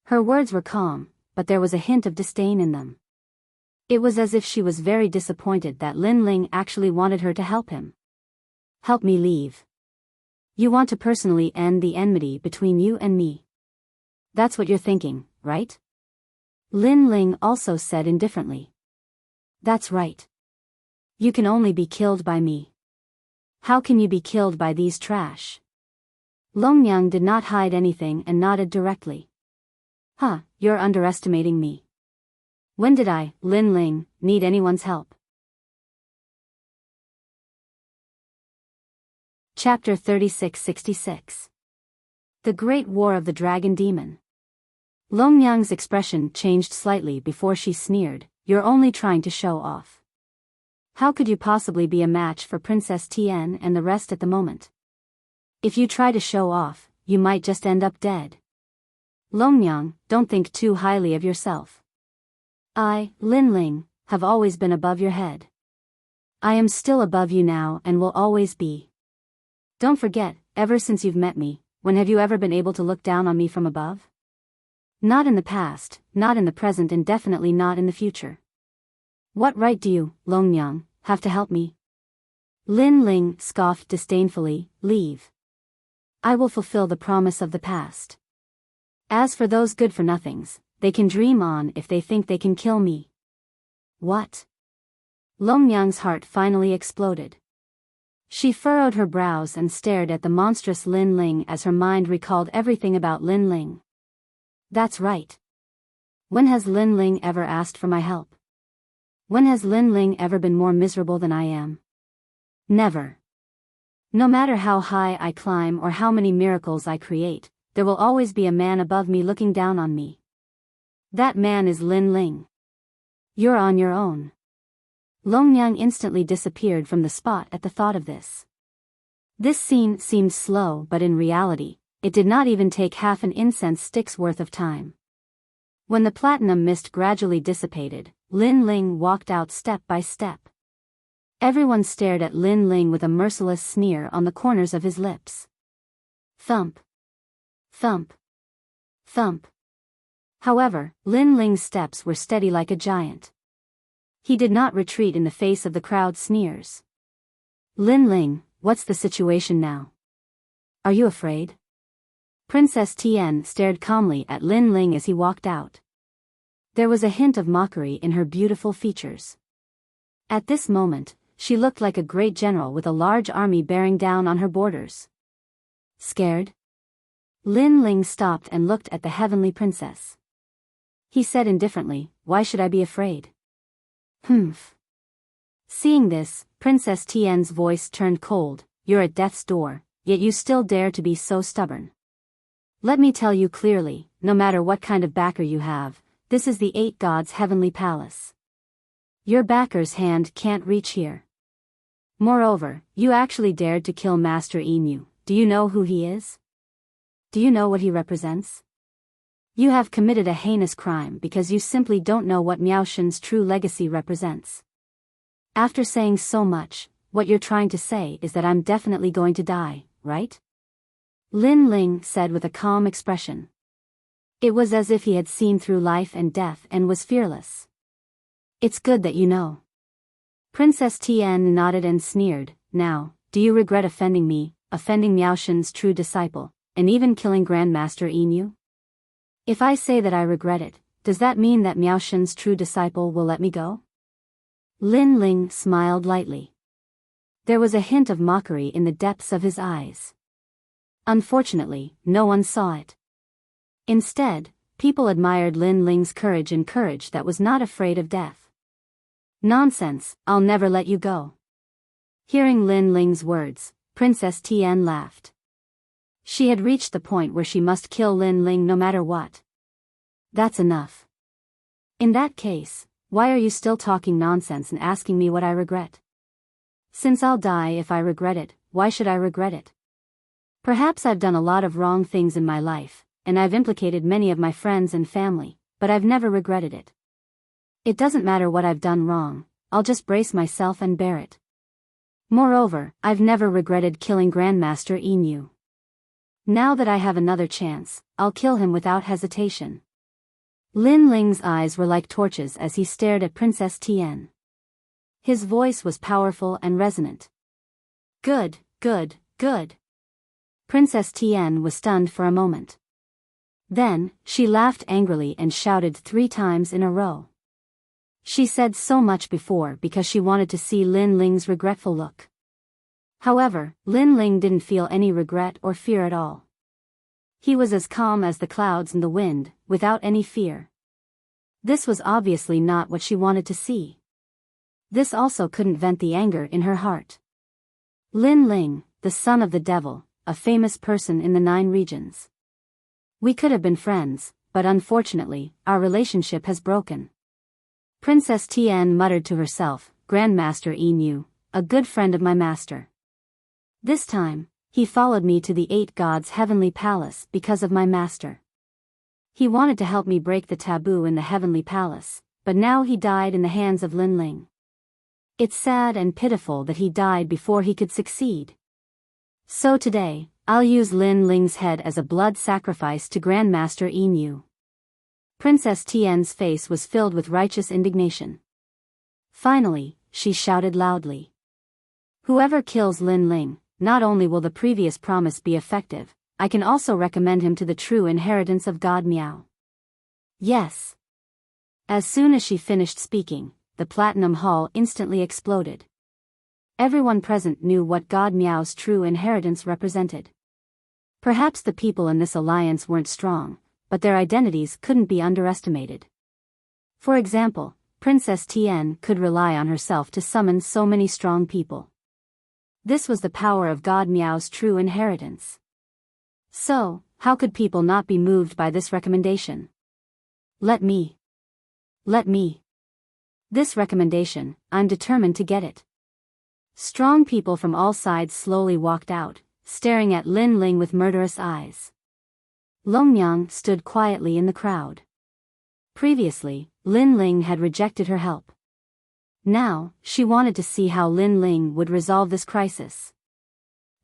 Her words were calm, but there was a hint of disdain in them. It was as if she was very disappointed that Lin Ling actually wanted her to help him. Help me leave. You want to personally end the enmity between you and me. That's what you're thinking, right? Lin Ling also said indifferently. That's right. You can only be killed by me. How can you be killed by these trash? Longyang did not hide anything and nodded directly. Huh, you're underestimating me. When did I, Lin Ling, need anyone's help? Chapter 3666. The Great War of the Dragon Demon. Longyang's expression changed slightly before she sneered, you're only trying to show off. How could you possibly be a match for Princess Tian and the rest at the moment? If you try to show off, you might just end up dead. Longyang, don't think too highly of yourself. I, Lin Ling, have always been above your head. I am still above you now and will always be. Don't forget, ever since you've met me, when have you ever been able to look down on me from above? Not in the past, not in the present, and definitely not in the future. What right do you, Longyang, have to help me? Lin Ling scoffed disdainfully, leave. I will fulfill the promise of the past. As for those good-for-nothings, they can dream on if they think they can kill me. What? Longyang's heart finally exploded. She furrowed her brows and stared at the monstrous Lin Ling as her mind recalled everything about Lin Ling. That's right. When has Lin Ling ever asked for my help? When has Lin Ling ever been more miserable than I am? Never. No matter how high I climb or how many miracles I create, there will always be a man above me looking down on me. That man is Lin Ling. You're on your own. Longyang instantly disappeared from the spot at the thought of this. This scene seemed slow, but in reality, it did not even take half an incense stick's worth of time. When the platinum mist gradually dissipated, Lin Ling walked out step by step. Everyone stared at Lin Ling with a merciless sneer on the corners of his lips. Thump. Thump. Thump. However, Lin Ling's steps were steady like a giant. He did not retreat in the face of the crowd's sneers. Lin Ling, what's the situation now? Are you afraid? Princess Tian stared calmly at Lin Ling as he walked out. There was a hint of mockery in her beautiful features. At this moment, she looked like a great general with a large army bearing down on her borders. Scared? Lin Ling stopped and looked at the heavenly princess. He said indifferently, why should I be afraid? Humph. Seeing this, Princess Tian's voice turned cold, you're at death's door, yet you still dare to be so stubborn. Let me tell you clearly, no matter what kind of backer you have, this is the 8 gods' heavenly palace. Your backer's hand can't reach here. Moreover, you actually dared to kill Master Inu. Do you know who he is? Do you know what he represents? You have committed a heinous crime because you simply don't know what Miao Shen's true legacy represents. After saying so much, what you're trying to say is that I'm definitely going to die, right? Lin Ling said with a calm expression. It was as if he had seen through life and death and was fearless. It's good that you know. Princess Tian nodded and sneered, now, do you regret offending me, offending Miao Shen's true disciple, and even killing Grandmaster Inu? If I say that I regret it, does that mean that Miao Shen's true disciple will let me go? Lin Ling smiled lightly. There was a hint of mockery in the depths of his eyes. Unfortunately, no one saw it. Instead, people admired Lin Ling's courage and courage that was not afraid of death. Nonsense, I'll never let you go. Hearing Lin Ling's words, Princess Tian laughed. She had reached the point where she must kill Lin Ling no matter what. That's enough. In that case, why are you still talking nonsense and asking me what I regret? Since I'll die if I regret it, why should I regret it? Perhaps I've done a lot of wrong things in my life, and I've implicated many of my friends and family, but I've never regretted it. It doesn't matter what I've done wrong, I'll just brace myself and bear it. Moreover, I've never regretted killing Grandmaster Inu. Now that I have another chance, I'll kill him without hesitation. Lin Ling's eyes were like torches as he stared at Princess Tian. His voice was powerful and resonant. Good, good, good. Princess Tian was stunned for a moment. Then, she laughed angrily and shouted 3 times in a row. She said so much before because she wanted to see Lin Ling's regretful look. However, Lin Ling didn't feel any regret or fear at all. He was as calm as the clouds and the wind, without any fear. This was obviously not what she wanted to see. This also couldn't vent the anger in her heart. Lin Ling, the son of the devil, a famous person in the 9 regions. We could have been friends, but unfortunately, our relationship has broken. Princess Tian muttered to herself, Grandmaster Inu, a good friend of my master. This time, he followed me to the 8 gods' heavenly palace because of my master. He wanted to help me break the taboo in the heavenly palace, but now he died in the hands of Lin Ling. It's sad and pitiful that he died before he could succeed. So today, I'll use Lin Ling's head as a blood sacrifice to Grandmaster Inu. Princess Tian's face was filled with righteous indignation. Finally, she shouted loudly. Whoever kills Lin Ling, not only will the previous promise be effective, I can also recommend him to the true inheritance of God Miao. Yes. As soon as she finished speaking, the Platinum Hall instantly exploded. Everyone present knew what God Miao's true inheritance represented. Perhaps the people in this alliance weren't strong, but their identities couldn't be underestimated. For example, Princess Tian could rely on herself to summon so many strong people. This was the power of God Miao's true inheritance. So, how could people not be moved by this recommendation? Let me. This recommendation, I'm determined to get it. Strong people from all sides slowly walked out, staring at Lin Ling with murderous eyes. Longmyang stood quietly in the crowd. Previously, Lin Ling had rejected her help. Now, she wanted to see how Lin Ling would resolve this crisis.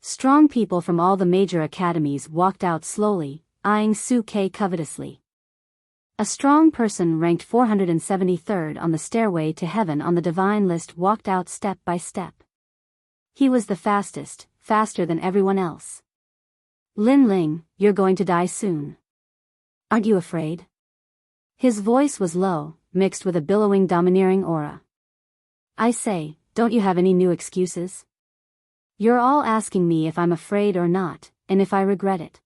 Strong people from all the major academies walked out slowly, eyeing Su Ke covetously. A strong person ranked 473rd on the stairway to heaven on the divine list walked out step by step. He was the fastest, faster than everyone else. Lin Ling, you're going to die soon. Aren't you afraid? His voice was low, mixed with a billowing domineering aura. I say, don't you have any new excuses? You're all asking me if I'm afraid or not, and if I regret it.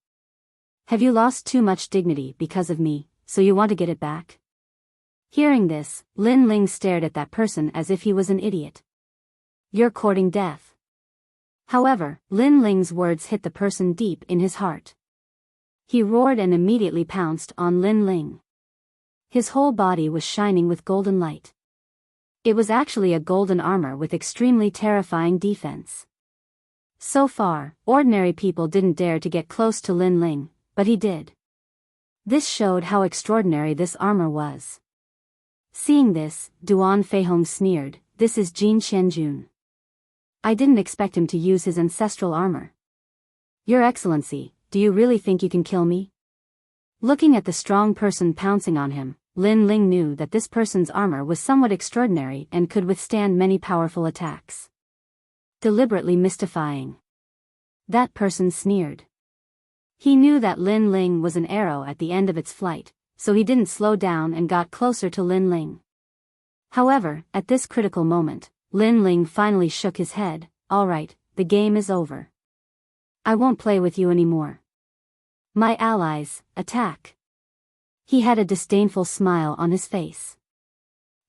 Have you lost too much dignity because of me, so you want to get it back? Hearing this, Lin Ling stared at that person as if he was an idiot. You're courting death. However, Lin Ling's words hit the person deep in his heart. He roared and immediately pounced on Lin Ling. His whole body was shining with golden light. It was actually a golden armor with extremely terrifying defense. So far, ordinary people didn't dare to get close to Lin Ling, but he did. This showed how extraordinary this armor was. Seeing this, Duan Feihong sneered, this is Jin Qianjun. I didn't expect him to use his ancestral armor. Your Excellency, do you really think you can kill me? Looking at the strong person pouncing on him, Lin Ling knew that this person's armor was somewhat extraordinary and could withstand many powerful attacks. Deliberately mystifying. That person sneered. He knew that Lin Ling was an arrow at the end of its flight, so he didn't slow down and got closer to Lin Ling. However, at this critical moment, Lin Ling finally shook his head. All right, the game is over. I won't play with you anymore. My allies, attack. He had a disdainful smile on his face.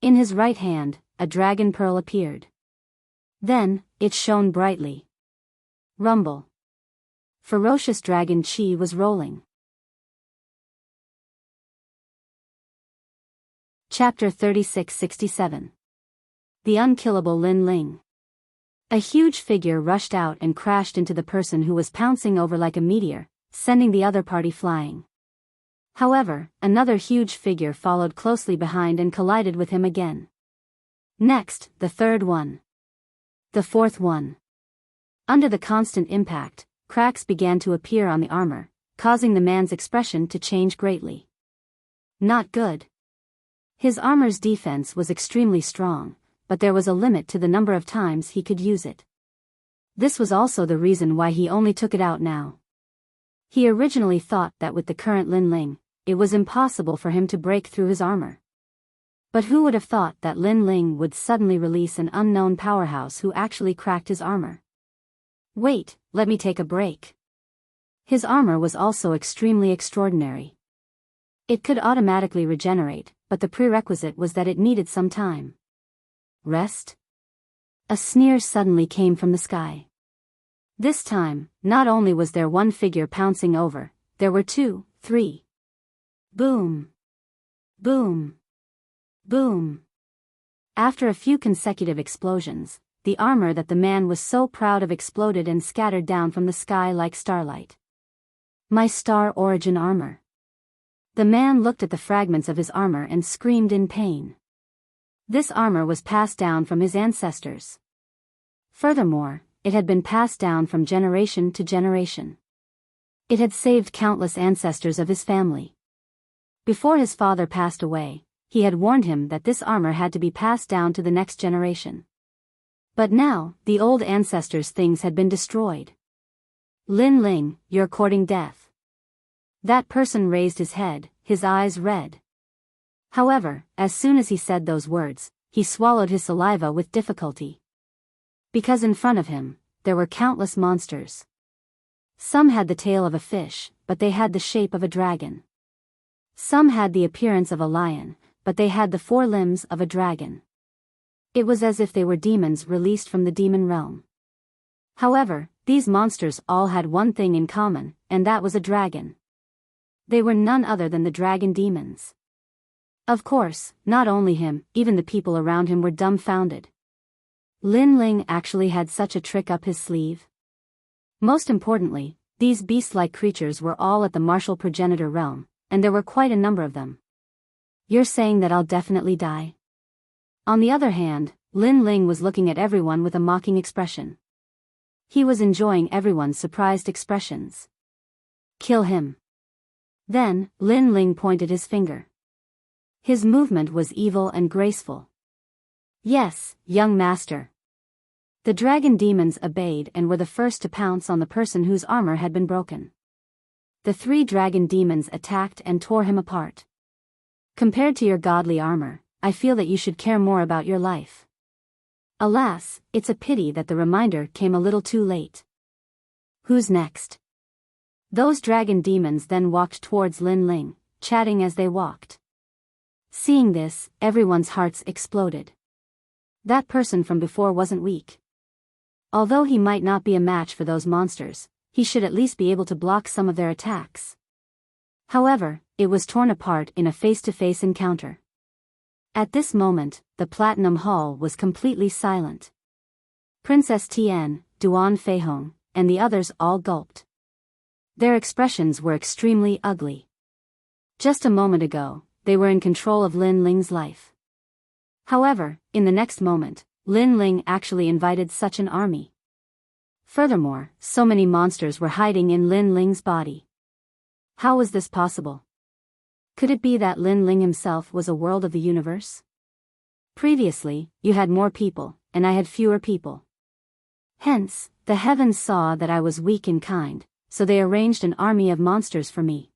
In his right hand, a dragon pearl appeared. Then, it shone brightly. Rumble. Ferocious dragon chi was rolling. Chapter 3667. The unkillable Lin Ling. A huge figure rushed out and crashed into the person who was pouncing over like a meteor, sending the other party flying. However, another huge figure followed closely behind and collided with him again. Next, the third one. The fourth one. Under the constant impact, cracks began to appear on the armor, causing the man's expression to change greatly. Not good. His armor's defense was extremely strong, but there was a limit to the number of times he could use it. This was also the reason why he only took it out now. He originally thought that with the current Lin Ling, it was impossible for him to break through his armor. But who would have thought that Lin Ling would suddenly release an unknown powerhouse who actually cracked his armor? Wait, let me take a break. His armor was also extremely extraordinary. It could automatically regenerate, but the prerequisite was that it needed some time. Rest? A sneer suddenly came from the sky. This time, not only was there one figure pouncing over, there were 2, 3. Boom. Boom. Boom. After a few consecutive explosions, the armor that the man was so proud of exploded and scattered down from the sky like starlight. My Star Origin armor. The man looked at the fragments of his armor and screamed in pain. This armor was passed down from his ancestors. Furthermore, it had been passed down from generation to generation. It had saved countless ancestors of his family. Before his father passed away, he had warned him that this armor had to be passed down to the next generation. But now, the old ancestors' things had been destroyed. Lin Ling, you're courting death. That person raised his head, his eyes red. However, as soon as he said those words, he swallowed his saliva with difficulty. Because in front of him, there were countless monsters. Some had the tail of a fish, but they had the shape of a dragon. Some had the appearance of a lion, but they had the 4 limbs of a dragon. It was as if they were demons released from the demon realm. However, these monsters all had one thing in common, and that was a dragon. They were none other than the dragon demons. Of course, not only him, even the people around him were dumbfounded. Lin Ling actually had such a trick up his sleeve. Most importantly, these beast-like creatures were all at the martial progenitor realm, and there were quite a number of them. You're saying that I'll definitely die? On the other hand, Lin Ling was looking at everyone with a mocking expression. He was enjoying everyone's surprised expressions. Kill him. Then, Lin Ling pointed his finger. His movement was evil and graceful. Yes, young master. The dragon demons obeyed and were the first to pounce on the person whose armor had been broken. The 3 dragon demons attacked and tore him apart. Compared to your godly armor, I feel that you should care more about your life. Alas, it's a pity that the reminder came a little too late. Who's next? Those dragon demons then walked towards Lin Ling, chatting as they walked. Seeing this, everyone's hearts exploded. That person from before wasn't weak. Although he might not be a match for those monsters, he should at least be able to block some of their attacks. However, it was torn apart in a face-to-face encounter. At this moment, the Platinum Hall was completely silent. Princess Tian, Duan Feihong, and the others all gulped. Their expressions were extremely ugly. Just a moment ago, they were in control of Lin Ling's life. However, in the next moment, Lin Ling actually invited such an army. Furthermore, so many monsters were hiding in Lin Ling's body. How was this possible? Could it be that Lin Ling himself was a world of the universe? Previously, you had more people, and I had fewer people. Hence, the heavens saw that I was weak in kind, so they arranged an army of monsters for me.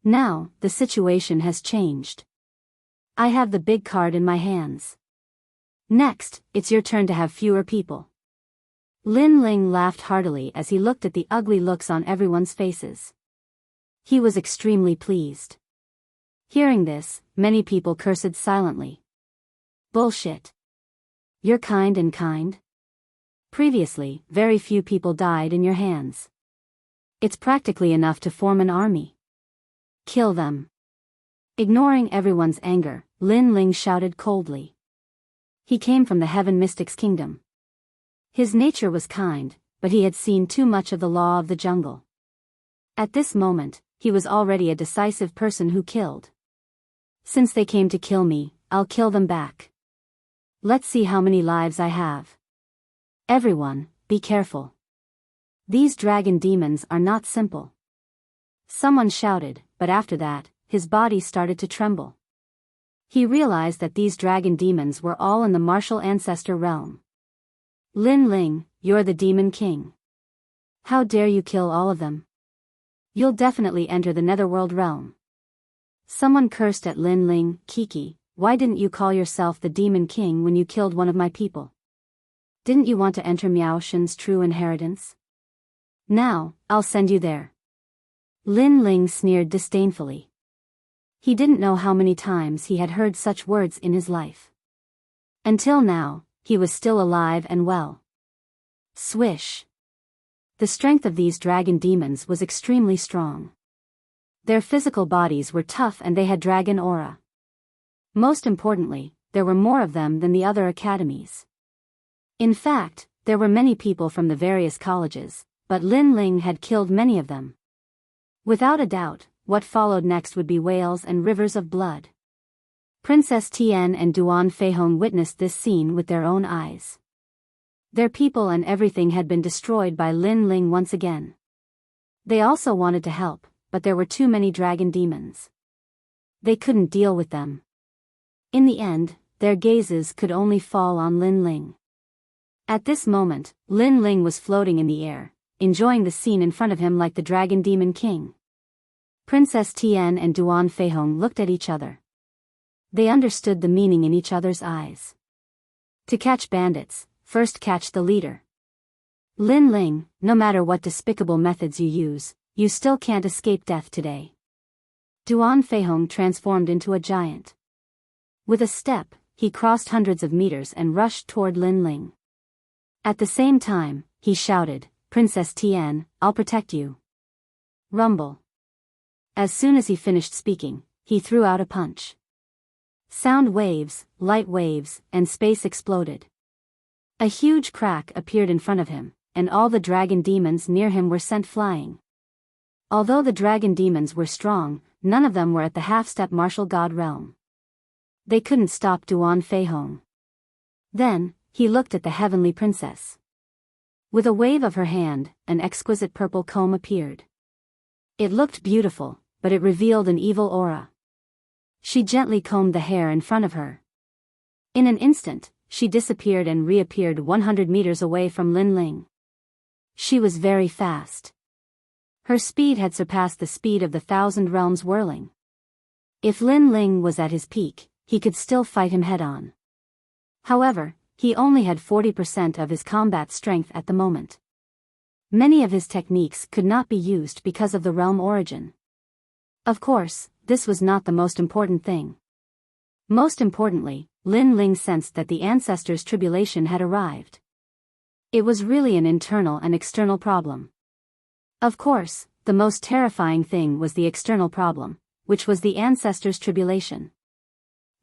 Now, the situation has changed. I have the big card in my hands. Next, it's your turn to have fewer people. Lin Ling laughed heartily as he looked at the ugly looks on everyone's faces. He was extremely pleased. Hearing this, many people cursed silently. Bullshit. You're kind and kind? Previously, very few people died in your hands. It's practically enough to form an army. Kill them. Ignoring everyone's anger, Lin Ling shouted coldly. He came from the Heaven Mystic's kingdom. His nature was kind, but he had seen too much of the law of the jungle. At this moment, he was already a decisive person who killed. Since they came to kill me, I'll kill them back. Let's see how many lives I have. Everyone, be careful. These dragon demons are not simple. Someone shouted, but after that, his body started to tremble. He realized that these dragon demons were all in the martial ancestor realm. Lin Ling, you're the demon king. How dare you kill all of them? You'll definitely enter the netherworld realm. Someone cursed at Lin Ling. Kiki, why didn't you call yourself the demon king when you killed one of my people? Didn't you want to enter Miao Shen's true inheritance? Now, I'll send you there. Lin Ling sneered disdainfully. He didn't know how many times he had heard such words in his life. Until now, he was still alive and well. Swish. The strength of these dragon demons was extremely strong. Their physical bodies were tough and they had dragon aura. Most importantly, there were more of them than the other academies. In fact, there were many people from the various colleges, but Lin Ling had killed many of them. Without a doubt, what followed next would be whales and rivers of blood. Princess Tian and Duan Feihong witnessed this scene with their own eyes. Their people and everything had been destroyed by Lin Ling once again. They also wanted to help, but there were too many dragon demons. They couldn't deal with them. In the end, their gazes could only fall on Lin Ling. At this moment, Lin Ling was floating in the air, enjoying the scene in front of him like the dragon demon king. Princess Tian and Duan Feihong looked at each other. They understood the meaning in each other's eyes. To catch bandits, first catch the leader. Lin Ling, no matter what despicable methods you use, you still can't escape death today. Duan Feihong transformed into a giant. With a step, he crossed hundreds of meters and rushed toward Lin Ling. At the same time, he shouted, Princess Tian, I'll protect you. Rumble. As soon as he finished speaking, he threw out a punch. Sound waves, light waves, and space exploded. A huge crack appeared in front of him, and all the dragon demons near him were sent flying. Although the dragon demons were strong, none of them were at the half-step martial god realm. They couldn't stop Duan Feihong. Then, he looked at the heavenly princess. With a wave of her hand, an exquisite purple comb appeared. It looked beautiful, but it revealed an evil aura. She gently combed the hair in front of her. In an instant, she disappeared and reappeared 100 meters away from Lin Ling. She was very fast. Her speed had surpassed the speed of the 1,000 realms whirling. If Lin Ling was at his peak, he could still fight him head-on. However, he only had 40% of his combat strength at the moment. Many of his techniques could not be used because of the realm origin. Of course, this was not the most important thing. Most importantly, Lin Ling sensed that the ancestors' tribulation had arrived. It was really an internal and external problem. Of course, the most terrifying thing was the external problem, which was the ancestors' tribulation.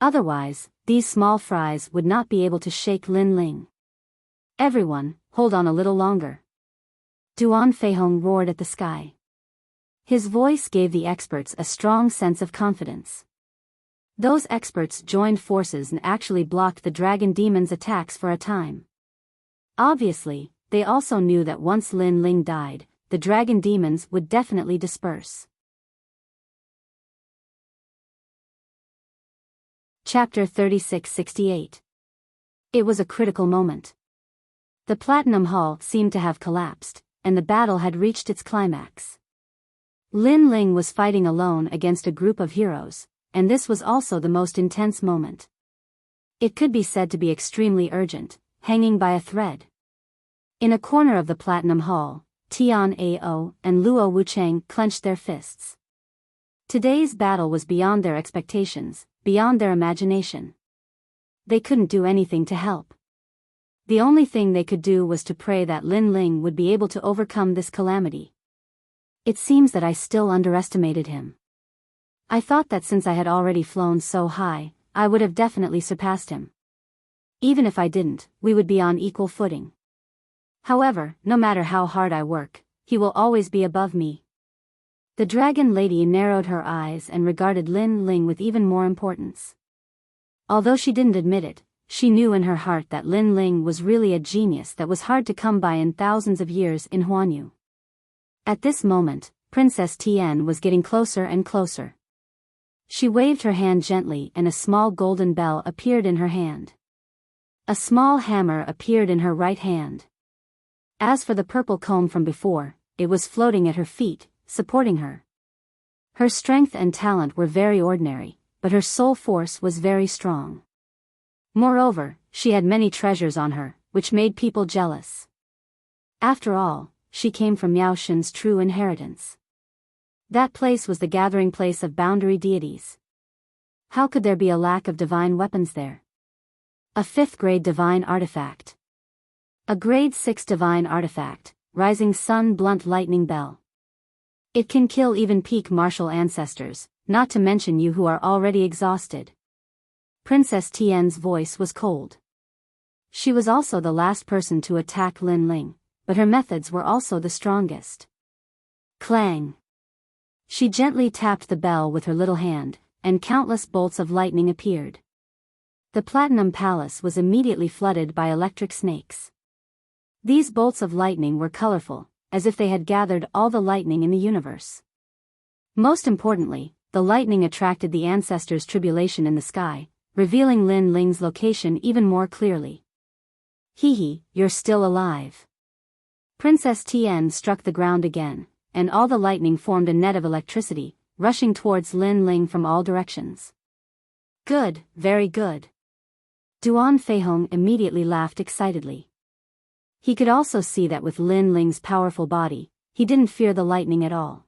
Otherwise, these small fries would not be able to shake Lin Ling. Everyone, hold on a little longer. Duan Feihong roared at the sky. His voice gave the experts a strong sense of confidence. Those experts joined forces and actually blocked the dragon demon's attacks for a time. Obviously, they also knew that once Lin Ling died, the dragon demons would definitely disperse. Chapter 3668. It was a critical moment. The Platinum Hall seemed to have collapsed, and the battle had reached its climax. Lin Ling was fighting alone against a group of heroes, and this was also the most intense moment. It could be said to be extremely urgent, hanging by a thread. In a corner of the Platinum Hall, Tian Ao and Luo Wuchang clenched their fists. Today's battle was beyond their expectations, beyond their imagination. They couldn't do anything to help. The only thing they could do was to pray that Lin Ling would be able to overcome this calamity. It seems that I still underestimated him. I thought that since I had already flown so high, I would have definitely surpassed him. Even if I didn't, we would be on equal footing. However, no matter how hard I work, he will always be above me. The dragon lady narrowed her eyes and regarded Lin Ling with even more importance. Although she didn't admit it, she knew in her heart that Lin Ling was really a genius that was hard to come by in thousands of years in Huanyu. At this moment, Princess Tian was getting closer and closer. She waved her hand gently and a small golden bell appeared in her hand. A small hammer appeared in her right hand. As for the purple comb from before, it was floating at her feet, supporting her. Her strength and talent were very ordinary, but her soul force was very strong. Moreover, she had many treasures on her, which made people jealous. After all, she came from Miao Shen's true inheritance. That place was the gathering place of boundary deities. How could there be a lack of divine weapons there? A 5th grade divine artifact. A grade 6 divine artifact, Rising Sun Blunt Lightning Bell. It can kill even peak martial ancestors, not to mention you who are already exhausted. Princess Tian's voice was cold. She was also the last person to attack Lin Ling, but her methods were also the strongest. Clang! She gently tapped the bell with her little hand, and countless bolts of lightning appeared. The Platinum Palace was immediately flooded by electric snakes. These bolts of lightning were colorful, as if they had gathered all the lightning in the universe. Most importantly, the lightning attracted the ancestors' tribulation in the sky, revealing Lin Ling's location even more clearly. Hee, you're still alive. Princess Tian struck the ground again, and all the lightning formed a net of electricity, rushing towards Lin Ling from all directions. Good, very good. Duan Feihong immediately laughed excitedly. He could also see that with Lin Ling's powerful body, he didn't fear the lightning at all.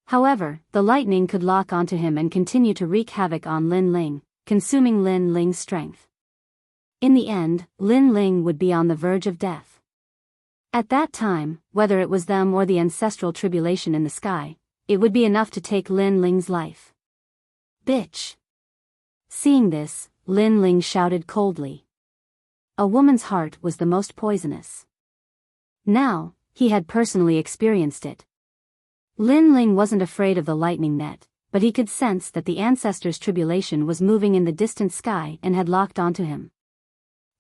However, the lightning could lock onto him and continue to wreak havoc on Lin Ling, consuming Lin Ling's strength. In the end, Lin Ling would be on the verge of death. At that time, whether it was them or the ancestral tribulation in the sky, it would be enough to take Lin Ling's life. Bitch! Seeing this, Lin Ling shouted coldly. A woman's heart was the most poisonous. Now, he had personally experienced it. Lin Ling wasn't afraid of the lightning net, but he could sense that the ancestors' tribulation was moving in the distant sky and had locked onto him.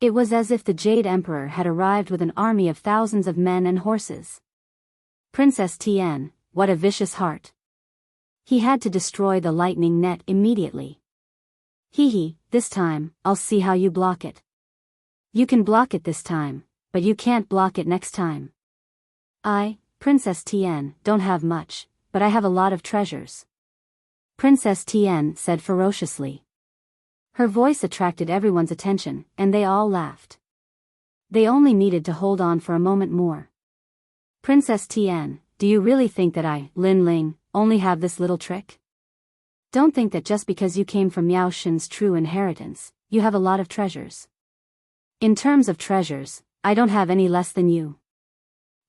It was as if the Jade Emperor had arrived with an army of thousands of men and horses. Princess Tian, what a vicious heart. He had to destroy the lightning net immediately. Hee, this time, I'll see how you block it. You can block it this time, but you can't block it next time. I, Princess Tian, don't have much, but I have a lot of treasures. Princess Tian said ferociously. Her voice attracted everyone's attention, and they all laughed. They only needed to hold on for a moment more. Princess Tian, do you really think that I, Lin Ling, only have this little trick? Don't think that just because you came from Miao Shen's true inheritance, you have a lot of treasures. In terms of treasures, I don't have any less than you.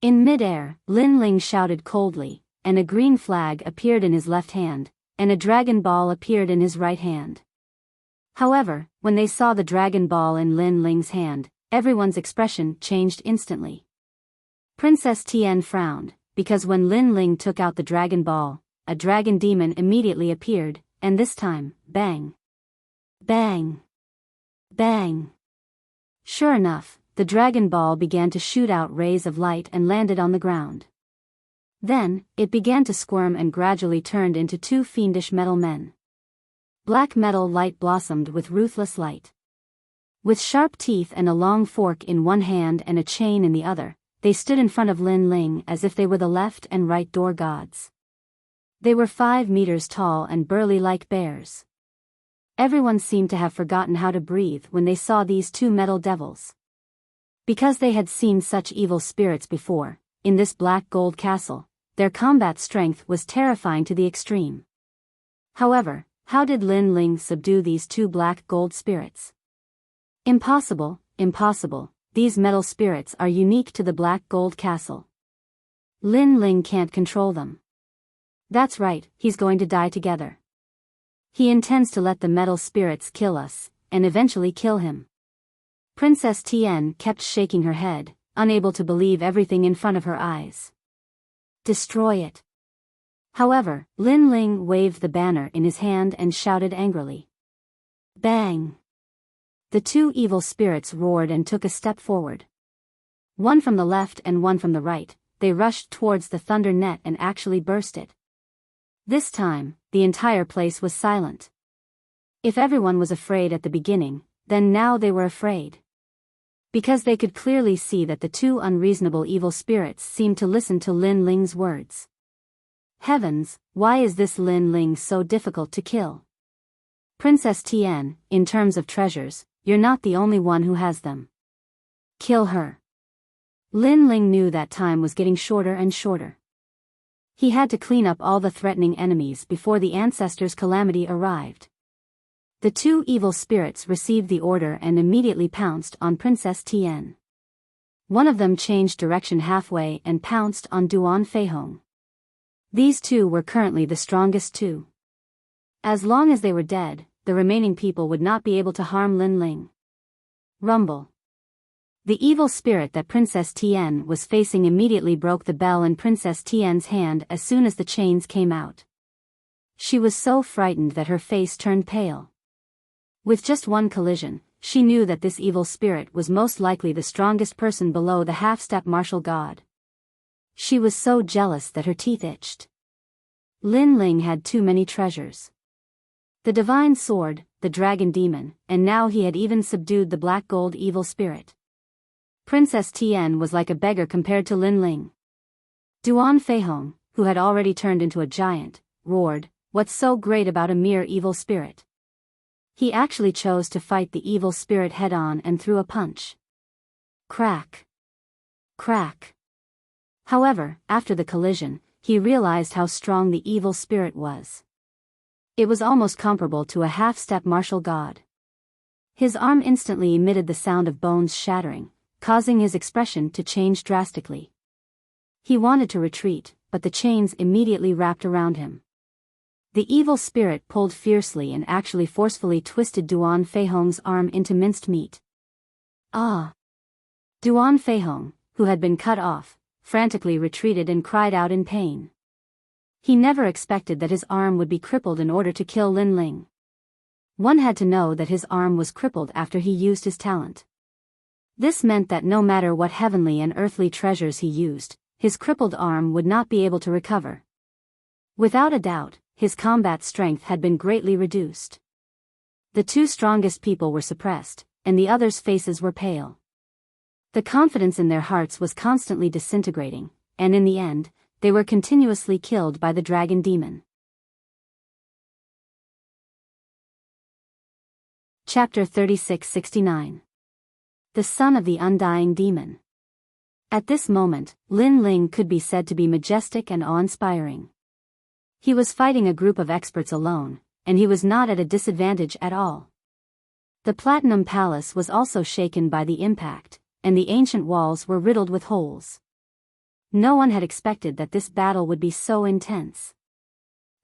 In mid-air, Lin Ling shouted coldly, and a green flag appeared in his left hand, and a dragon ball appeared in his right hand. However, when they saw the dragon ball in Lin Ling's hand, everyone's expression changed instantly. Princess Tian frowned, because when Lin Ling took out the dragon ball, a dragon demon immediately appeared, and this time, bang! Bang! Bang! Sure enough, the dragon ball began to shoot out rays of light and landed on the ground. Then, it began to squirm and gradually turned into 2 fiendish metal men. Black metal light blossomed with ruthless light. With sharp teeth and a long fork in one hand and a chain in the other, they stood in front of Lin Ling as if they were the left and right door gods. They were 5 meters tall and burly like bears. Everyone seemed to have forgotten how to breathe when they saw these 2 metal devils. Because they had seen such evil spirits before, in this black gold castle, their combat strength was terrifying to the extreme. However, how did Lin Ling subdue these 2 black gold spirits? Impossible, impossible, these metal spirits are unique to the black gold castle. Lin Ling can't control them. That's right, he's going to die together. He intends to let the metal spirits kill us, and eventually kill him. Princess Tian kept shaking her head, unable to believe everything in front of her eyes. Destroy it. However, Lin Ling waved the banner in his hand and shouted angrily. Bang! The two evil spirits roared and took a step forward. One from the left and one from the right, they rushed towards the thunder net and actually burst it. This time, the entire place was silent. If everyone was afraid at the beginning, then now they were afraid. Because they could clearly see that the two unreasonable evil spirits seemed to listen to Lin Ling's words. Heavens, why is this Lin Ling so difficult to kill? Princess Tian, in terms of treasures, you're not the only one who has them. Kill her. Lin Ling knew that time was getting shorter and shorter. He had to clean up all the threatening enemies before the ancestors' calamity arrived. The two evil spirits received the order and immediately pounced on Princess Tian. One of them changed direction halfway and pounced on Duan Feihong. These two were currently the strongest two. As long as they were dead, the remaining people would not be able to harm Lin Ling. Rumble. The evil spirit that Princess Tian was facing immediately broke the bell in Princess Tian's hand as soon as the chains came out. She was so frightened that her face turned pale. With just one collision, she knew that this evil spirit was most likely the strongest person below the half-step martial god. She was so jealous that her teeth itched. Lin Ling had too many treasures. The divine sword, the dragon demon, and now he had even subdued the black gold evil spirit. Princess Tian was like a beggar compared to Lin Ling. Duan Feihong, who had already turned into a giant, roared, "What's so great about a mere evil spirit?" He actually chose to fight the evil spirit head-on and threw a punch. Crack. Crack. However, after the collision, he realized how strong the evil spirit was. It was almost comparable to a half-step martial god. His arm instantly emitted the sound of bones shattering, causing his expression to change drastically. He wanted to retreat, but the chains immediately wrapped around him. The evil spirit pulled fiercely and actually forcefully twisted Duan Feihong's arm into minced meat. Ah! Duan Feihong, who had been cut off, frantically retreated and cried out in pain. He never expected that his arm would be crippled in order to kill Lin Ling. One had to know that his arm was crippled after he used his talent. This meant that no matter what heavenly and earthly treasures he used, his crippled arm would not be able to recover. Without a doubt, his combat strength had been greatly reduced. The two strongest people were suppressed, and the others' faces were pale. The confidence in their hearts was constantly disintegrating, and in the end, they were continuously killed by the dragon demon. Chapter 3669. The Son of the Undying Demon. At this moment, Lin Ling could be said to be majestic and awe-inspiring. He was fighting a group of experts alone, and he was not at a disadvantage at all. The Platinum Palace was also shaken by the impact, and the ancient walls were riddled with holes. No one had expected that this battle would be so intense.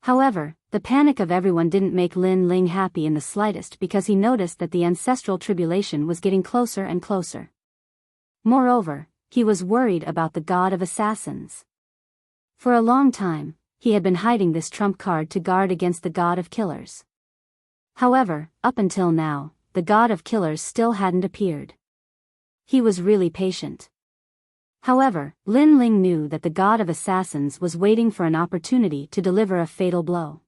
However, the panic of everyone didn't make Lin Ling happy in the slightest because he noticed that the ancestral tribulation was getting closer and closer. Moreover, he was worried about the god of assassins. For a long time, he had been hiding this trump card to guard against the god of killers. However, up until now, the god of killers still hadn't appeared. He was really patient. However, Lin Ling knew that the god of assassins was waiting for an opportunity to deliver a fatal blow.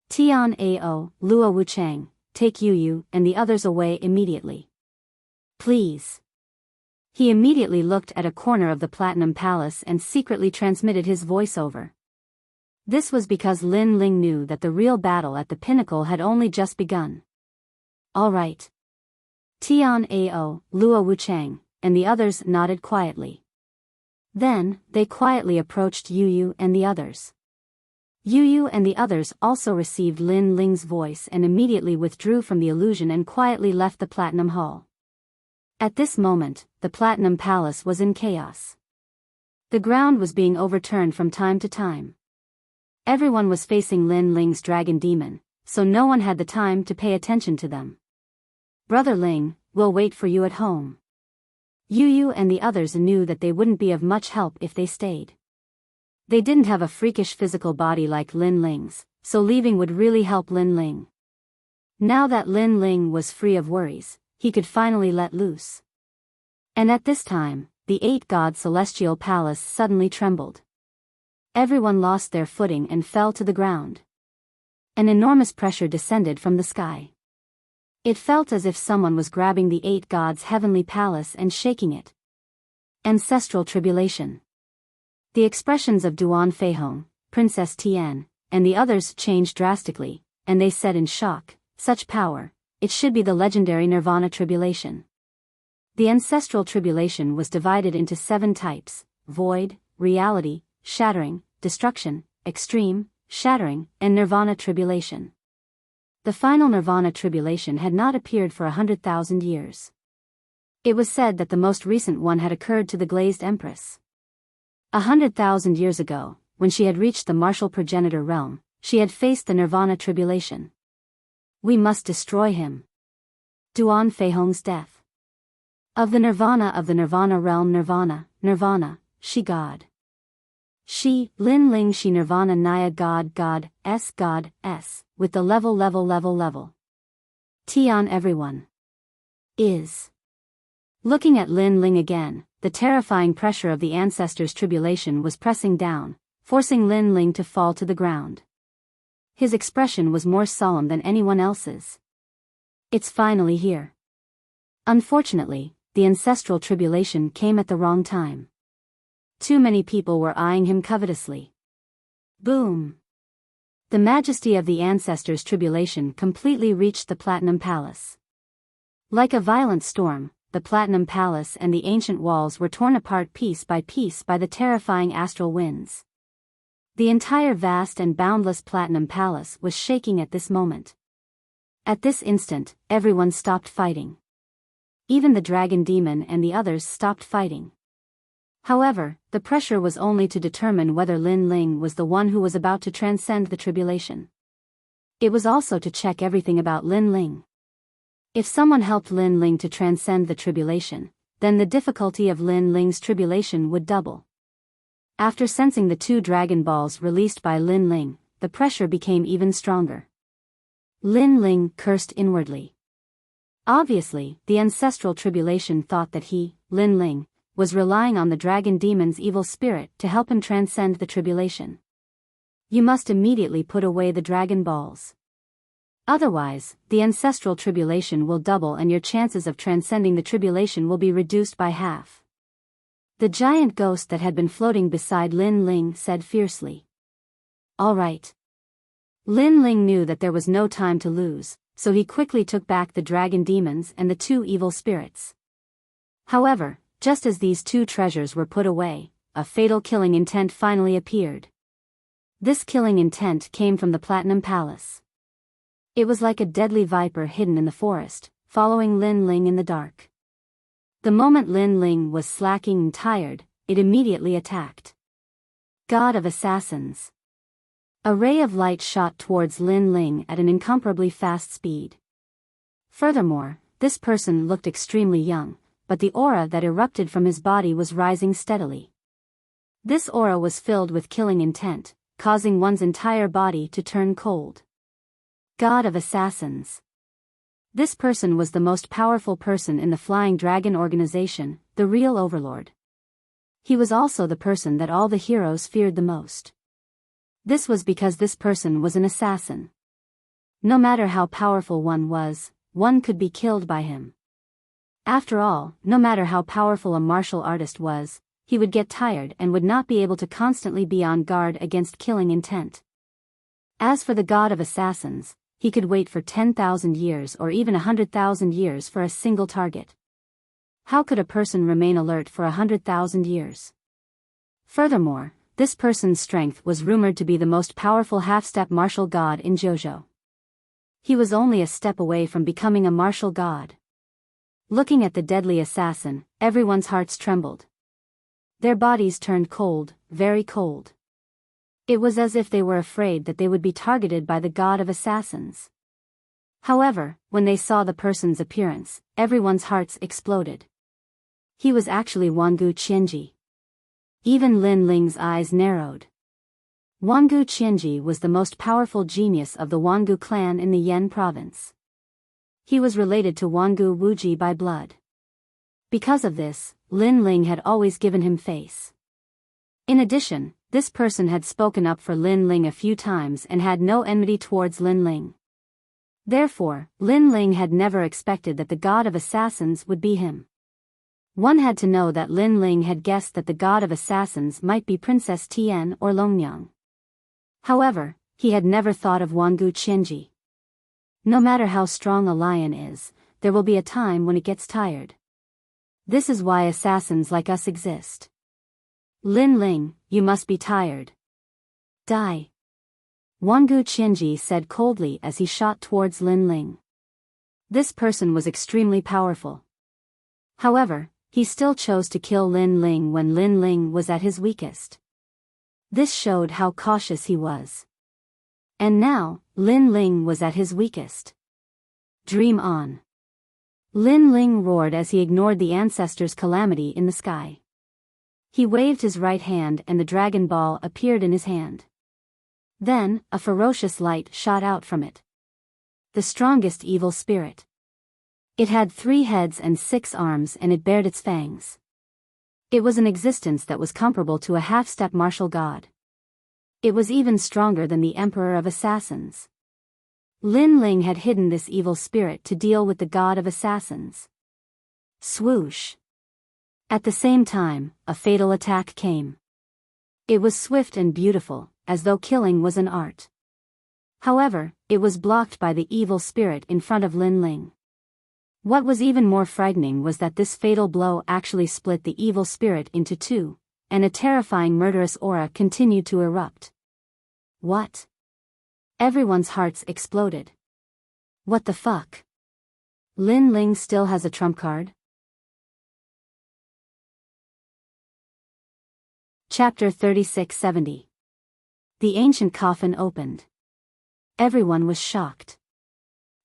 Tian Ao, Luo Wuchang, take Yu and the others away immediately. Please. He immediately looked at a corner of the Platinum Palace and secretly transmitted his voiceover. This was because Lin Ling knew that the real battle at the pinnacle had only just begun. All right. Tian Ao, Luo Wuchang, and the others nodded quietly. Then, they quietly approached Yu and the others. Yu and the others also received Lin Ling's voice and immediately withdrew from the illusion and quietly left the Platinum Hall. At this moment, the Platinum Palace was in chaos. The ground was being overturned from time to time. Everyone was facing Lin Ling's dragon demon, so no one had the time to pay attention to them. Brother Ling, we'll wait for you at home. Yu and the others knew that they wouldn't be of much help if they stayed. They didn't have a freakish physical body like Lin Ling's, so leaving would really help Lin Ling. Now that Lin Ling was free of worries, he could finally let loose. And at this time, the 8-god celestial palace suddenly trembled. Everyone lost their footing and fell to the ground. An enormous pressure descended from the sky. It felt as if someone was grabbing the 8 gods' heavenly palace and shaking it. Ancestral tribulation. The expressions of Duan Feihong, Princess Tian, and the others changed drastically, and they said in shock, "Such power, it should be the legendary Nirvana tribulation." The ancestral tribulation was divided into 7 types: void, reality, shattering, destruction, extreme, shattering, and Nirvana tribulation. The final Nirvana tribulation had not appeared for 100,000 years. It was said that the most recent one had occurred to the Glazed Empress. 100,000 years ago, when she had reached the martial progenitor realm, she had faced the Nirvana tribulation. We must destroy him. Duan Feihong's death. Of the Nirvana realm Nirvana, she God. She, Lin Ling she Nirvana Naya God S, with the level. Tian everyone. Is. Looking at Lin Ling again, the terrifying pressure of the ancestors' tribulation was pressing down, forcing Lin Ling to fall to the ground. His expression was more solemn than anyone else's. It's finally here. Unfortunately, the ancestral tribulation came at the wrong time. Too many people were eyeing him covetously. Boom! The majesty of the ancestors' tribulation completely reached the Platinum Palace. Like a violent storm, the Platinum Palace and the ancient walls were torn apart piece by the terrifying astral winds. The entire vast and boundless Platinum Palace was shaking at this moment. At this instant, everyone stopped fighting. Even the dragon demon and the others stopped fighting. However, the pressure was only to determine whether Lin Ling was the one who was about to transcend the tribulation. It was also to check everything about Lin Ling. If someone helped Lin Ling to transcend the tribulation, then the difficulty of Lin Ling's tribulation would double. After sensing the 2 dragon balls released by Lin Ling, the pressure became even stronger. Lin Ling cursed inwardly. Obviously, the ancestral tribulation thought that he, Lin Ling, was relying on the dragon demon's evil spirit to help him transcend the tribulation. You must immediately put away the dragon balls. Otherwise, the ancestral tribulation will double and your chances of transcending the tribulation will be reduced by half. The giant ghost that had been floating beside Lin Ling said fiercely. All right. Lin Ling knew that there was no time to lose, so he quickly took back the dragon demons and the 2 evil spirits. However, just as these 2 treasures were put away, a fatal killing intent finally appeared. This killing intent came from the Platinum Palace. It was like a deadly viper hidden in the forest, following Lin Ling in the dark. The moment Lin Ling was slacking and tired, it immediately attacked. God of Assassins. A ray of light shot towards Lin Ling at an incomparably fast speed. Furthermore, this person looked extremely young, but the aura that erupted from his body was rising steadily. This aura was filled with killing intent, causing one's entire body to turn cold. God of Assassins. This person was the most powerful person in the Flying Dragon organization, the real Overlord. He was also the person that all the heroes feared the most. This was because this person was an assassin. No matter how powerful one was, one could be killed by him. After all, no matter how powerful a martial artist was, he would get tired and would not be able to constantly be on guard against killing intent. As for the God of Assassins, he could wait for 10,000 years or even 100,000 years for a single target. How could a person remain alert for 100,000 years? Furthermore, this person's strength was rumored to be the most powerful half-step martial god in JoJo. He was only a step away from becoming a martial god. Looking at the deadly assassin, everyone's hearts trembled. Their bodies turned cold, very cold. It was as if they were afraid that they would be targeted by the God of Assassins. However, when they saw the person's appearance, everyone's hearts exploded. He was actually Wangu Qianji. Even Lin Ling's eyes narrowed. Wangu Qianji was the most powerful genius of the Wangu clan in the Yan province. He was related to Wangu Wuji by blood. Because of this, Lin Ling had always given him face. In addition, this person had spoken up for Lin Ling a few times and had no enmity towards Lin Ling. Therefore, Lin Ling had never expected that the god of assassins would be him. One had to know that Lin Ling had guessed that the god of assassins might be Princess Tian or Longnyang. However, he had never thought of Wangu Qianji. No matter how strong a lion is, there will be a time when it gets tired. This is why assassins like us exist. Lin Ling, you must be tired. Die. Wangu Qianji said coldly as he shot towards Lin Ling. This person was extremely powerful. However, he still chose to kill Lin Ling when Lin Ling was at his weakest. This showed how cautious he was. And now, Lin Ling was at his weakest. Dream on. Lin Ling roared as he ignored the ancestors' calamity in the sky. He waved his right hand and the dragon ball appeared in his hand. Then, a ferocious light shot out from it. The strongest evil spirit. It had 3 heads and 6 arms and it bared its fangs. It was an existence that was comparable to a half-step martial god. It was even stronger than the Emperor of Assassins. Lin Ling had hidden this evil spirit to deal with the god of assassins. Swoosh. At the same time, a fatal attack came. It was swift and beautiful, as though killing was an art. However, it was blocked by the evil spirit in front of Lin Ling. What was even more frightening was that this fatal blow actually split the evil spirit into 2, and a terrifying murderous aura continued to erupt. What? Everyone's hearts exploded. What the fuck? Lin Ling still has a trump card? Chapter 3670. The ancient coffin opened. Everyone was shocked.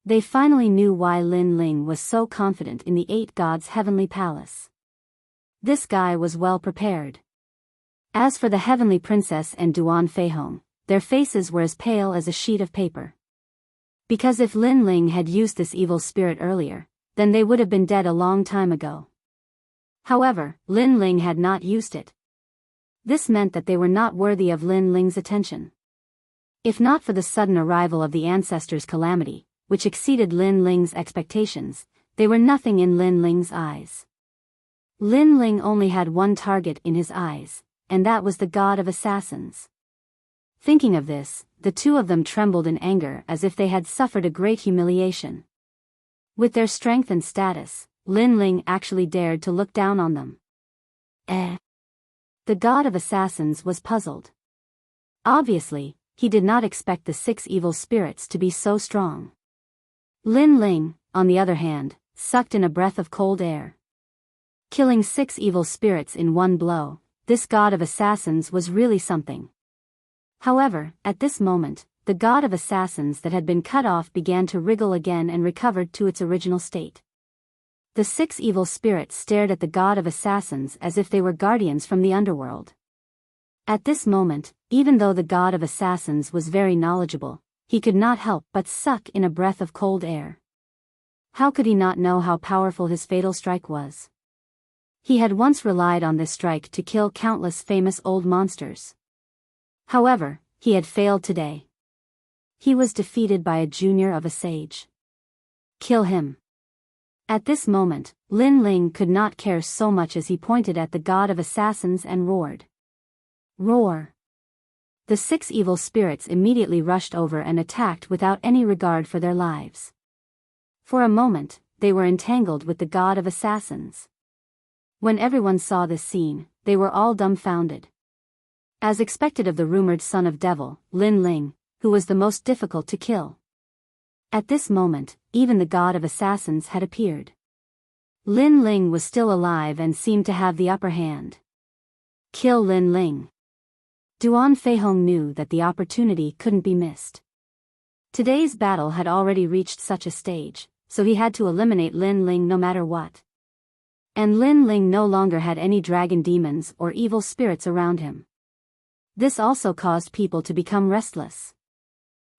They finally knew why Lin Ling was so confident in the 8 gods' heavenly palace. This guy was well prepared. As for the heavenly princess and Duan Feihong, their faces were as pale as a sheet of paper. Because if Lin Ling had used this evil spirit earlier, then they would have been dead a long time ago. However, Lin Ling had not used it. This meant that they were not worthy of Lin Ling's attention. If not for the sudden arrival of the ancestors' calamity, which exceeded Lin Ling's expectations, they were nothing in Lin Ling's eyes. Lin Ling only had one target in his eyes, and that was the god of assassins. Thinking of this, the 2 of them trembled in anger as if they had suffered a great humiliation. With their strength and status, Lin Ling actually dared to look down on them. The god of assassins was puzzled. Obviously, he did not expect the 6 evil spirits to be so strong. Lin Ling, on the other hand, sucked in a breath of cold air. Killing 6 evil spirits in one blow, this god of assassins was really something. However, at this moment, the god of assassins that had been cut off began to wriggle again and recovered to its original state. The 6 evil spirits stared at the god of assassins as if they were guardians from the underworld. At this moment, even though the god of assassins was very knowledgeable, he could not help but suck in a breath of cold air. How could he not know how powerful his fatal strike was? He had once relied on this strike to kill countless famous old monsters. However, he had failed today. He was defeated by a junior of a sage. Kill him. At this moment, Lin Ling could not care so much as he pointed at the god of assassins and roared. Roar! The 6 evil spirits immediately rushed over and attacked without any regard for their lives. For a moment, they were entangled with the god of assassins. When everyone saw this scene, they were all dumbfounded. As expected of the rumored son of devil, Lin Ling, who was the most difficult to kill. At this moment, even the god of assassins had appeared. Lin Ling was still alive and seemed to have the upper hand. Kill Lin Ling. Duan Feihong knew that the opportunity couldn't be missed. Today's battle had already reached such a stage, so he had to eliminate Lin Ling no matter what. And Lin Ling no longer had any dragon demons or evil spirits around him. This also caused people to become restless.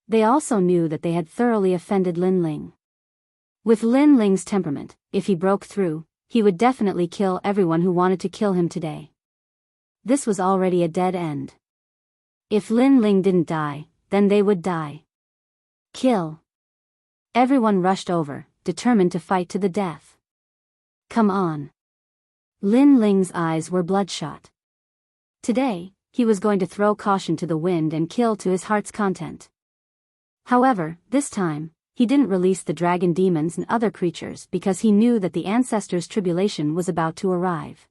They also knew that they had thoroughly offended Lin Ling. With Lin Ling's temperament, if he broke through, he would definitely kill everyone who wanted to kill him today. This was already a dead end. If Lin Ling didn't die, then they would die. Kill. Everyone rushed over, determined to fight to the death. Come on. Lin Ling's eyes were bloodshot. Today, he was going to throw caution to the wind and kill to his heart's content. However, this time, he didn't release the dragon demons and other creatures because he knew that the ancestors' tribulation was about to arrive.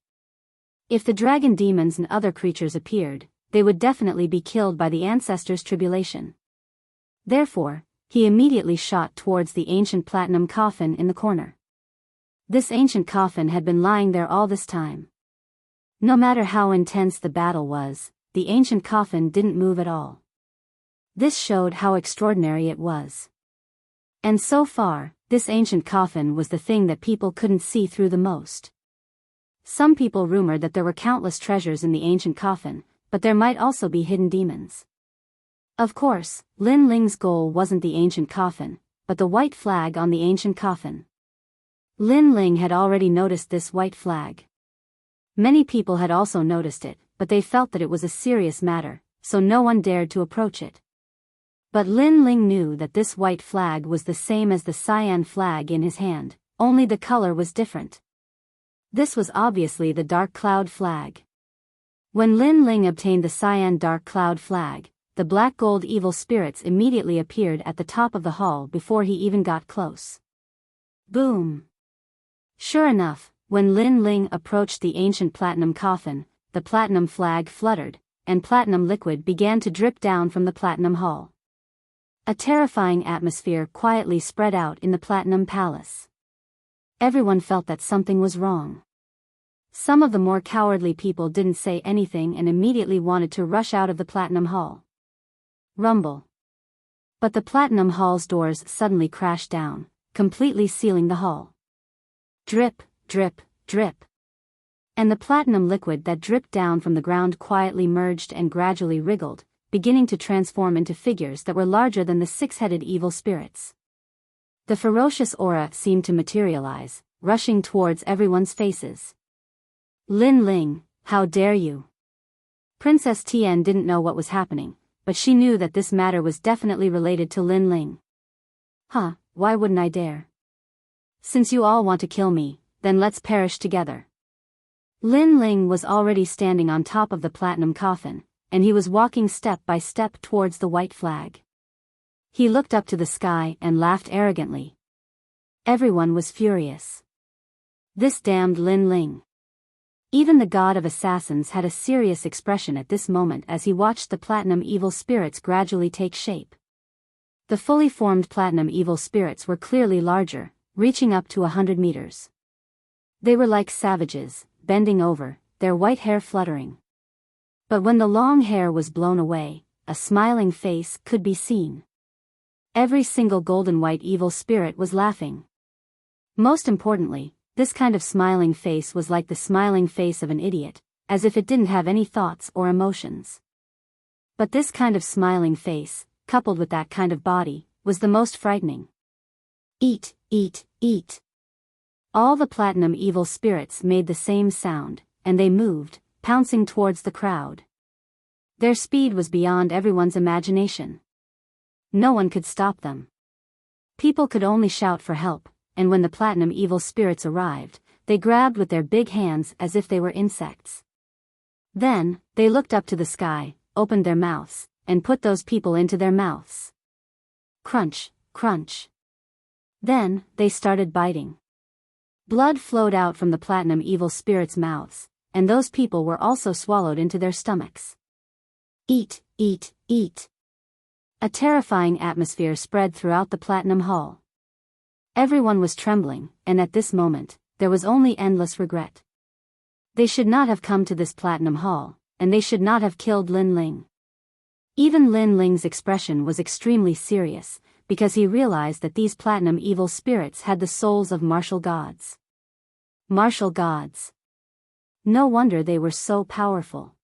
If the dragon demons and other creatures appeared, they would definitely be killed by the ancestors' tribulation. Therefore, he immediately shot towards the ancient platinum coffin in the corner. This ancient coffin had been lying there all this time. No matter how intense the battle was, the ancient coffin didn't move at all. This showed how extraordinary it was. And so far, this ancient coffin was the thing that people couldn't see through the most. Some people rumored that there were countless treasures in the ancient coffin, but there might also be hidden demons. Of course, Lin Ling's goal wasn't the ancient coffin, but the white flag on the ancient coffin. Lin Ling had already noticed this white flag. Many people had also noticed it, but they felt that it was a serious matter, so no one dared to approach it. But Lin Ling knew that this white flag was the same as the cyan flag in his hand, only the color was different. This was obviously the dark cloud flag. When Lin Ling obtained the cyan dark cloud flag, the black gold evil spirits immediately appeared at the top of the hall before he even got close. Boom! Sure enough, when Lin Ling approached the ancient platinum coffin, the platinum flag fluttered, and platinum liquid began to drip down from the platinum hall. A terrifying atmosphere quietly spread out in the Platinum Palace. Everyone felt that something was wrong. Some of the more cowardly people didn't say anything and immediately wanted to rush out of the Platinum Hall. Rumble. But the Platinum Hall's doors suddenly crashed down, completely sealing the hall. Drip, drip, drip. And the platinum liquid that dripped down from the ground quietly merged and gradually wriggled, beginning to transform into figures that were larger than the six-headed evil spirits. The ferocious aura seemed to materialize, rushing towards everyone's faces. Lin Ling, how dare you? Princess Tian didn't know what was happening, but she knew that this matter was definitely related to Lin Ling. Huh, why wouldn't I dare? Since you all want to kill me, then let's perish together. Lin Ling was already standing on top of the platinum coffin, and he was walking step by step towards the white flag. He looked up to the sky and laughed arrogantly. Everyone was furious. This damned Lin Ling. Even the god of assassins had a serious expression at this moment as he watched the platinum evil spirits gradually take shape. The fully formed platinum evil spirits were clearly larger, reaching up to 100 meters. They were like savages, bending over, their white hair fluttering. But when the long hair was blown away, a smiling face could be seen. Every single golden white evil spirit was laughing. Most importantly, this kind of smiling face was like the smiling face of an idiot, as if it didn't have any thoughts or emotions. But this kind of smiling face, coupled with that kind of body, was the most frightening. Eat, eat, eat. All the platinum evil spirits made the same sound, and they moved, pouncing towards the crowd. Their speed was beyond everyone's imagination. No one could stop them. People could only shout for help, and when the platinum evil spirits arrived, they grabbed with their big hands as if they were insects. Then, they looked up to the sky, opened their mouths, and put those people into their mouths. Crunch, crunch. Then, they started biting. Blood flowed out from the platinum evil spirits' mouths, and those people were also swallowed into their stomachs. Eat, eat, eat. A terrifying atmosphere spread throughout the Platinum Hall. Everyone was trembling, and at this moment, there was only endless regret. They should not have come to this Platinum Hall, and they should not have killed Lin Ling. Even Lin Ling's expression was extremely serious, because he realized that these platinum evil spirits had the souls of martial gods. Martial gods. No wonder they were so powerful.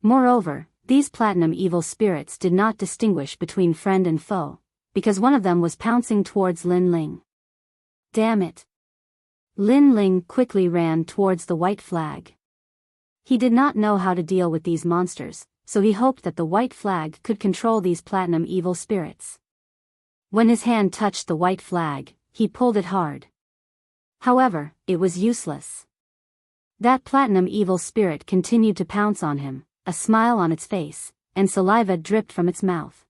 Moreover, These platinum evil spirits did not distinguish between friend and foe, because one of them was pouncing towards Lin Ling. Damn it! Lin Ling quickly ran towards the white flag. He did not know how to deal with these monsters, so he hoped that the white flag could control these platinum evil spirits. When his hand touched the white flag, he pulled it hard. However, it was useless. That platinum evil spirit continued to pounce on him, a smile on its face, and saliva dripped from its mouth.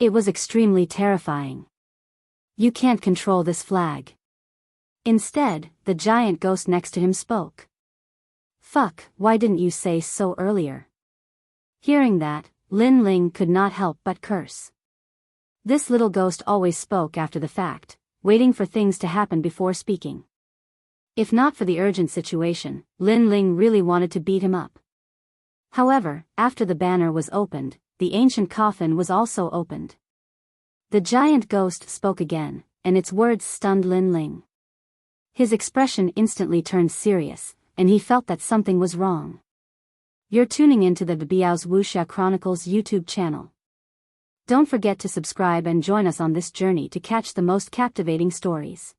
It was extremely terrifying. You can't control this flag. Instead, the giant ghost next to him spoke. Fuck, why didn't you say so earlier? Hearing that, Lin Ling could not help but curse. This little ghost always spoke after the fact, waiting for things to happen before speaking. If not for the urgent situation, Lin Ling really wanted to beat him up. However, after the banner was opened, the ancient coffin was also opened. The giant ghost spoke again, and its words stunned Lin Ling. His expression instantly turned serious, and he felt that something was wrong. You're tuning into the Biyao's Wuxia Chronicles YouTube channel. Don't forget to subscribe and join us on this journey to catch the most captivating stories.